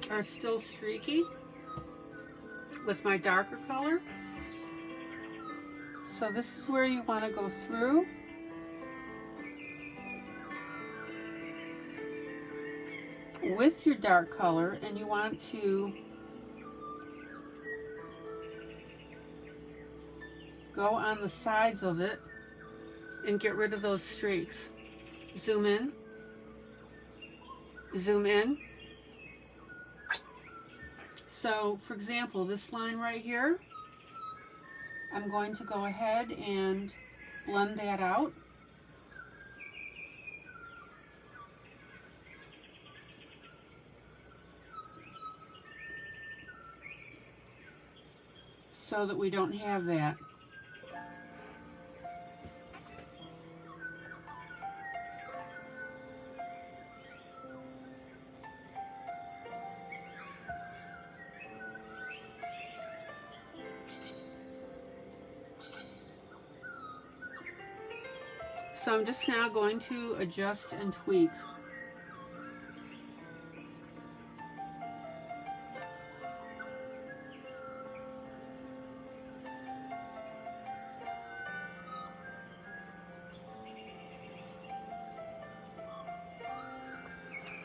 Are still streaky with my darker color. So this is where you want to go through with your dark color, and you want to go on the sides of it and get rid of those streaks. Zoom in, zoom in. So, for example, this line right here, I'm going to go ahead and blend that out. So that we don't have that. So I'm just now going to adjust and tweak.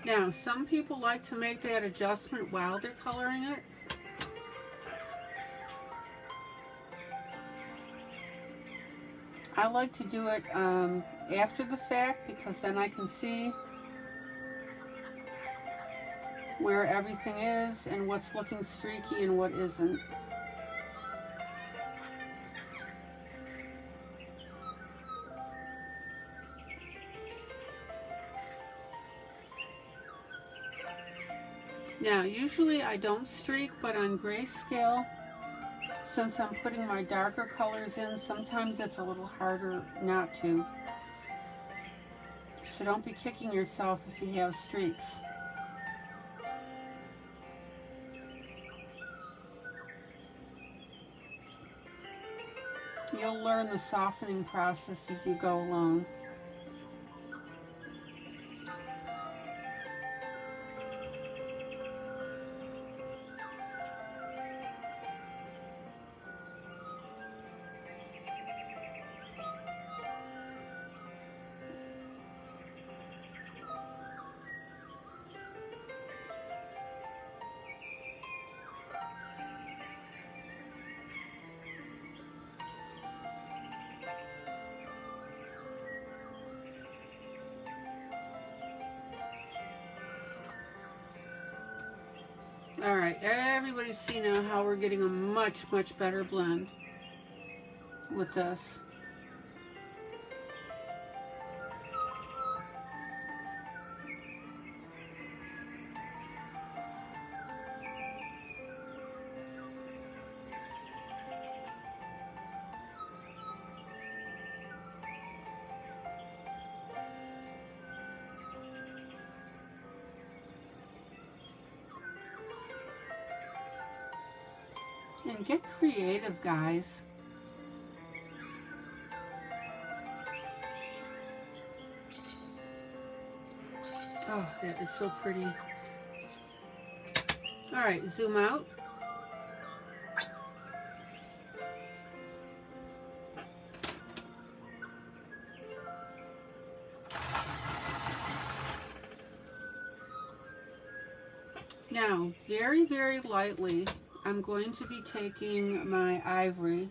Now, some people like to make that adjustment while they're coloring it. I like to do it after the fact, because then I can see where everything is and what's looking streaky and what isn't. Now, usually I don't streak, but on grayscale, since I'm putting my darker colors in, sometimes it's a little harder not to. So don't be kicking yourself if you have streaks. You'll learn the softening process as you go along. Alright, everybody see now how we're getting a much better blend with this. And get creative, guys. Oh, that is so pretty. Alright, zoom out. Now, very lightly, I'm going to be taking my ivory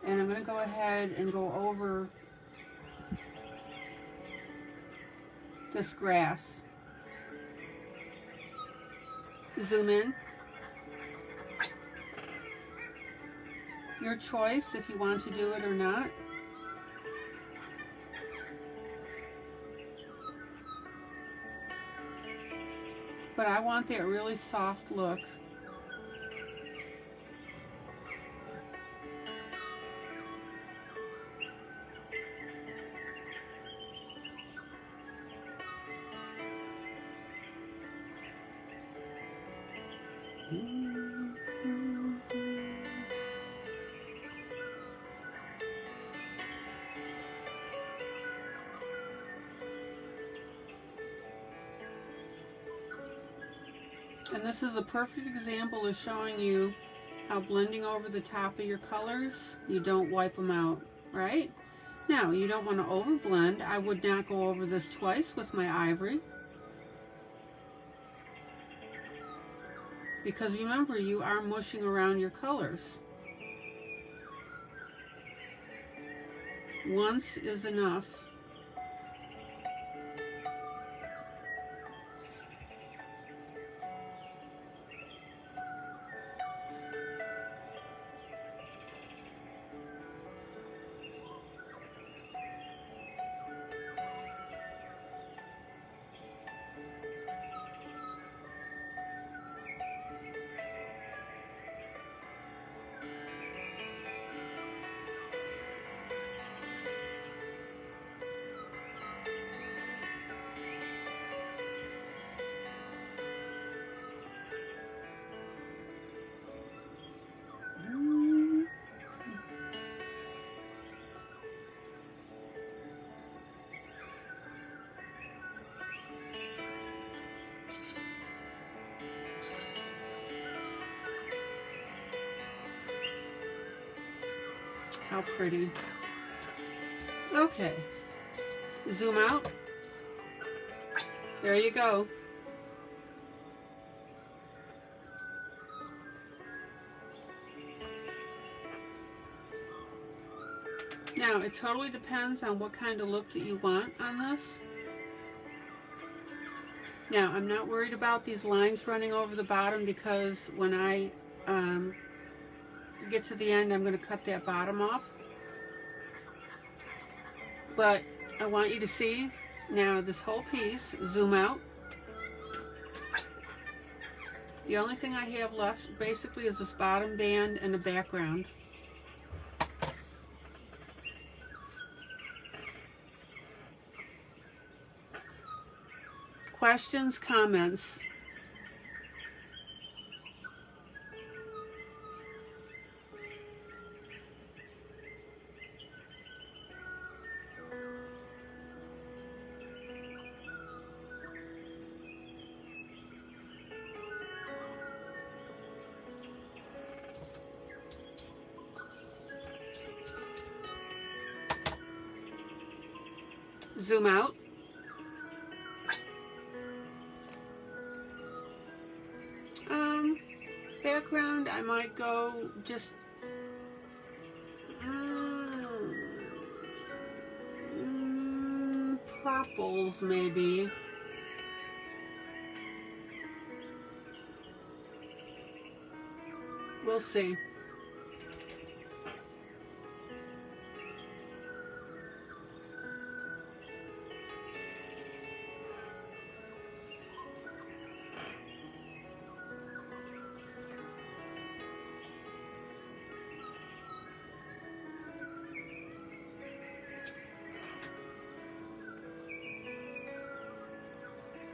and I'm going to go ahead and go over this grass. Zoom in. Your choice if you want to do it or not. But I want that really soft look. And this is a perfect example of showing you how blending over the top of your colors, you don't wipe them out, right? Now, you don't want to overblend. I would not go over this twice with my ivory. Because remember, you are mushing around your colors. Once is enough. How pretty. Okay. Zoom out. There you go. Now, it totally depends on what kind of look that you want on this. Now, I'm not worried about these lines running over the bottom because when I get to the end, I'm going to cut that bottom off. But I want you to see now this whole piece. Zoom out. The only thing I have left basically is this bottom band and the background. Questions, comments? Zoom out. Background, I might go just purples maybe. We'll see.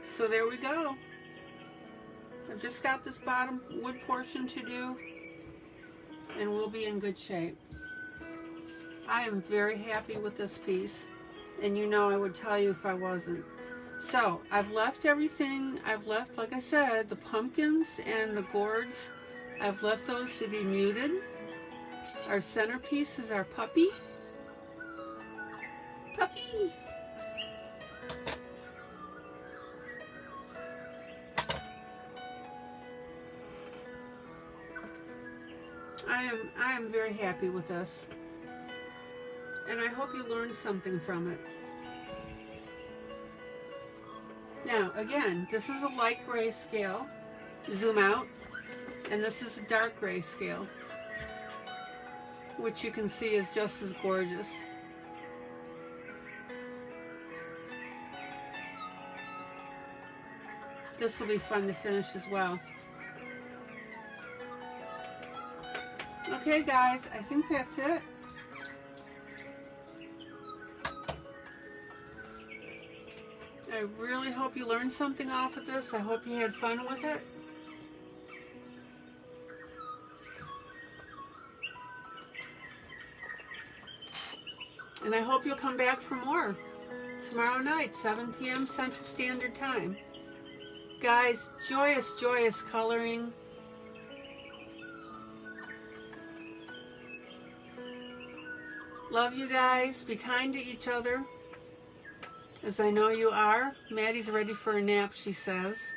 So there we go. I've just got this bottom wood portion to do, and we'll be in good shape. I am very happy with this piece, and you know I would tell you if I wasn't. So I've left everything. I've left, like I said, the pumpkins and the gourds. I've left those to be muted. Our centerpiece is our puppy. Puppy! I am very happy with this, and I hope you learned something from it. Now again, this is a light gray scale. Zoom out, and this is a dark gray scale, which you can see is just as gorgeous. This will be fun to finish as well. Okay guys, I think that's it. I really hope you learned something off of this. I hope you had fun with it. And I hope you'll come back for more tomorrow night, 7 p.m. Central Standard Time. Guys, joyous, joyous coloring. Love you guys. Be kind to each other, as I know you are. Maddie's ready for a nap, she says.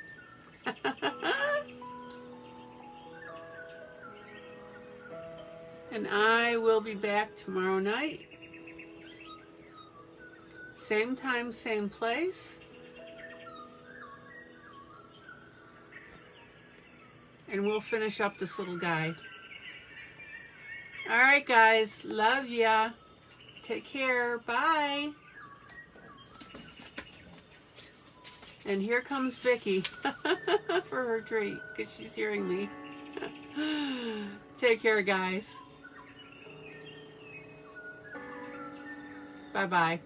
And I will be back tomorrow night. Same time, same place. And we'll finish up this little guide. All right, guys. Love ya. Take care. Bye. And here comes Vicky for her treat, because she's hearing me. Take care, guys. Bye-bye.